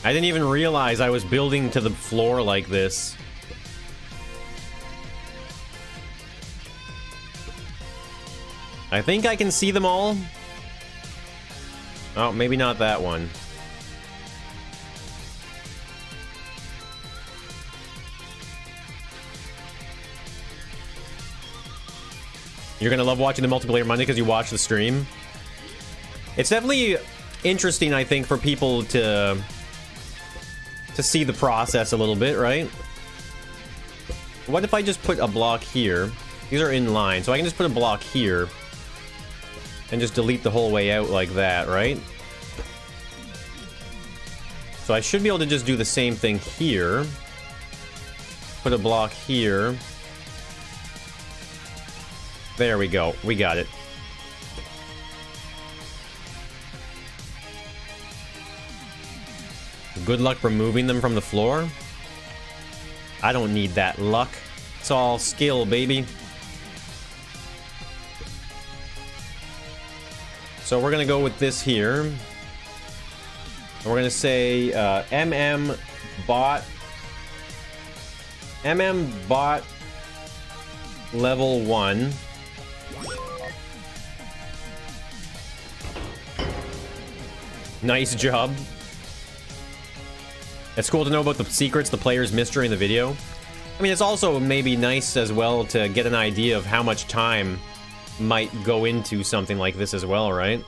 I didn't even realize I was building to the floor like this. I think I can see them all. Oh, maybe not that one. You're gonna love watching the Multiplayer Monday because you watch the stream. It's definitely interesting, I think, for people to see the process a little bit, right? What if I just put a block here? These are in line, so I can just put a block here. And just delete the whole way out like that, right? So I should be able to just do the same thing here. Put a block here. There we go. We got it. Good luck removing them from the floor. I don't need that luck. It's all skill, baby. So we're gonna go with this here. And we're gonna say MM bot level 1. Nice job. It's cool to know about the secrets the players missed during the video. I mean, it's also maybe nice as well to get an idea of how much time might go into something like this as well, right?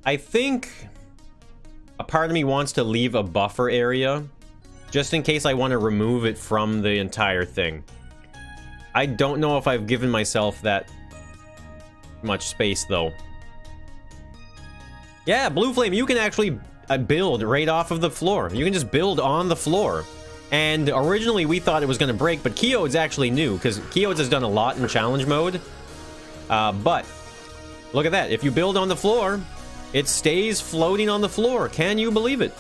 I think a part of me wants to leave a buffer area just in case I want to remove it from the entire thing. I don't know if I've given myself that much space, though. Yeah, Blue Flame, you can actually build right off of the floor. You can just build on the floor. And originally we thought it was going to break, but Keodes actually knew, because Keodes has done a lot in challenge mode. But look at that. If you build on the floor, it stays floating on the floor. Can you believe it?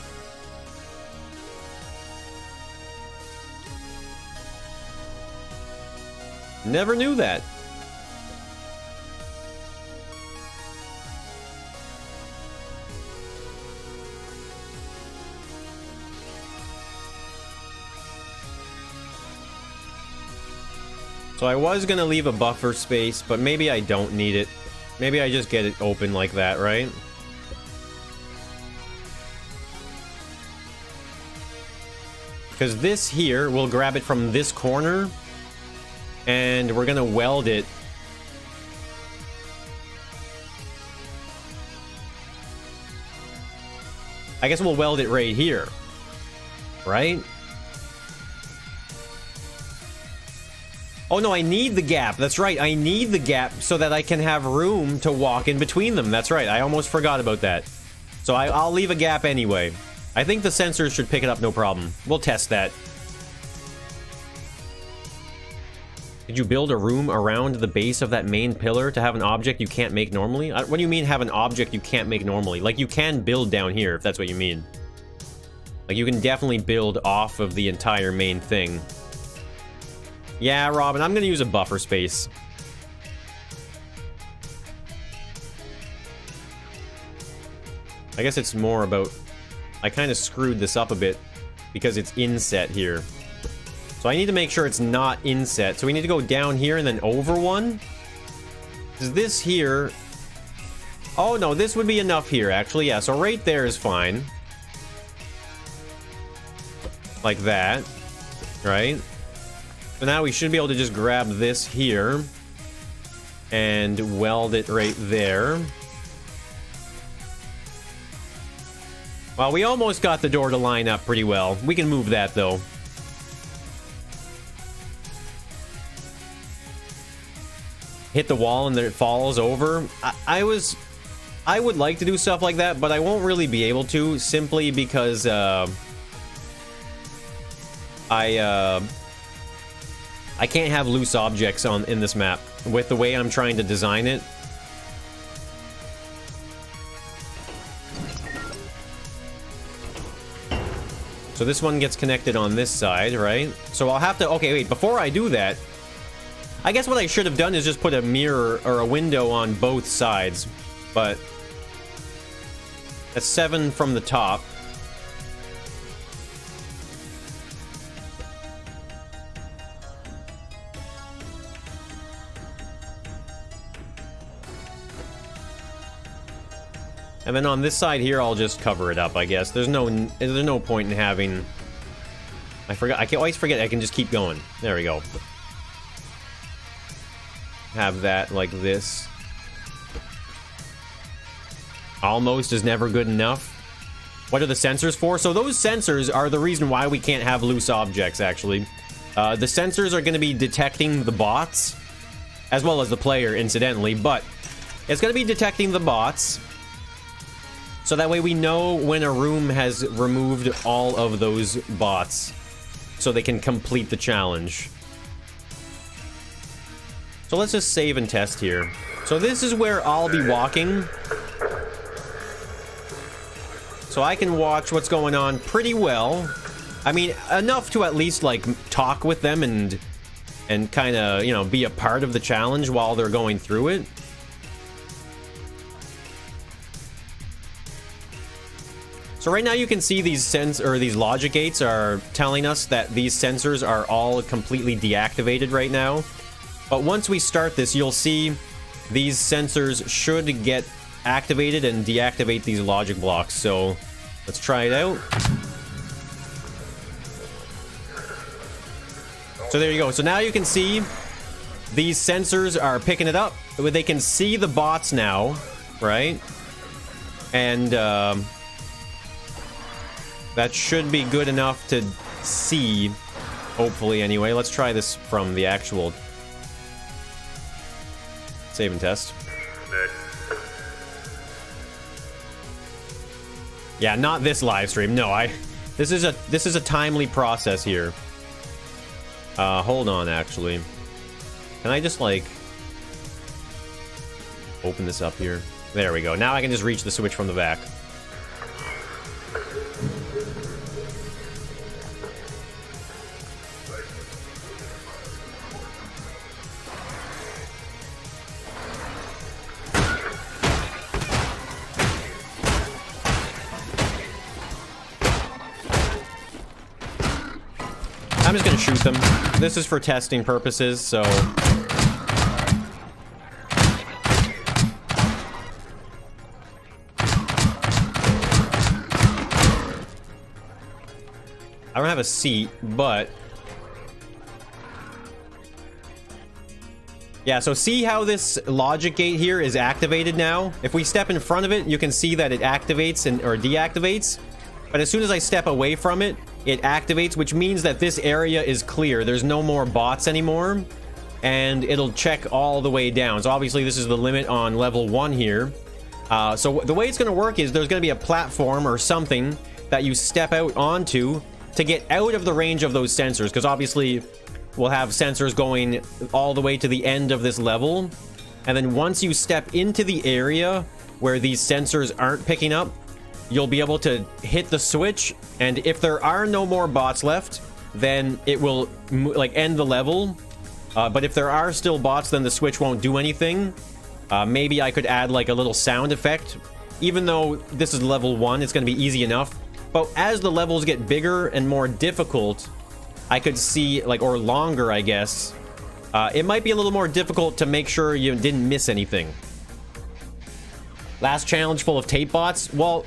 Never knew that. So I was gonna leave a buffer space, but maybe I don't need it. Maybe I just get it open like that, right? Because this here, we'll grab it from this corner, and we're gonna weld it. I guess we'll weld it right here, right? Oh no, I need the gap. That's right, I need the gap so that I can have room to walk in between them. That's right, I almost forgot about that. So I'll leave a gap anyway. I think the sensors should pick it up no problem. We'll test that. Did you build a room around the base of that main pillar to have an object you can't make normally? What do you mean have an object you can't make normally? Like, you can build down here, if that's what you mean. Like, you can definitely build off of the entire main thing. Yeah, Robin, I'm gonna use a buffer space. I guess it's more about... I kind of screwed this up a bit because it's inset here. So I need to make sure it's not inset. So we need to go down here and then over one. Is this here... Oh, no, this would be enough here, actually. Yeah, so right there is fine. Like that. Right? So now we should be able to just grab this here and weld it right there. Well, we almost got the door to line up pretty well. We can move that, though. Hit the wall and then it falls over. I would like to do stuff like that, but I won't really be able to, simply because I can't have loose objects in this map with the way I'm trying to design it. So this one gets connected on this side, right? So I'll have to... Okay, wait, before I do that, I guess what I should have done is just put a mirror or a window on both sides. But that's 7 from the top. And then on this side here, I'll just cover it up, I guess. There's no point in having... I forgot. I can always forget. I can just keep going. There we go. Have that like this. Almost is never good enough. What are the sensors for? So those sensors are the reason why we can't have loose objects, actually. The sensors are going to be detecting the bots, as well as the player, incidentally, but it's going to be detecting the bots, so that way we know when a room has removed all of those bots, so they can complete the challenge. So let's just save and test here. So this is where I'll be walking. So I can watch what's going on pretty well. I mean, enough to at least, like, talk with them and kind of, you know, be a part of the challenge while they're going through it. So right now you can see these these logic gates are telling us that these sensors are all completely deactivated right now. But once we start this, you'll see these sensors should get activated and deactivate these logic blocks. So let's try it out. So there you go. So now you can see these sensors are picking it up. They can see the bots now, right? And that should be good enough to see, hopefully anyway. Let's try this from the actual save and test. Yeah, not this live stream. No, this is a timely process here. Hold on, actually. Can I just, like, open this up here? There we go. Now I can just reach the switch from the back. I'm just gonna shoot them. This is for testing purposes, so... I don't have a seat, but... Yeah, so see how this logic gate here is activated now? If we step in front of it, you can see that it activates or deactivates. But as soon as I step away from it, it activates, which means that this area is clear. There's no more bots anymore, and it'll check all the way down. So obviously this is the limit on level 1 here. So the way it's going to work is there's going to be a platform or something that you step out onto to get out of the range of those sensors, because obviously we'll have sensors going all the way to the end of this level. And then once you step into the area where these sensors aren't picking up, you'll be able to hit the switch, and if there are no more bots left, then it will like end the level. But if there are still bots, then the switch won't do anything. Maybe I could add like a little sound effect. Even though this is level 1, it's going to be easy enough. But as the levels get bigger and more difficult, I could see, like, or longer, I guess, it might be a little more difficult to make sure you didn't miss anything. Last challenge full of tape bots. Well,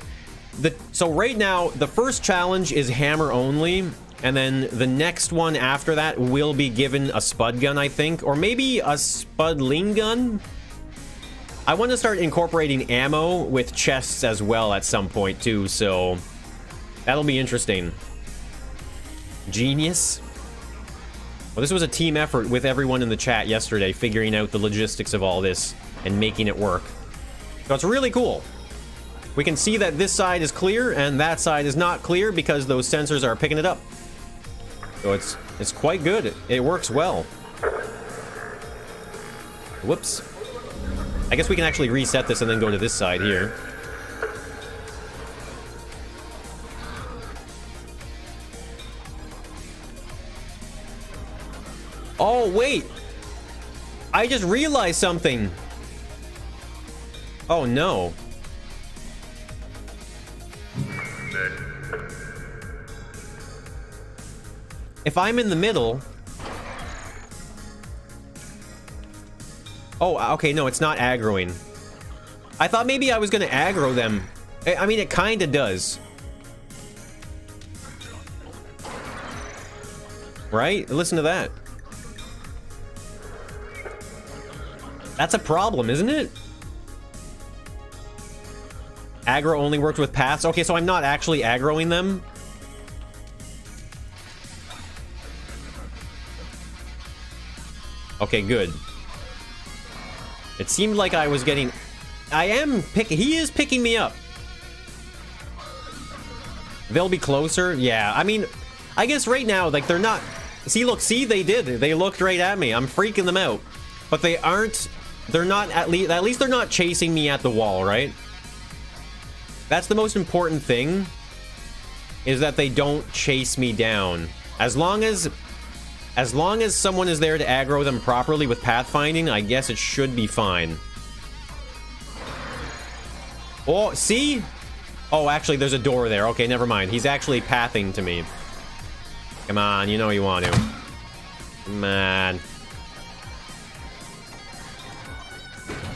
so right now, the first challenge is hammer only, and then the next one after that will be given a spud gun, I think, or maybe a spudling gun. I want to start incorporating ammo with chests as well at some point too, so that'll be interesting. Genius. Well, this was a team effort with everyone in the chat yesterday, figuring out the logistics of all this and making it work. So it's really cool. We can see that this side is clear and that side is not clear because those sensors are picking it up. So it's quite good. It works well. Whoops. I guess we can actually reset this and then go to this side here. Oh, wait. I just realized something. Oh, no. If I'm in the middle... Oh, okay, no, it's not aggroing. I thought maybe I was gonna aggro them. I mean, it kinda does. Right? Listen to that. That's a problem, isn't it? Aggro only works with paths. Okay, so I'm not actually aggroing them. Okay, good. It seemed like I was getting... He is picking me up. They'll be closer. Yeah, I mean, I guess right now, like, they're not... See, look, see, they did. They looked right at me. I'm freaking them out. But they aren't... They're not, at least they're not chasing me at the wall, right? That's the most important thing, is that they don't chase me down. As long as someone is there to aggro them properly with pathfinding, I guess it should be fine. Oh, see? Oh, actually, there's a door there. Okay, never mind. He's actually pathing to me. Come on, you know you want to. Come on.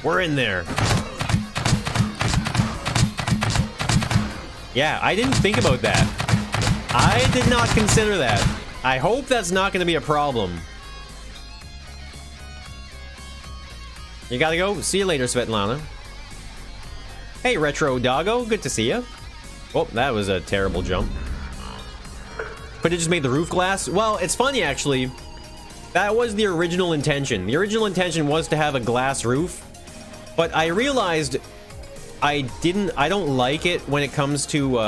We're in there. Yeah, I didn't think about that. I did not consider that. I hope that's not going to be a problem. You gotta go. See you later, Svetlana. Hey, Retro Doggo. Good to see you. Oh, that was a terrible jump. But it just made the roof glass. Well, it's funny, actually. That was the original intention. The original intention was to have a glass roof. But I realized I don't like it when it comes to,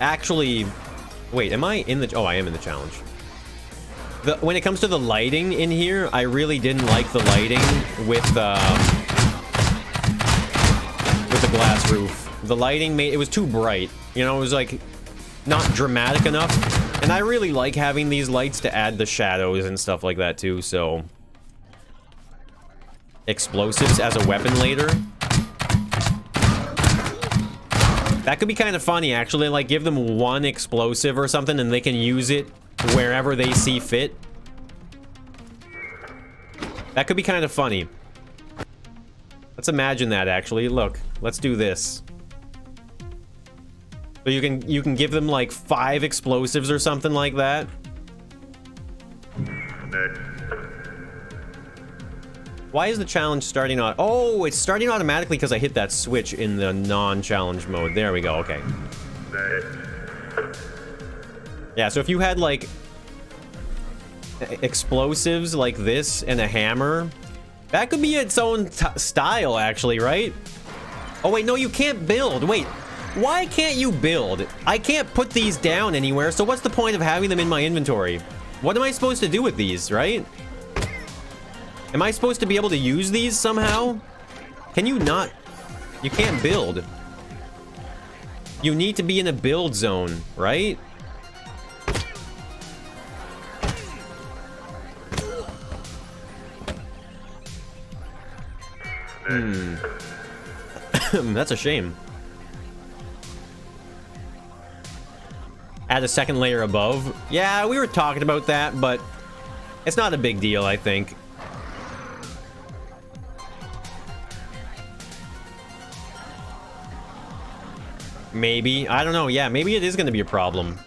actually... Wait, am I in the... Oh, I am in the challenge. When it comes to the lighting in here, I really didn't like the lighting with the glass roof. The lighting it was too bright. You know, it was like not dramatic enough. And I really like having these lights to add the shadows and stuff like that too, so... Explosives as a weapon later. That could be kind of funny, actually. Like, give them one explosive or something and they can use it wherever they see fit. That could be kind of funny. Let's imagine that, actually. Look, let's do this. So you can give them like 5 explosives or something like that. Why is the challenge starting on... Oh, it's starting automatically because I hit that switch in the non-challenge mode. There we go, okay. Yeah, so if you had, like, explosives like this and a hammer, that could be its own style, actually, right? Oh, wait, no, you can't build. Wait, why can't you build? I can't put these down anywhere, so what's the point of having them in my inventory? What am I supposed to do with these, right? Am I supposed to be able to use these somehow? Can you not? You can't build. You need to be in a build zone, right? That's a shame. Add a second layer above. Yeah, we were talking about that, but it's not a big deal, I think. Maybe. I don't know. Yeah, maybe it is going to be a problem.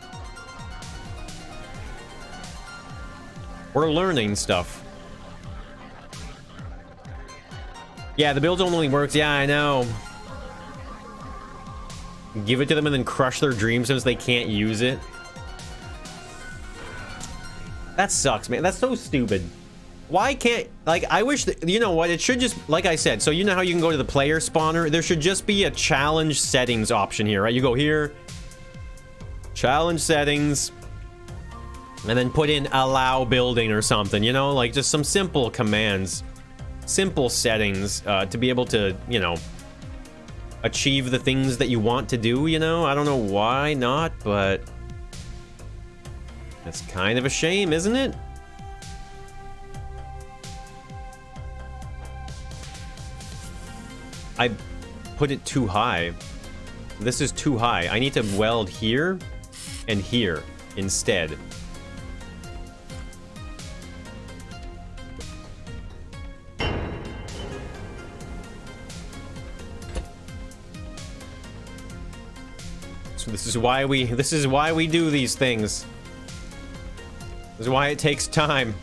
We're learning stuff. Yeah, the build only works. Yeah, I know. Give it to them and then crush their dreams since they can't use it. That sucks, man. That's so stupid. Why can't... Like, I wish that... You know what? It should just... Like I said, so you know how you can go to the player spawner? There should just be a challenge settings option here, right? You go here. Challenge settings. And then put in allow building or something, you know? Like, just some simple commands. Simple settings to be able to, you know... achieve the things that you want to do, you know? I don't know why not, but... That's kind of a shame, isn't it? I put it too high. This is too high. I need to weld here and here instead. So this is why we do these things. This is why it takes time.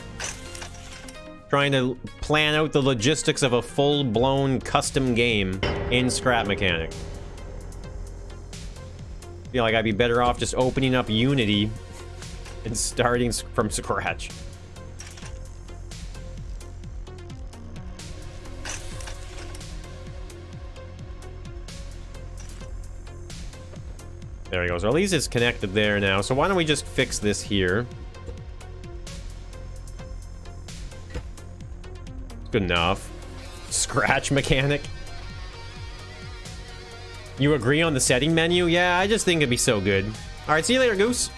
Trying to plan out the logistics of a full-blown custom game in Scrap Mechanic. Feel like I'd be better off just opening up Unity and starting from scratch. There we go. So at least it's connected there now. So why don't we just fix this here? Good enough. Scratch mechanic. You agree on the setting menu? Yeah, I just think it'd be so good. All right, see you later, Goose.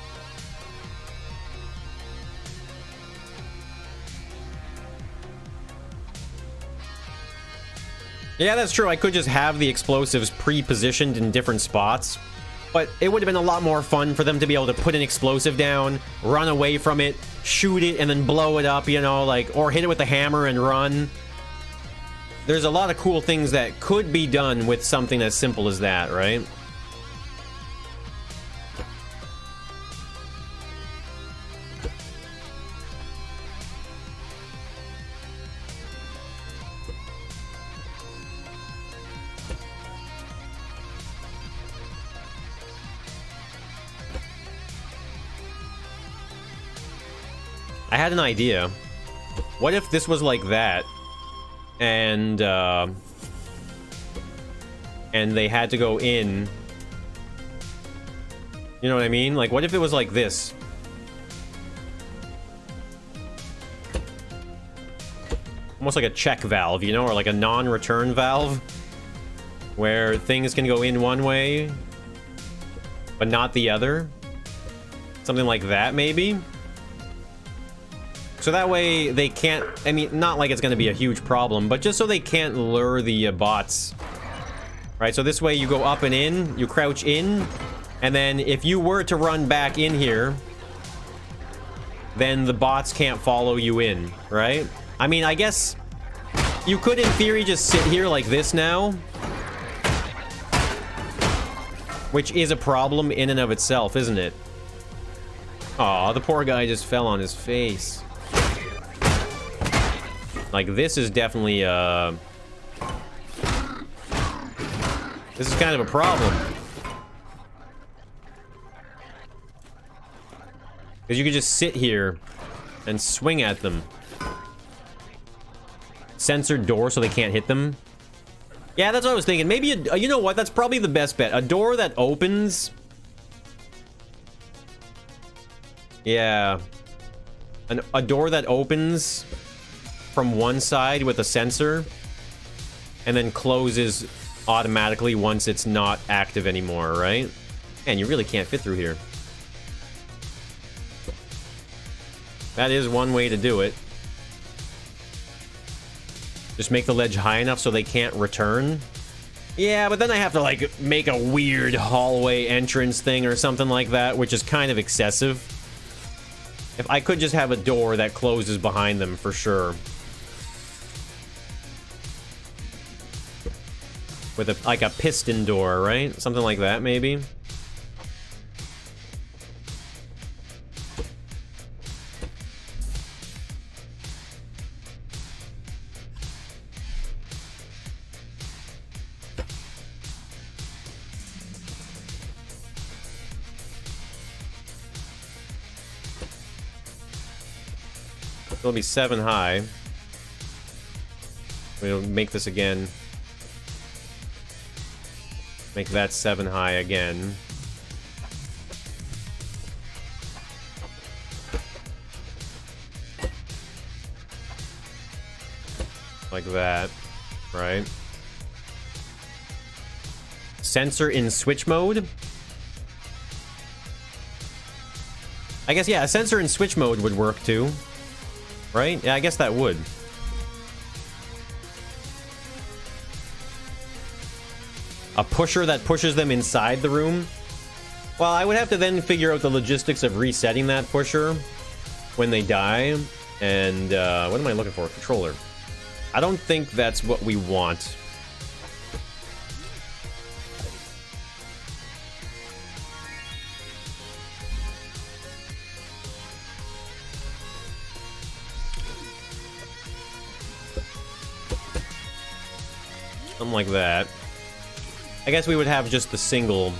Yeah, that's true. I could just have the explosives pre-positioned in different spots. But it would have been a lot more fun for them to be able to put an explosive down, run away from it, shoot it, and then blow it up, you know, like, or hit it with a hammer and run. There's a lot of cool things that could be done with something as simple as that, right? I had an idea. What if this was like that? And they had to go in. You know what I mean? Like, what if it was like this? Almost like a check valve, you know? Or like a non-return valve. Where things can go in one way, but not the other. Something like that, maybe? So that way they can't, I mean, not like it's going to be a huge problem, but just so they can't lure the bots. Right, so this way you go up and in, you crouch in, and then if you were to run back in here, then the bots can't follow you in, right? I mean, I guess you could in theory just sit here like this now. Which is a problem in and of itself, isn't it? Aw, the poor guy just fell on his face. Like, this is definitely, this is kind of a problem. Because you could just sit here and swing at them. Censored door so they can't hit them. Yeah, that's what I was thinking. Maybe, you know what? That's probably the best bet. A door that opens. Yeah. A door that opens from one side with a sensor and then closes automatically once it's not active anymore, right? Man, you really can't fit through here. That is one way to do it. Just make the ledge high enough so they can't return. Yeah, but then I have to, like, make a weird hallway entrance thing or something like that, which is kind of excessive. If I could just have a door that closes behind them, for sure. With, like, a piston door, right? Something like that, maybe? It'll be 7 high. We'll make this again. Make that 7 high again. Like that, right? Sensor in switch mode? I guess, yeah, a sensor in switch mode would work too. Right? Yeah, I guess that would. A pusher that pushes them inside the room? Well, I would have to then figure out the logistics of resetting that pusher when they die. And, what am I looking for? Controller. I don't think that's what we want. Something like that. I guess we would have just the single.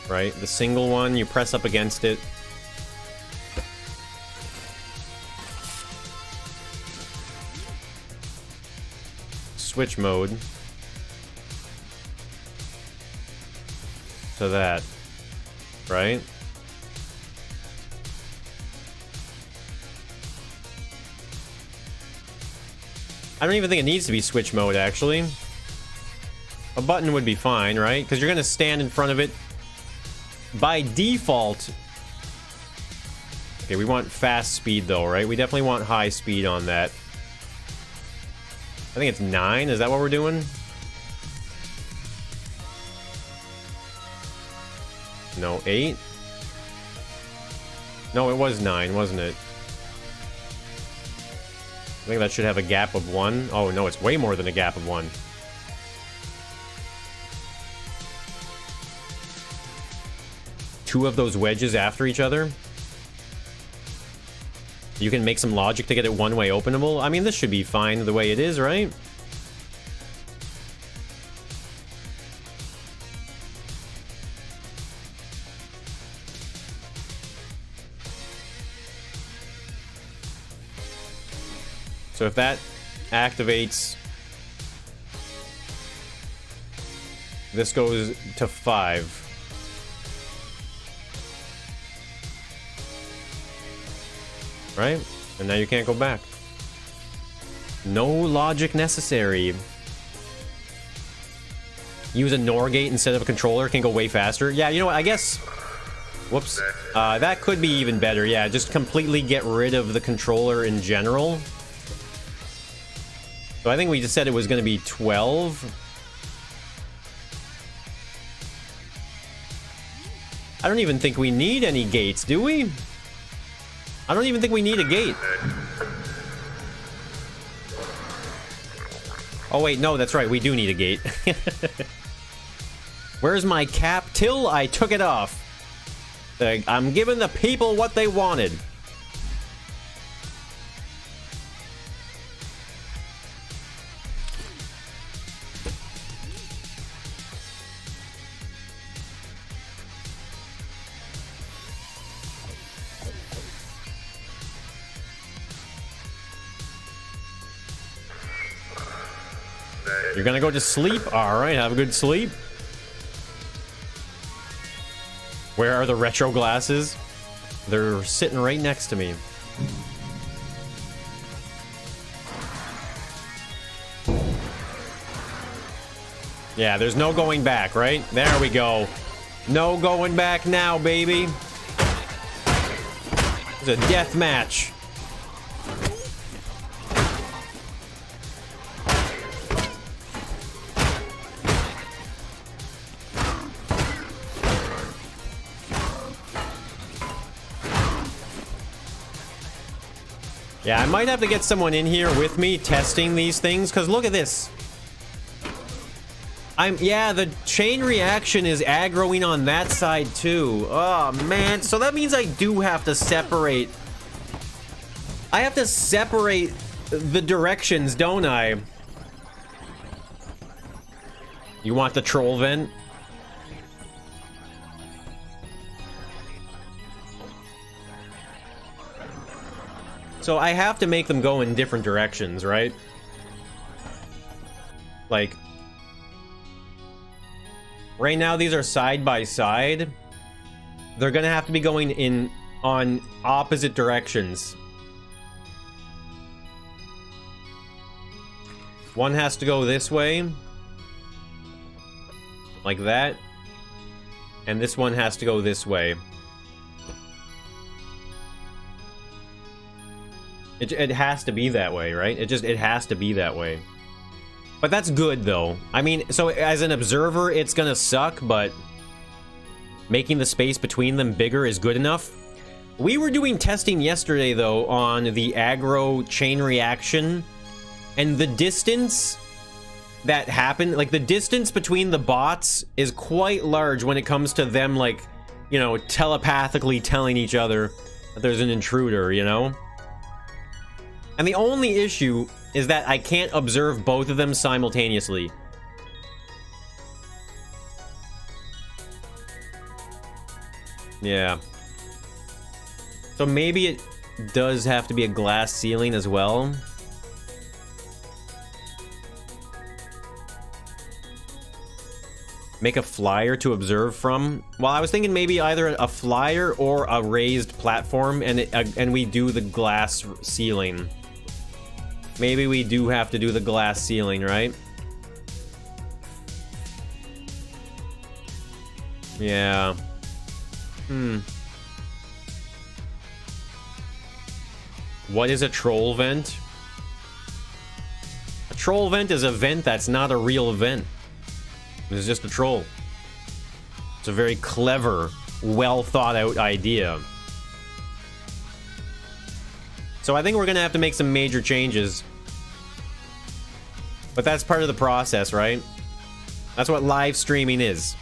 Right? The single one, you press up against it. Switch mode. To that. Right? I don't even think it needs to be switch mode, actually. A button would be fine, right? Because you're going to stand in front of it. By default... Okay, we want fast speed, though, right? We definitely want high speed on that. I think it's 9. Is that what we're doing? No, 8? No, it was 9, wasn't it? I think that should have a gap of 1. Oh, no, it's way more than a gap of 1. Two of those wedges after each other. You can make some logic to get it one-way openable. I mean, this should be fine the way it is, right? So if that activates, this goes to 5. Right? And now you can't go back. No logic necessary. Use a NOR gate instead of a controller, can go way faster. Yeah, you know what, I guess... Whoops. That could be even better, yeah. Just completely get rid of the controller in general. So I think we just said it was going to be 12. I don't even think we need any gates, do we? I don't even think we need a gate. Oh wait, no, that's right, we do need a gate. Where's my cap? Till I took it off. I'm giving the people what they wanted. You're gonna go to sleep? Alright, have a good sleep. Where are the retro glasses? They're sitting right next to me. Yeah, there's no going back, right? There we go. No going back now, baby. It's a death match. Yeah, I might have to get someone in here with me testing these things, because look at this. Yeah, the chain reaction is aggroing on that side too. Oh, man. So that means I do have to separate. I have to separate the directions, don't I? You want the troll vent? So I have to make them go in different directions, right? Like, right now these are side by side. They're gonna have to be going on opposite directions. One has to go this way, like that, and this one has to go this way. It has to be that way, right? It has to be that way. But that's good, though. I mean, so as an observer, it's gonna suck, but making the space between them bigger is good enough. We were doing testing yesterday, though, on the aggro chain reaction, and the distance that happened, like, the distance between the bots is quite large when it comes to them, like, you know, telepathically telling each other that there's an intruder, you know? And the only issue is that I can't observe both of them simultaneously. Yeah. So maybe it does have to be a glass ceiling as well. Make a flyer to observe from. Well, I was thinking maybe either a flyer or a raised platform, and we do the glass ceiling. Maybe we do have to do the glass ceiling, right? Yeah. What is a troll vent? A troll vent is a vent that's not a real vent. It's just a troll. It's a very clever, well thought out idea. So I think we're gonna have to make some major changes. But that's part of the process, right? That's what live streaming is.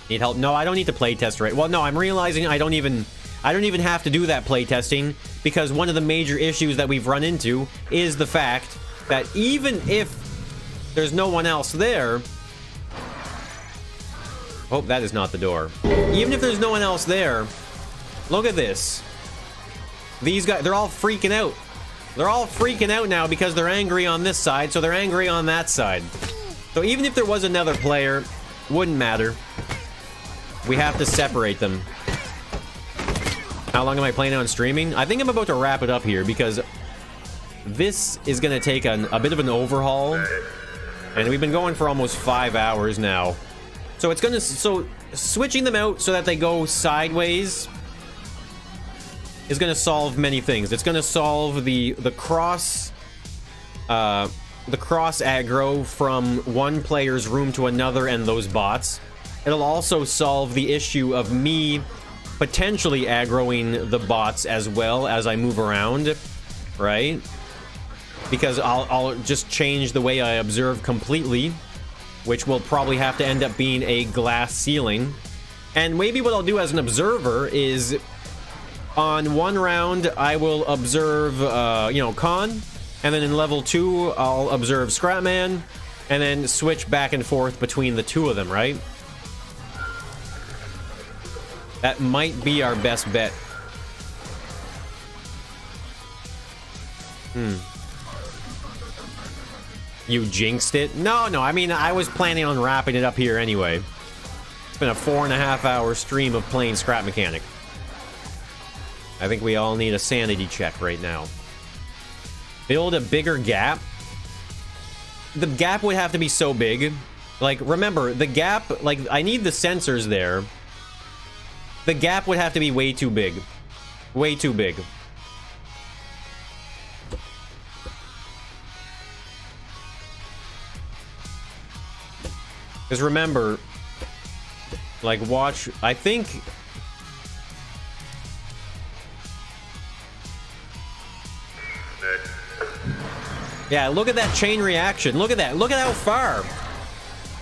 Need help? No, I don't need to playtest right. Well, no, I'm realizing I don't even have to do that playtesting, because one of the major issues that we've run into is the fact that even if there's no one else there... Oh, that is not the door. Even if there's no one else there, look at this. These guys, they're all freaking out. They're all freaking out now because they're angry on this side, so they're angry on that side. So even if there was another player, wouldn't matter. We have to separate them. How long am I planning on streaming? I think I'm about to wrap it up here because this is going to take a bit of an overhaul. And we've been going for almost 5 hours now. So it's going to... So switching them out so that they go sideways is going to solve many things. It's going to solve the cross aggro from one player's room to another and those bots. It'll also solve the issue of me potentially aggroing the bots as well as I move around, right? Because I'll just change the way I observe completely, which will probably have to end up being a glass ceiling. And maybe what I'll do as an observer is on one round I will observe you know, Khan, and then in level 2 I'll observe Scrapman, and then switch back and forth between the two of them, right? That might be our best bet. You jinxed it? No, I mean, I was planning on wrapping it up here anyway. It's been a 4.5 hour stream of playing Scrap Mechanic. I think we all need a sanity check right now. Build a bigger gap. The gap would have to be so big. Like, remember, the gap, like, I need the sensors there. The gap would have to be way too big. Way too big. Because remember, like, watch, I think... Yeah, look at that chain reaction. Look at that. Look at how far.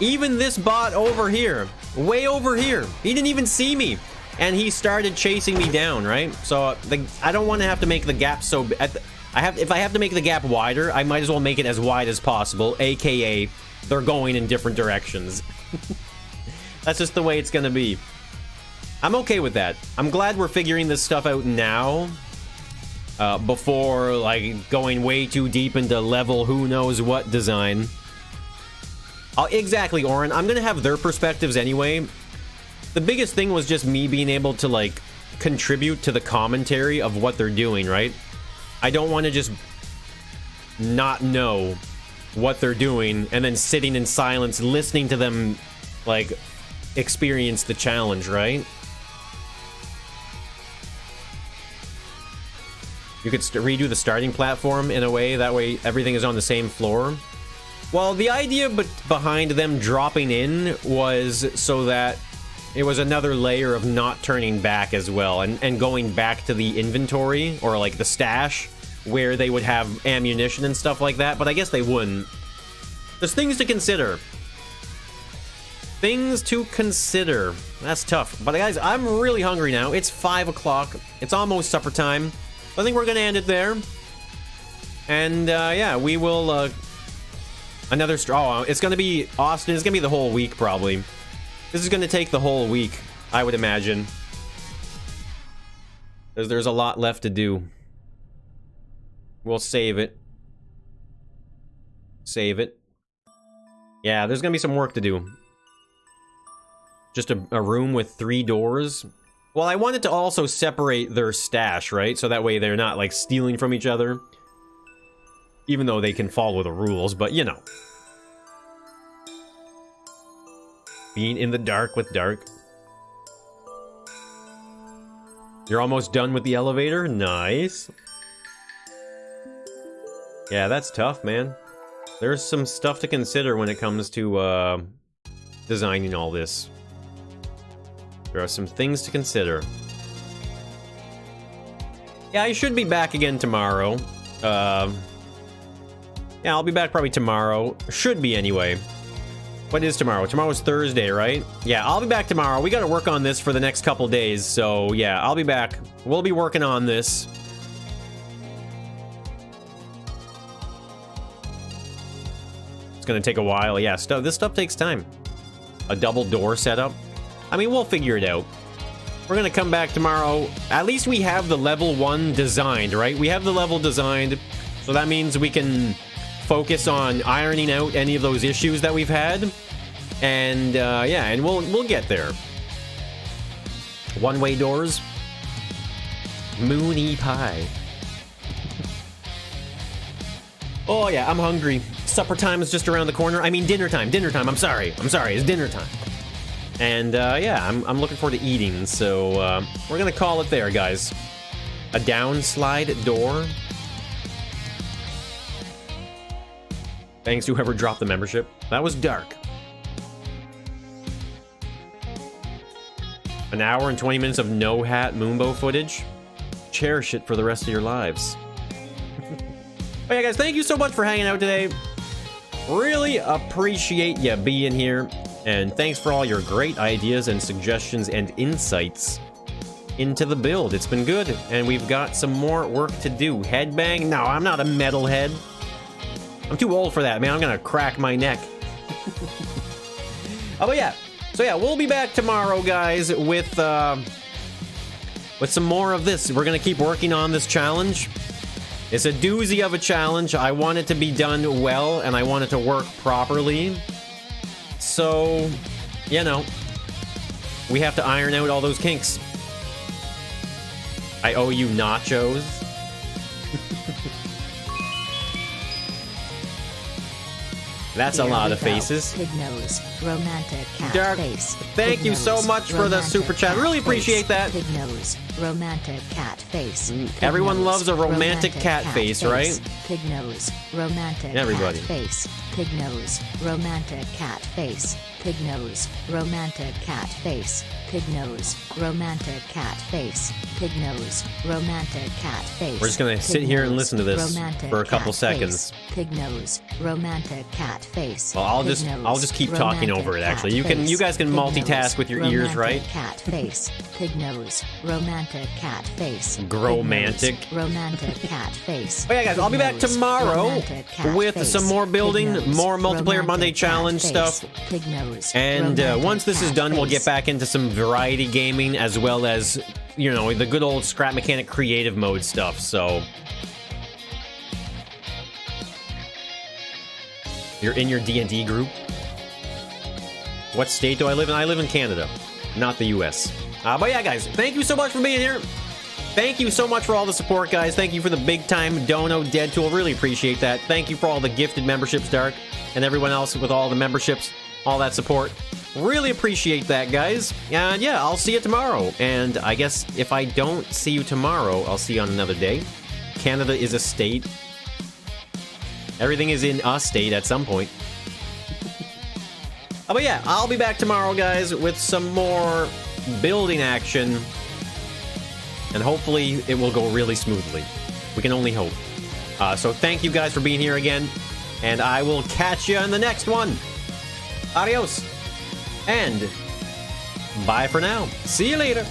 Even this bot over here, way over here, he didn't even see me. And he started chasing me down, right? So I don't want to have to make the gap so... if I have to make the gap wider, I might as well make it as wide as possible, aka they're going in different directions. That's just the way it's gonna be. I'm okay with that. I'm glad we're figuring this stuff out now, before like going way too deep into level who knows what design. Exactly, Oren. I'm gonna have their perspectives anyway. The biggest thing was just me being able to, like, contribute to the commentary of what they're doing, right? I don't want to just not know what they're doing and then sitting in silence listening to them, like, experience the challenge, right? You could redo the starting platform in a way, that way everything is on the same floor. Well, the idea behind them dropping in was so that it was another layer of not turning back as well, and going back to the inventory, or like the stash, where they would have ammunition and stuff like that, but I guess they wouldn't. There's things to consider. Things to consider. That's tough. But guys, I'm really hungry now. It's 5 o'clock. It's almost supper time. I think we're gonna end it there. And yeah, we will another it's gonna be Austin. It's gonna be the whole week probably. This is gonna take the whole week, I would imagine, because there's a lot left to do. We'll save it. Save it. Yeah, there's gonna be some work to do. Just a room with 3 doors. Well, I wanted to also separate their stash, right? So that way they're not, like, stealing from each other. Even though they can follow the rules, but, you know. Being in the dark with dark. You're almost done with the elevator? Nice. Yeah, that's tough, man. There's some stuff to consider when it comes to, designing all this. There are some things to consider. Yeah, I should be back again tomorrow. Yeah, I'll be back probably tomorrow. Should be anyway. What is tomorrow? Tomorrow's Thursday, right? Yeah, I'll be back tomorrow. We gotta work on this for the next couple days, so yeah, I'll be back. We'll be working on this. It's gonna take a while. Yeah, this stuff takes time. A double door setup. I mean, we'll figure it out. We're gonna come back tomorrow. At least we have the level 1 designed, right? We have the level designed, so that means we can focus on ironing out any of those issues that we've had. And yeah, and we'll get there. One-way doors. Moony pie. Oh yeah, I'm hungry. Supper time is just around the corner. I mean, dinner time. Dinner time. I'm sorry. It's dinner time. And yeah, I'm looking forward to eating. So we're gonna call it there, guys. A downslide door. Thanks to whoever dropped the membership. That was dark. An hour and 20 minutes of no hat Moonbow footage. Cherish it for the rest of your lives. But yeah, guys, thank you so much for hanging out today. Really appreciate you being here. And thanks for all your great ideas and suggestions and insights into the build. It's been good, and we've got some more work to do. Headbang? No, I'm not a metalhead. I'm too old for that, man. I'm gonna crack my neck. Oh, but yeah. So yeah, we'll be back tomorrow, guys, with some more of this. We're gonna keep working on this challenge. It's a doozy of a challenge. I want it to be done well, and I want it to work properly. So, you know, we have to iron out all those kinks. I owe you nachos. That's a lot of faces. Pig nose, romantic cat Dark. face. Thank you so much for the super chat. Really appreciate that. Pig nose, romantic cat face. Everyone loves a romantic cat face, right? Pig nose, romantic Everybody. cat face. Pig nose, romantic cat face. Pig nose, romantic cat face. Pig nose, romantic cat face. Pig nose, romantic cat face. We're just gonna sit here and listen to this for a couple seconds. Pig nose, romantic cat face. Well, I'll just keep talking over it. Actually, you guys can multitask with your ears, right? Cat face. Pig nose, romantic cat face. Gromantic. Romantic cat face. Oh yeah, guys, I'll be back tomorrow with some more building, more multiplayer Monday challenge stuff. Pig nose. And once this is done, we'll get back into some variety gaming, as well as, you know, the good old scrap mechanic creative mode stuff. So you're in your D&D group. What state do I live in? I live in Canada, not the US. But yeah, guys, thank you so much for being here. Thank you so much for all the support, guys. Thank you for the big time dono, Dead Tool. Really appreciate that. Thank you for all the gifted memberships, Dark, and everyone else with all the memberships, all that support. Really appreciate that, guys. And yeah, I'll see you tomorrow. And I guess if I don't see you tomorrow, I'll see you on another day. Canada is a state. Everything is in a state at some point. But yeah, I'll be back tomorrow, guys, with some more building action. And hopefully it will go really smoothly. We can only hope. So thank you guys for being here again. And I will catch you in the next one. Adios. And bye for now. See you later.